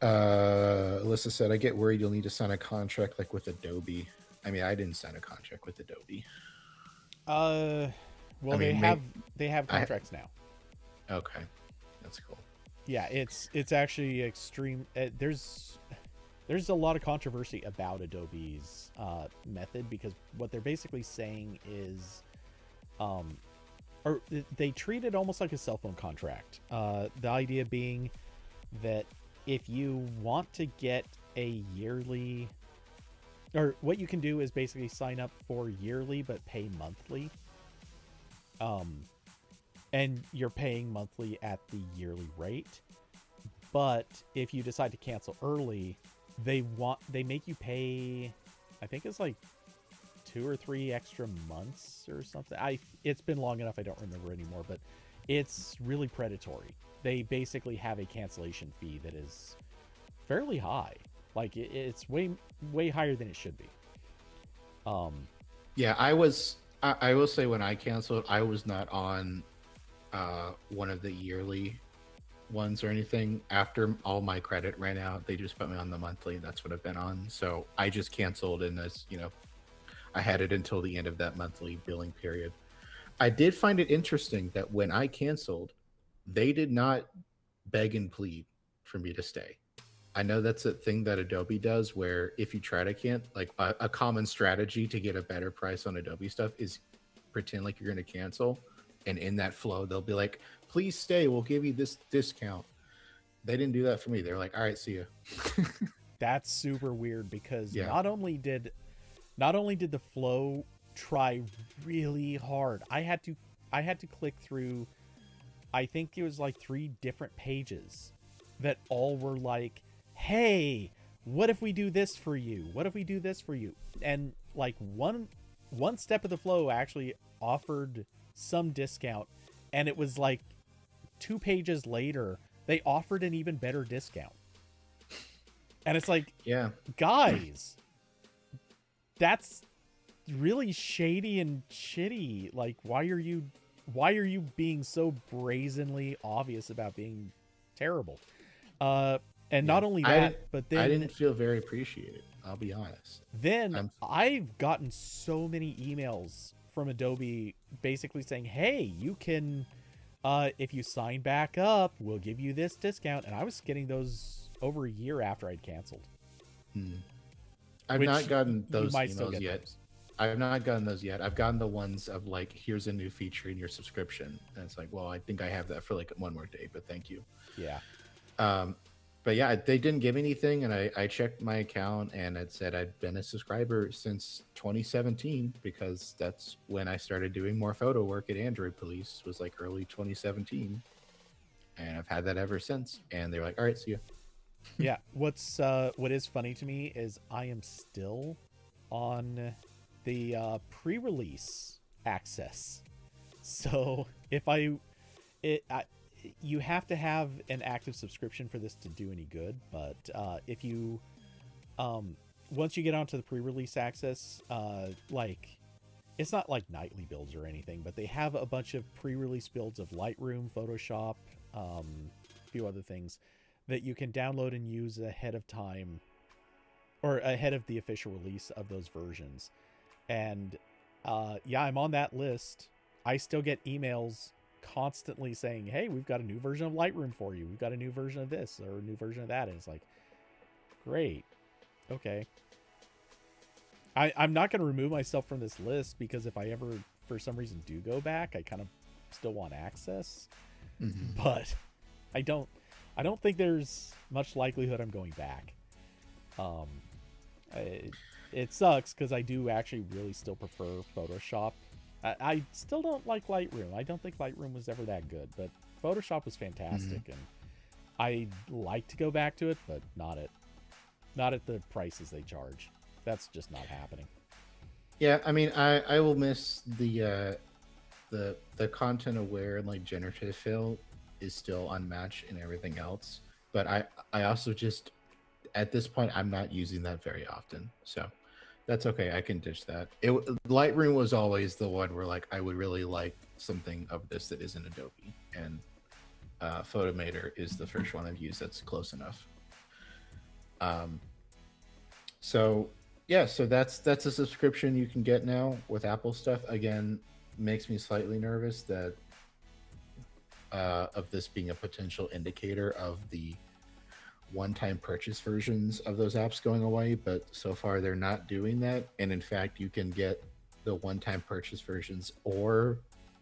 Alyssa said, I get worried you'll need to sign a contract like with Adobe. I mean, I didn't sign a contract with Adobe. Uh, I well, mean, they have I contracts now. okay, that's cool. Yeah, it's actually extreme. There's a lot of controversy about Adobe's method because what they're basically saying is, um, or they treat it almost like a cell phone contract. The idea being that if you want to get a yearly, or what you can do is basically sign up for yearly but pay monthly. Um, and you're paying monthly at the yearly rate. But if you decide to cancel early, they make you pay, I think it's like 2 or 3 extra months or something. It's been long enough I don't remember anymore, but it's really predatory. They basically have a cancellation fee that is fairly high. Like it's way higher than it should be. Um Yeah, I will say when I canceled, I was not on one of the yearly ones or anything. After all my credit ran out, they just put me on the monthly. That's what I've been on. So I just canceled, and as you know, I had it until the end of that monthly billing period. I did find it interesting that when I canceled, they did not beg and plead for me to stay. I know that's a thing that Adobe does where if you try to can't like a common strategy to get a better price on Adobe stuff is pretend like you're going to cancel, and in that flow they'll be like, please stay, we'll give you this discount. They didn't do that for me. They're like, all right, see you. that's super weird because Yeah. not only did the flow try really hard. I had to click through, I think it was like 3 different pages that all were like, "Hey, what if we do this for you? What if we do this for you?" And like one step of the flow actually offered some discount, and it was like 2 pages later they offered an even better discount. And it's like, Yeah. guys, that's really shady and shitty. Like, why are you being so brazenly obvious about being terrible? And Yeah. not only that, but I then didn't feel very appreciated. I'll be honest. then I'm I've gotten so many emails from Adobe basically saying, "Hey, you can if you sign back up, we'll give you this discount." And I was getting those over a year after I'd canceled. hmm. I've Which not gotten you those might still emails get yet. those. I've not gotten those yet. I've gotten the ones of like, here's a new feature in your subscription, and it's like, well, I think I have that for like one more day, but thank you. Yeah. Um, but yeah, they didn't give anything, and I checked my account, and it said I'd been a subscriber since 2017 because that's when I started doing more photo work at Android Police. Was like early 2017, and I've had that ever since. And they're like, all right, see you. Yeah. What is funny to me is I am still on the pre-release access. So if I you have to have an active subscription for this to do any good. But if you once you get onto the pre-release access, like it's not like nightly builds or anything, but they have a bunch of pre-release builds of Lightroom, Photoshop, a few other things that you can download and use ahead of time or ahead of the official release of those versions. And yeah, I'm on that list. I still get emails constantly saying, "Hey, we've got a new version of Lightroom for you. We've got a new version of this or a new version of that." And it's like, great. Okay. I'm not going to remove myself from this list because if I ever, for some reason, do go back, I kind of still want access. Mm-hmm. But I don't think there's much likelihood I'm going back. Um, it sucks because I do actually really still prefer Photoshop. I still don't like Lightroom. I don't think Lightroom was ever that good, but Photoshop was fantastic, and I'd like to go back to it, but not at the prices they charge. That's just not happening. Yeah, I mean, I will miss the content aware and like generative fill is still unmatched in everything else. But I also just at this point I'm not using that very often, so that's okay. I can ditch that. Lightroom was always the one where like I would really like something of this that isn't Adobe, and Photomator is the first one I've used that's close enough. Um, so yeah, so that's a subscription you can get now with Apple stuff. Again, makes me slightly nervous that of this being a potential indicator of the one-time purchase versions of those apps going away, but so far they're not doing that. And in fact, you can get the one-time purchase versions or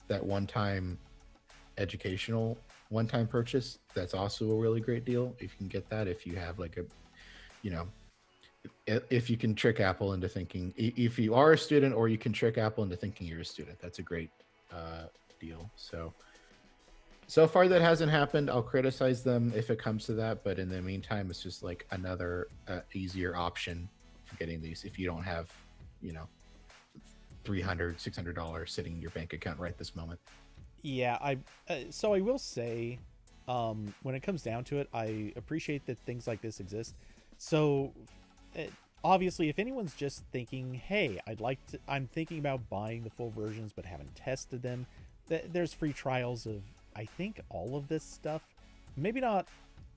that one-time educational one-time purchase. That's also a really great deal if you can get that. If you have like a, you know, if you can trick Apple into thinking, if you are a student, or you can trick Apple into thinking you're a student, that's a great deal. So far that hasn't happened. I'll criticize them if it comes to that, but in the meantime, it's just like another easier option for getting these if you don't have, you know, $300-$600 sitting in your bank account right this moment. Yeah, so I will say, when it comes down to it, I appreciate that things like this exist. So, obviously, if anyone's just thinking, "Hey, I'm thinking about buying the full versions but haven't tested them," there's free trials of, I think, all of this stuff. Maybe not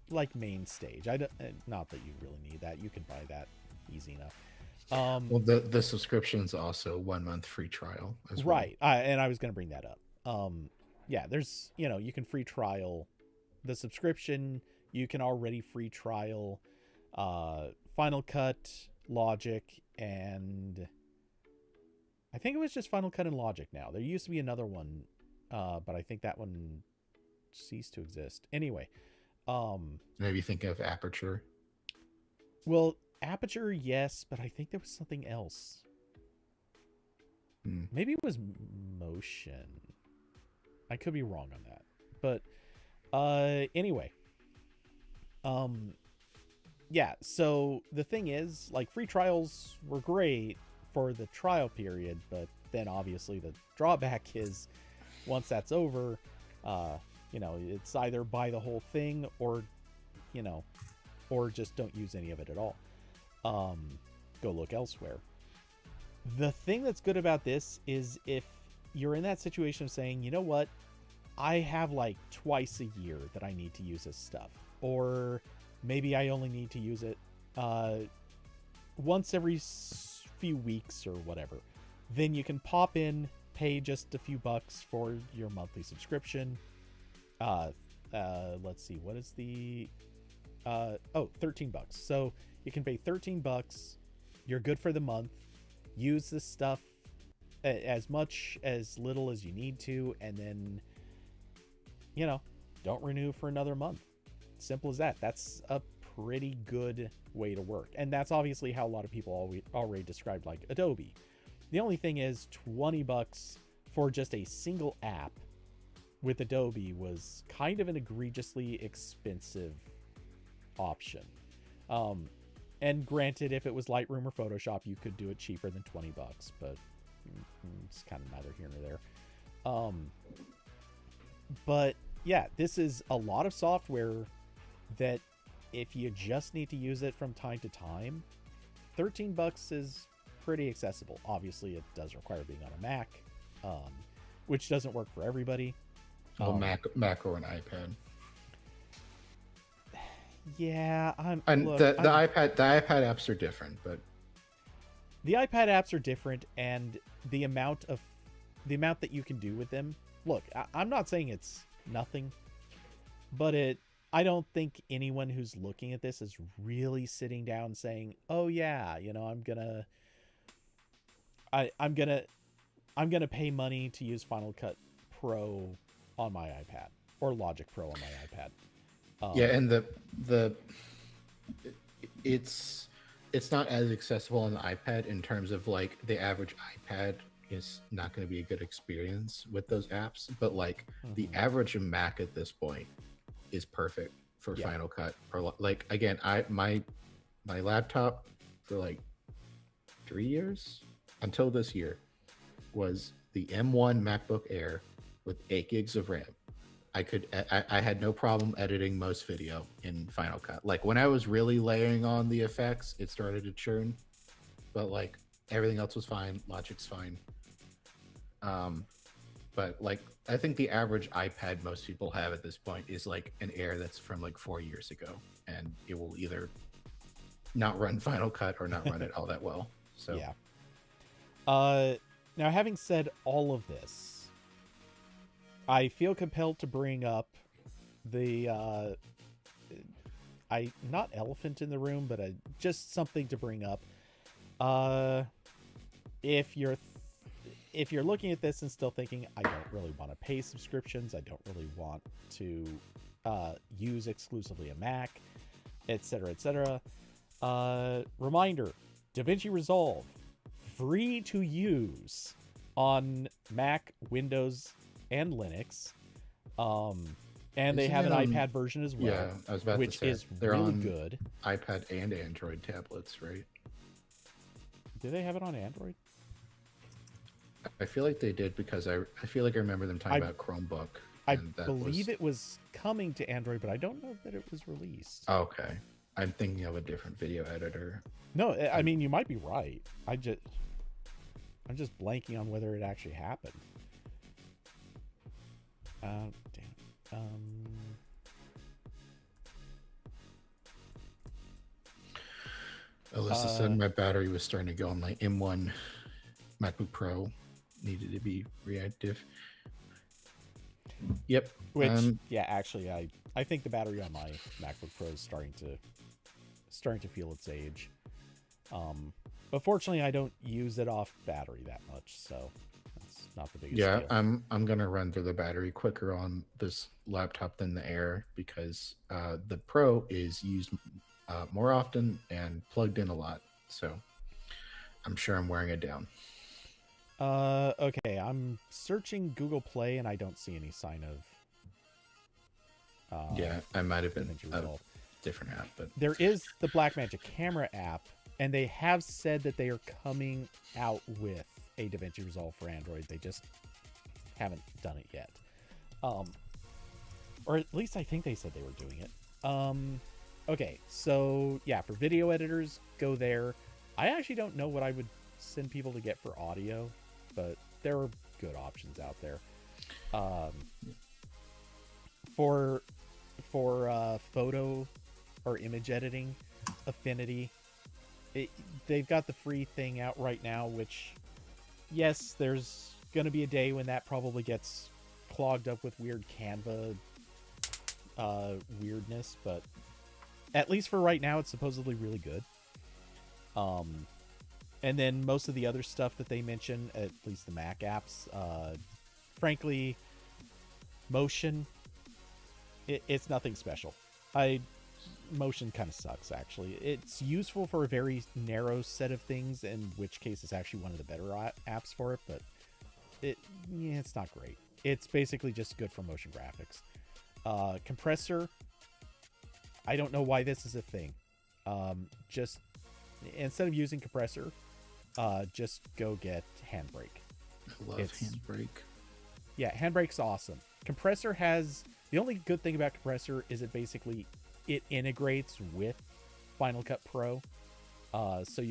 like main stage. Not that you really need that. You can buy that easy enough. Well, the subscription's also 1 month free trial as well. Right. And I was going to bring that up. Yeah, there's, you can free trial the subscription. You can already free trial Final Cut, Logic, and I think it was just Final Cut and Logic now. There used to be another one, but I think that one ceased to exist. Anyway, maybe think of Aperture. Well, Aperture, yes, but I think there was something else. Maybe it was Motion. I could be wrong on that. But anyway. Yeah, so the thing is, like, free trials were great for the trial period, but then obviously the drawback is once that's over, it's either buy the whole thing or just don't use any of it at all. Go look elsewhere. The thing that's good about this is if you're in that situation of saying, you know what, I have like twice a year that I need to use this stuff, or maybe I only need to use it once every few weeks or whatever, then you can pop in, pay just a few bucks for your monthly subscription. Let's see, what is the $13. So you can pay $13. You're good for the month. Use this stuff as much, as little as you need to, and then, don't renew for another month. Simple as that. That's a pretty good way to work. And that's obviously how a lot of people already described like Adobe. The only thing is $20 for just a single app with Adobe was kind of an egregiously expensive option. And granted, if it was Lightroom or Photoshop, you could do it cheaper than $20, but it's kind of neither here nor there. But yeah, this is a lot of software that if you just need to use it from time to time, $13 is pretty accessible. Obviously, it does require being on a Mac, which doesn't work for everybody. Mac or an iPad. Yeah, the iPad apps are different, but the iPad apps are different, and the amount that you can do with them. Look, I'm not saying it's nothing, but I don't think anyone who's looking at this is really sitting down saying, "Oh yeah, I'm gonna pay money to use Final Cut Pro on my iPad or Logic Pro on my iPad." Yeah, and it's not as accessible on the iPad in terms of like the average iPad is not going to be a good experience with those apps, but like the average Mac at this point is perfect for Final Cut. Like again, my laptop for like 3 years until this year was the M1 MacBook Air with 8 gigs of RAM. I had no problem editing most video in Final Cut. Like when I was really layering on the effects, it started to churn, but like everything else was fine. Logic's fine. But like I think the average iPad most people have at this point is like an Air that's from like 4 years ago, and it will either not run Final Cut or not run it all that well. So Yeah. Now, having said all of this, I feel compelled to bring up the not elephant in the room, but just something to bring up. Uh, if you're looking at this and still thinking, I don't really want to pay subscriptions, I don't really want to use exclusively a Mac, etc., etc. Reminder: DaVinci Resolve, free to use on Mac, Windows, and Linux. And they isn't have it an on, iPad version as well, yeah, I was about which to say is they're really on good. iPad and Android tablets, right? Do they have it on Android? I feel like they did because I feel like I remember them talking I about Chromebook. I And that believe was it was coming to Android, but I don't know that it was released. okay. I'm thinking of a different video editor. No, I mean you might be right. I'm just blanking on whether it actually happened. Damn. Alyssa said my battery was starting to go on my M1 MacBook Pro. Needed to be reactive. Yep. Which, yeah, actually, I think the battery on my MacBook Pro is starting to feel its age. But fortunately, I don't use it off battery that much, so that's not the biggest yeah, deal. I'm gonna run through the battery quicker on this laptop than the Air because the Pro is used more often and plugged in a lot. So I'm sure I'm wearing it down. Okay, I'm searching Google Play and I don't see any sign of. Yeah, I might have been DaVinci a Resolve. different app, but There is the Blackmagic Camera app, and they have said that they are coming out with a DaVinci Resolve for Android. They just haven't done it yet. Or at least I think they said they were doing it. Okay, so yeah, for video editors, go there. I actually don't know what I would send people to get for audio, but there are good options out there. For photo or image editing, Affinity, they've got the free thing out right now, which, yes, there's going to be a day when that probably gets clogged up with weird Canva weirdness, but at least for right now, it's supposedly really good. And then most of the other stuff that they mention, at least the Mac apps, frankly, Motion, it's nothing special. Motion kind of sucks, actually. It's useful for a very narrow set of things, in which case it's actually one of the better apps for it, but it's not great. It's basically just good for motion graphics. Compressor, I don't know why this is a thing. Just instead of using Compressor, just go get Handbrake. I love Handbrake. Yeah, Handbrake's awesome. Compressor has the only good thing about Compressor is it integrates with Final Cut Pro, so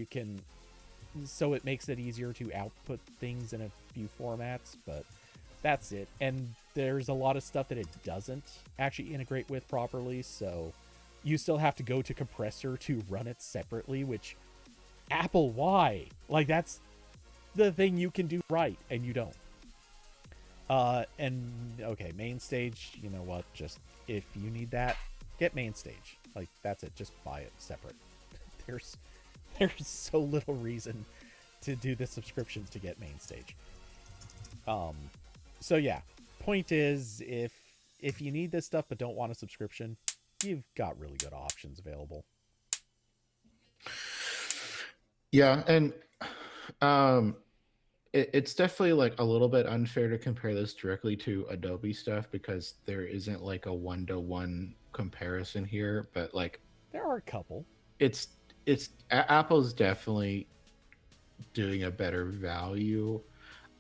it makes it easier to output things in a few formats, but that's it. And there's a lot of stuff that it doesn't actually integrate with properly, so you still have to go to Compressor to run it separately, which Apple, why? Like, that's the thing you can do right, and you don't. And okay, Mainstage, you know what? Just if you need that, get Mainstage. Like, that's it. Just buy it separate. There's so little reason to do the subscriptions to get Mainstage. So yeah, point is, if you need this stuff but don't want a subscription, you've got really good options available. Yeah, and it's definitely like a little bit unfair to compare this directly to Adobe stuff because there isn't like a one-to-one comparison here, but like there are a couple. It's Apple's definitely doing a better value.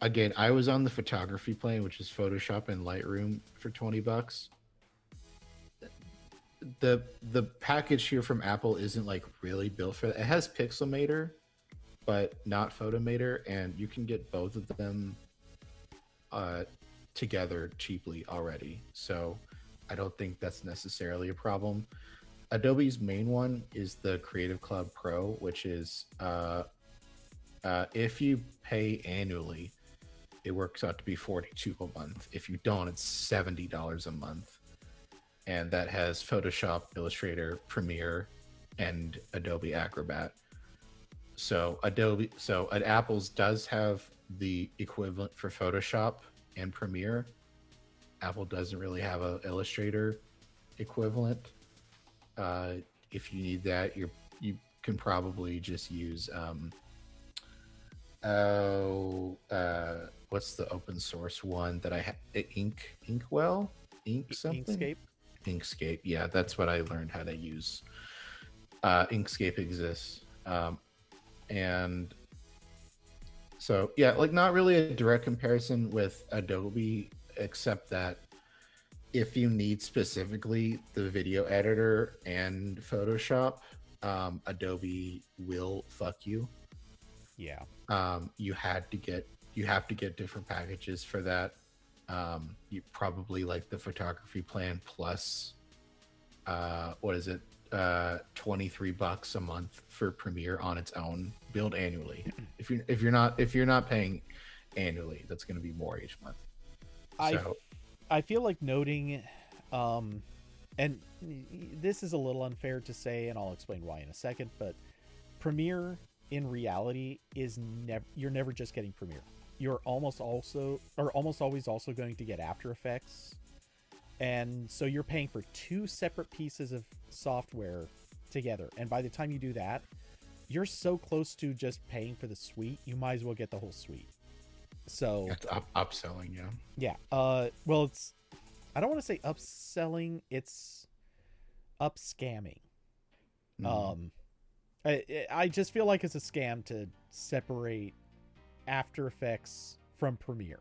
Again, I was on the photography plane, which is Photoshop and Lightroom for $20. The package here from Apple isn't like really built for that. It has Pixelmator, but not Photomator, and you can get both of them together cheaply already. So I don't think that's necessarily a problem. Adobe's main one is the Creative Cloud Pro, which is if you pay annually, it works out to be $42 a month. If you don't, it's $70 a month, and that has Photoshop, Illustrator, Premiere, and Adobe Acrobat. So Apple's does have the equivalent for Photoshop and Premiere. Apple doesn't really have an Illustrator equivalent. If you need that, you can probably just use what's the open source one that I have? Inkwell, something. Inkscape. Yeah, that's what I learned how to use. Inkscape exists, and so yeah, like not really a direct comparison with Adobe, except that if you need specifically the video editor and Photoshop, Adobe will fuck you. Yeah. You have to get different packages for that. You probably like the photography plan plus what is it? $23 a month for Premiere on its own, billed annually. If you're not paying annually, that's going to be more each month. I feel like noting, and this is a little unfair to say, and I'll explain why in a second, but Premiere in reality is you're never just getting Premiere. You're almost always also going to get After Effects. And so you're paying for two separate pieces of software together. And by the time you do that, you're so close to just paying for the suite, you might as well get the whole suite. So it's upselling, yeah. Yeah. Well, it's, I don't want to say upselling, it's upscamming. I just feel like it's a scam to separate After Effects from Premiere.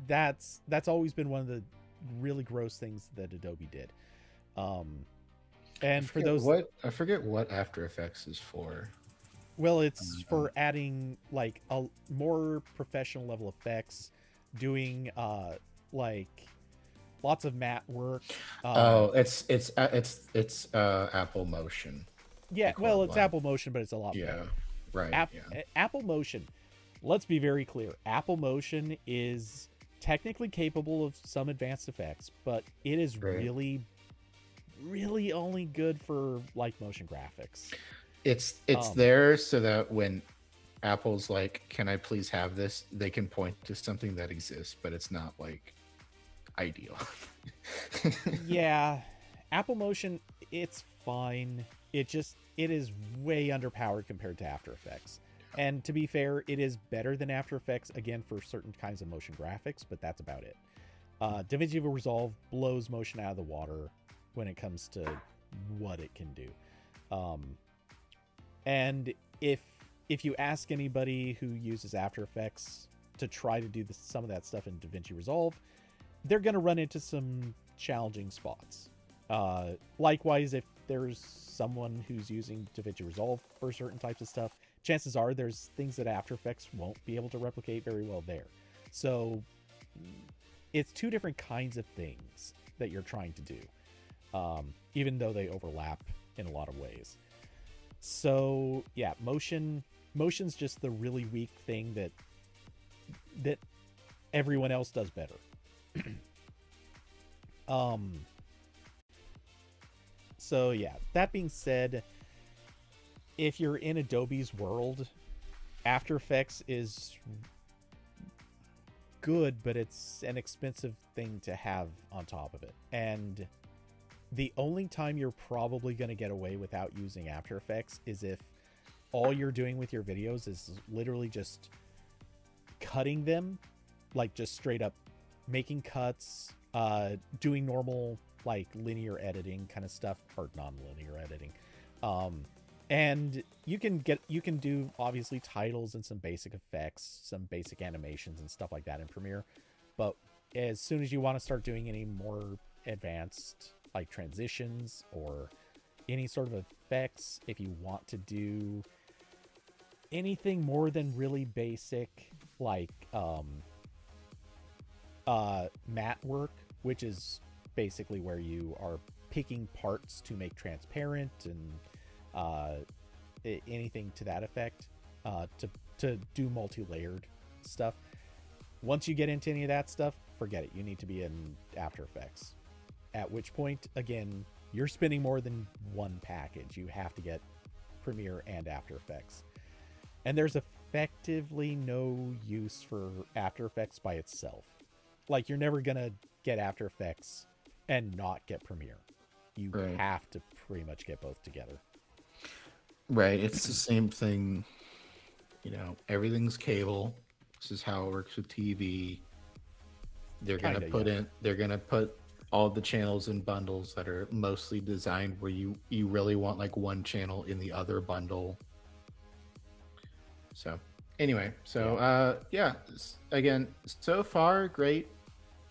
That's always been one of the really gross things that Adobe did. And for those, I forget what After Effects is for. Well, it's for adding like a more professional level effects, doing like lots of matte work. It's Apple Motion. Yeah, well, it's Apple Motion, but it's a lot better. Right. Apple Motion. Let's be very clear. Apple Motion is technically capable of some advanced effects, but it is really only good for like motion graphics. It's there so that when Apple's like, can I please have this, they can point to something that exists, but it's not like ideal. Yeah, Apple Motion, it's fine. It is way underpowered compared to After Effects. And to be fair, it is better than After Effects, again, for certain kinds of motion graphics, but that's about it. DaVinci Resolve blows motion out of the water when it comes to what it can do. And if you ask anybody who uses After Effects to try to do some of that stuff in DaVinci Resolve, they're going to run into some challenging spots. Likewise, if there's someone who's using DaVinci Resolve for certain types of stuff, chances are there's things that After Effects won't be able to replicate very well there. So it's two different kinds of things that you're trying to do, even though they overlap in a lot of ways. So yeah, motion's just the really weak thing that everyone else does better. So yeah, that being said, if you're in Adobe's world, After Effects is good, but it's an expensive thing to have on top of it. And the only time you're probably going to get away without using After Effects is if all you're doing with your videos is literally just cutting them, like just straight up making cuts, doing normal like linear editing kind of stuff, or non-linear editing. And you can do obviously titles and some basic effects, some basic animations and stuff like that in Premiere. But as soon as you want to start doing any more advanced like transitions or any sort of effects, if you want to do anything more than really basic like matte work, which is basically where you are picking parts to make transparent and anything to that effect, to do multi-layered stuff. Once you get into any of that stuff, forget it. You need to be in After Effects. At which point, again, you're spending more than one package. You have to get Premiere and After Effects. And there's effectively no use for After Effects by itself. Like, you're never going to get After Effects and not get Premiere. You have to pretty much get both together. Right. It's the same thing. Everything's cable. This is how it works with TV. They're going to put all the channels in bundles that are mostly designed where you really want like one channel in the other bundle. So anyway, again, so far great.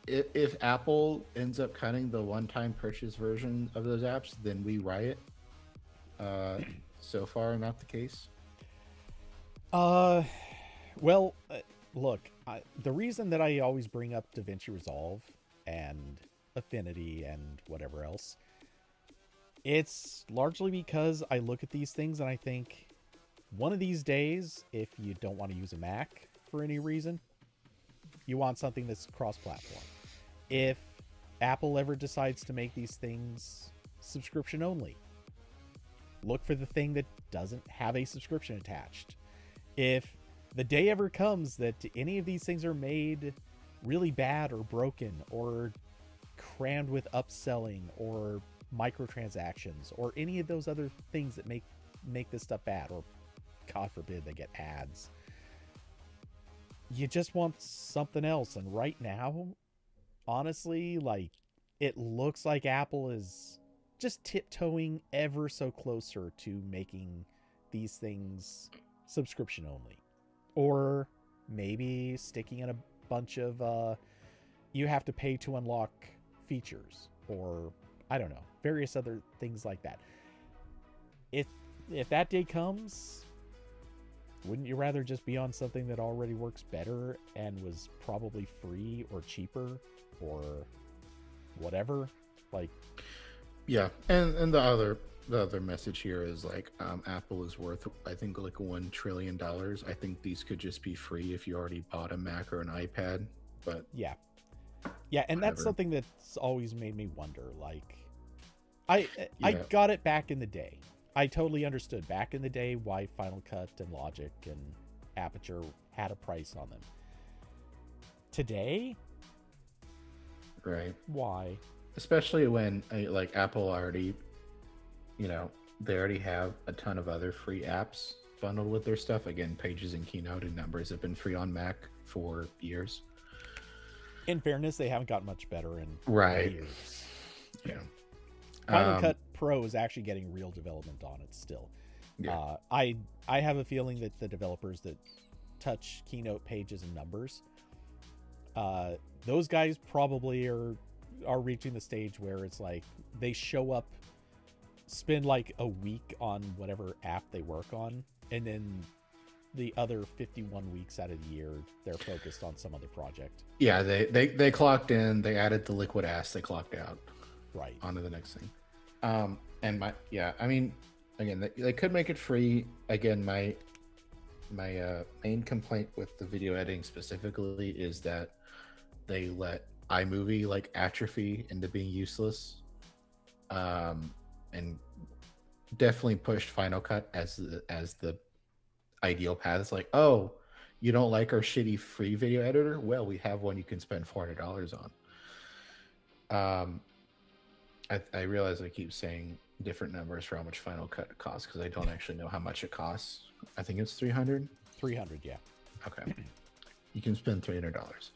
If Apple ends up cutting the one-time purchase version of those apps, then we riot. So far, not the case. Well, look, the reason that I always bring up DaVinci Resolve and Affinity and whatever else, it's largely because I look at these things and I think, one of these days, if you don't want to use a Mac for any reason, you want something that's cross-platform. If Apple ever decides to make these things subscription only, look for the thing that doesn't have a subscription attached. If the day ever comes that any of these things are made really bad or broken or crammed with upselling or microtransactions or any of those other things that make this stuff bad, or God forbid they get ads, you just want something else. And right now, honestly, like, it looks like Apple is just tiptoeing ever so closer to making these things subscription only, or maybe sticking in a bunch of you have to pay to unlock features, or I don't know, various other things like that. If that day comes, wouldn't you rather just be on something that already works better and was probably free or cheaper or whatever? Like, yeah. And the other message here is like, Apple is worth, I think, like $1 trillion. I think these could just be free if you already bought a Mac or an iPad. But yeah, and that's something that's always made me wonder. Like, I got it back in the day. I totally understood back in the day why Final Cut and Logic and Aperture had a price on them. Today, right? Why? Especially when like Apple already, they already have a ton of other free apps bundled with their stuff. Again, Pages and Keynote and Numbers have been free on Mac for years. In fairness, they haven't gotten much better in years. Yeah. Final Cut Pro is actually getting real development on it still. Yeah. I have a feeling that the developers that touch Keynote, Pages, and Numbers, those guys probably are reaching the stage where it's like they show up, spend like a week on whatever app they work on, and then the other 51 weeks out of the year they're focused on some other project. Yeah, they clocked in, they added the liquid ass, they clocked out. Right. On to the next thing. I mean, again, they could make it free. Again, my main complaint with the video editing specifically is that they let iMovie like atrophy into being useless, and definitely pushed Final Cut as the ideal path. It's like, oh, you don't like our shitty free video editor? Well, we have one you can spend $400 on. I realize I keep saying different numbers for how much Final Cut costs because I don't actually know how much it costs. I think it's $300. $300, yeah. Okay. You can spend $300.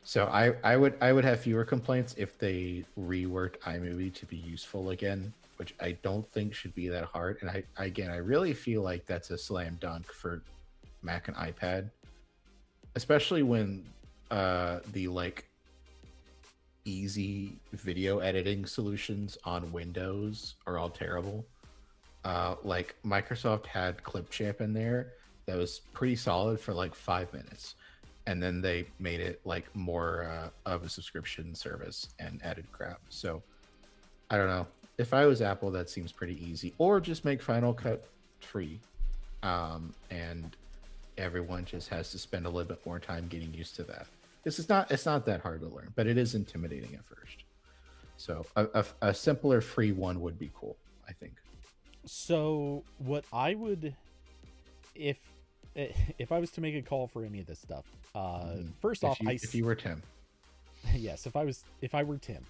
So I would have fewer complaints if they reworked iMovie to be useful again, which I don't think should be that hard. And I really feel like that's a slam dunk for Mac and iPad, especially when the like easy video editing solutions on Windows are all terrible. Like Microsoft had Clipchamp in there that was pretty solid for like 5 minutes, and then they made it like more of a subscription service and added crap. So I don't know. if I was Apple, that seems pretty easy. Or just make Final Cut free, and everyone just has to spend a little bit more time getting used to that. This is not it's not that hard to learn, but it is intimidating at first. So a simpler free one would be cool, I think. So what I would, if if I was to make a call for any of this stuff, first off, if you were Tim, yes, if I were Tim,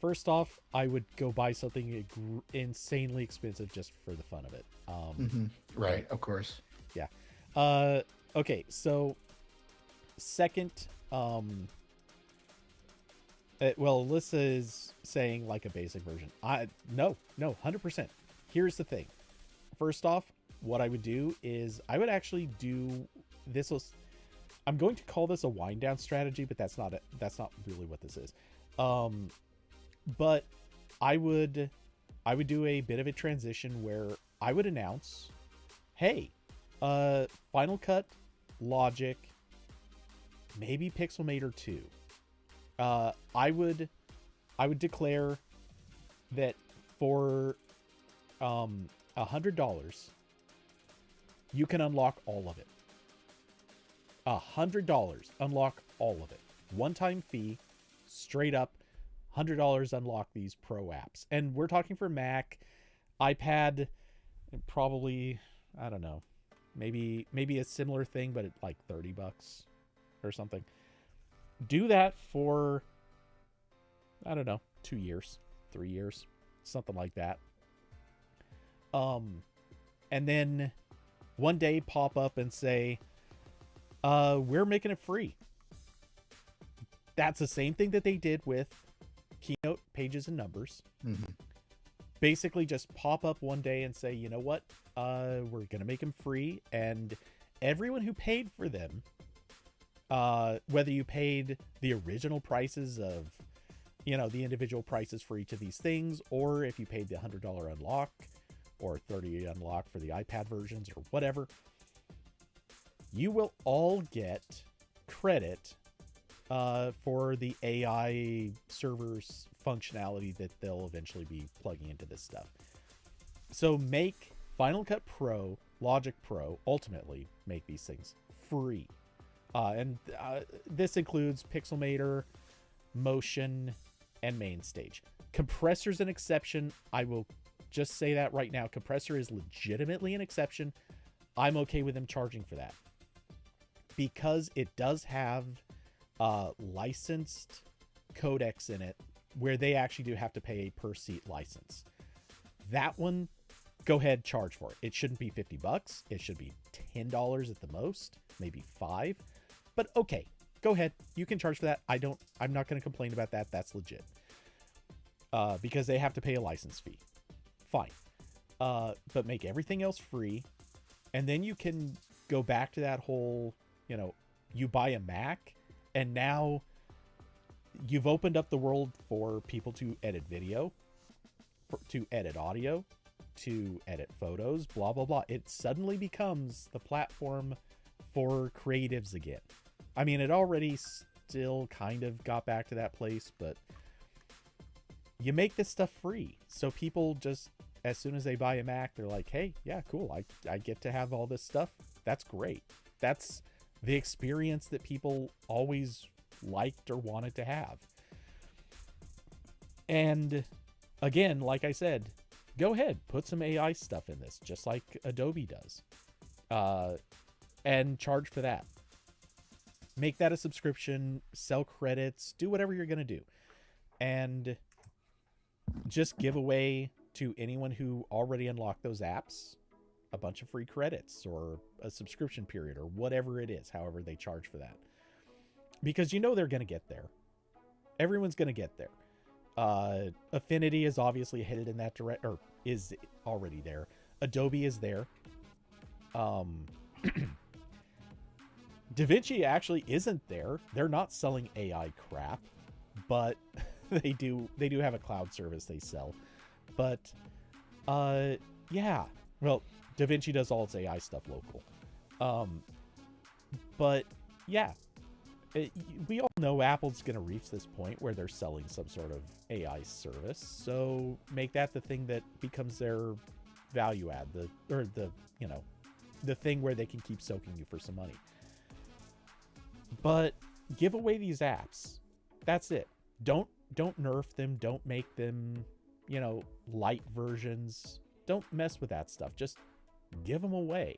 first off, I would go buy something insanely expensive just for the fun of it. Right, of course. Yeah. Okay, so second, well, Alyssa is saying like a basic version. No, 100%. Here's the thing. First off, what I would do is I would actually do this. I'm going to call this a wind down strategy, but that's not really what this is. But I would do a bit of a transition where I would announce, hey, Final Cut, Logic, maybe Pixelmator 2. I would declare that for $100 you can unlock all of it. $100 unlock all of it. One-time fee, straight up $100 unlock these pro apps. And we're talking for Mac, iPad, probably, I don't know, maybe a similar thing, but at like $30 or something. Do that for, I don't know, 2 years, 3 years, something like that. And then one day pop up and say, we're making it free. That's the same thing that they did with Keynote, Pages, and Numbers. Mm-hmm. Basically just pop up one day and say, you know what, we're gonna make them free, and everyone who paid for them, whether you paid the original prices of, the individual prices for each of these things, or if you paid the $100 unlock or $30 unlock for the iPad versions or whatever, you will all get credit for the AI servers functionality that they'll eventually be plugging into this stuff. So make Final Cut Pro, Logic Pro, ultimately make these things free. And this includes Pixelmator, Motion, and Mainstage. Compressor's an exception. I will just say that right now. Compressor is legitimately an exception. I'm okay with them charging for that, because it does have licensed codecs in it where they actually do have to pay a per seat license. That one, go ahead, charge for it. It shouldn't be $50. It should be $10 at the most, maybe $5. But okay, go ahead. You can charge for that. I'm not going to complain about that. That's legit. Because they have to pay a license fee. Fine. But make everything else free. And then you can go back to that whole, you buy a Mac, and now you've opened up the world for people to edit video, to edit audio, to edit photos, blah, blah, blah. It suddenly becomes the platform for creatives again. I mean, it already still kind of got back to that place, but you make this stuff free. So people just, as soon as they buy a Mac, they're like, hey, yeah, cool. I get to have all this stuff. That's great. That's the experience that people always liked or wanted to have. And again, like I said, go ahead, put some AI stuff in this, just like Adobe does, and charge for that. Make that a subscription, sell credits, do whatever you're going to do, and just give away to anyone who already unlocked those apps a bunch of free credits or a subscription period or whatever it is, however they charge for that. Because they're going to get there. Everyone's going to get there. Affinity is obviously headed in that direction, or is already there. Adobe is there. DaVinci actually isn't there. They're not selling AI crap, but they do have a cloud service they sell. But yeah, well, DaVinci does all its AI stuff local. But yeah, we all know Apple's going to reach this point where they're selling some sort of AI service. So make that the thing that becomes their value add, the thing where they can keep soaking you for some money. But give away these apps. That's it. Don't nerf them. Don't make them, light versions. Don't mess with that stuff. Just give them away.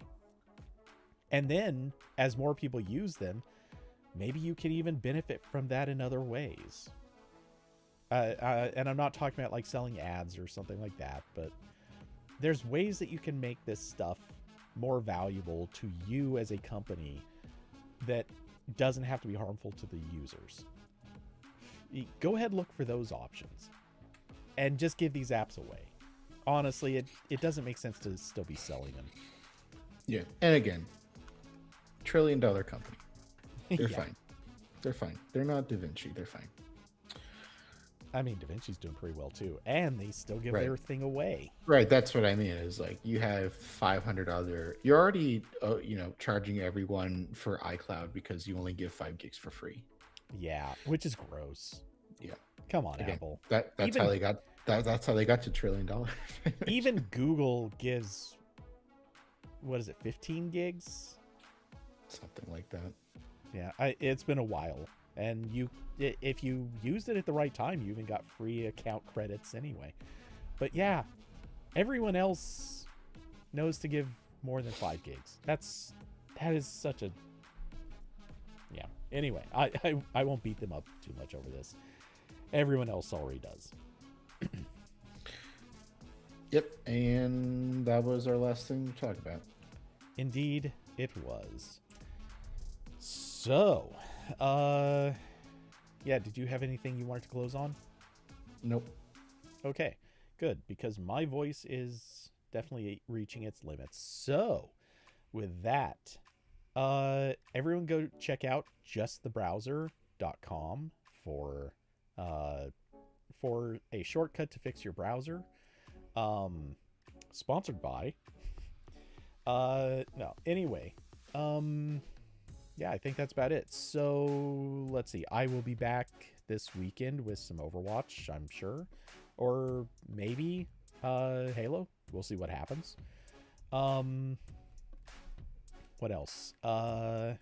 And then as more people use them, maybe you can even benefit from that in other ways. And I'm not talking about like selling ads or something like that, but there's ways that you can make this stuff more valuable to you as a company that doesn't have to be harmful to the users. Go ahead, look for those options and just give these apps away. Honestly, it doesn't make sense to still be selling them. Yeah. And again, $1 trillion company. They're Yeah. fine. They're fine. They're not Da Vinci. They're fine. I mean, Da Vinci's doing pretty well too, and they still give Right. their thing away. Right. That's what I mean. Is like you have 500 other. You're already, charging everyone for iCloud because you only give 5 gigs for free. Yeah, which is gross. Yeah. Come on, Again, Apple. That's Even- how they got. That's how they got to $1 trillion. Even Google gives, what is it, 15 gigs? Something like that. Yeah, it's been a while. And if you used it at the right time, you even got free account credits anyway. But yeah, everyone else knows to give more than 5 gigs. That is such a... Yeah. Anyway, I won't beat them up too much over this. Everyone else already does. Yep. And that was our last thing to talk about. Indeed, it was. So, yeah, did you have anything you wanted to close on? Nope. Okay, good, because my voice is definitely reaching its limits. So, with that, everyone go check out justthebrowser.com for a shortcut to fix your browser. Sponsored by. No, anyway, yeah, I think that's about it. So let's see. I will be back this weekend with some Overwatch, I'm sure, or maybe Halo. We'll see what happens. What else? I'm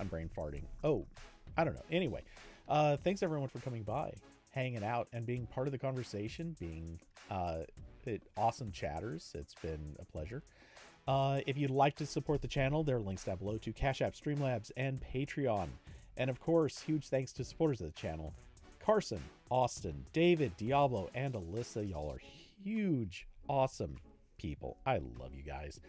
brain farting. Oh, I don't know. Anyway, thanks everyone for coming by, hanging out, and being part of the conversation, being awesome chatters. It's been a pleasure. If you'd like to support the channel, there are links down below to Cash App, Streamlabs, and Patreon. And of course, huge thanks to supporters of the channel: Carson, Austin, David, Diablo, and Alyssa. Y'all are huge, awesome people. I love you guys.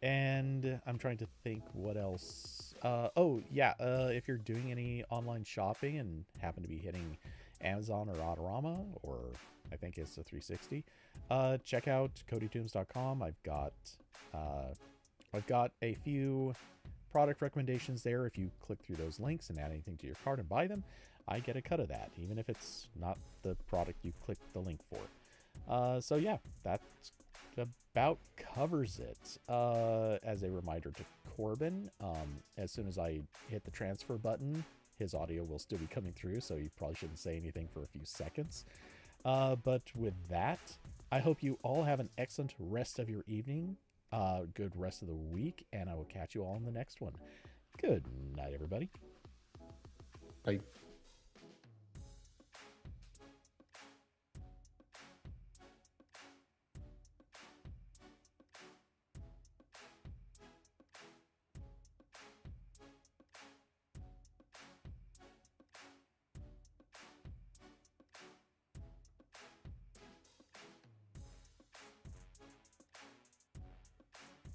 And I'm trying to think what else. Oh yeah, if you're doing any online shopping and happen to be hitting Amazon or Autorama, or I think it's a 360, check out codytunes.com. I've got a few product recommendations there. If you click through those links and add anything to your cart and buy them, I get a cut of that, even if it's not the product you clicked the link for. So yeah, that's about covers it. As a reminder to Corbin, as soon as I hit the transfer button, his audio will still be coming through, so you probably shouldn't say anything for a few seconds. But with that, I hope you all have an excellent rest of your evening, good rest of the week, and I will catch you all in the next one. Good night, everybody. Bye.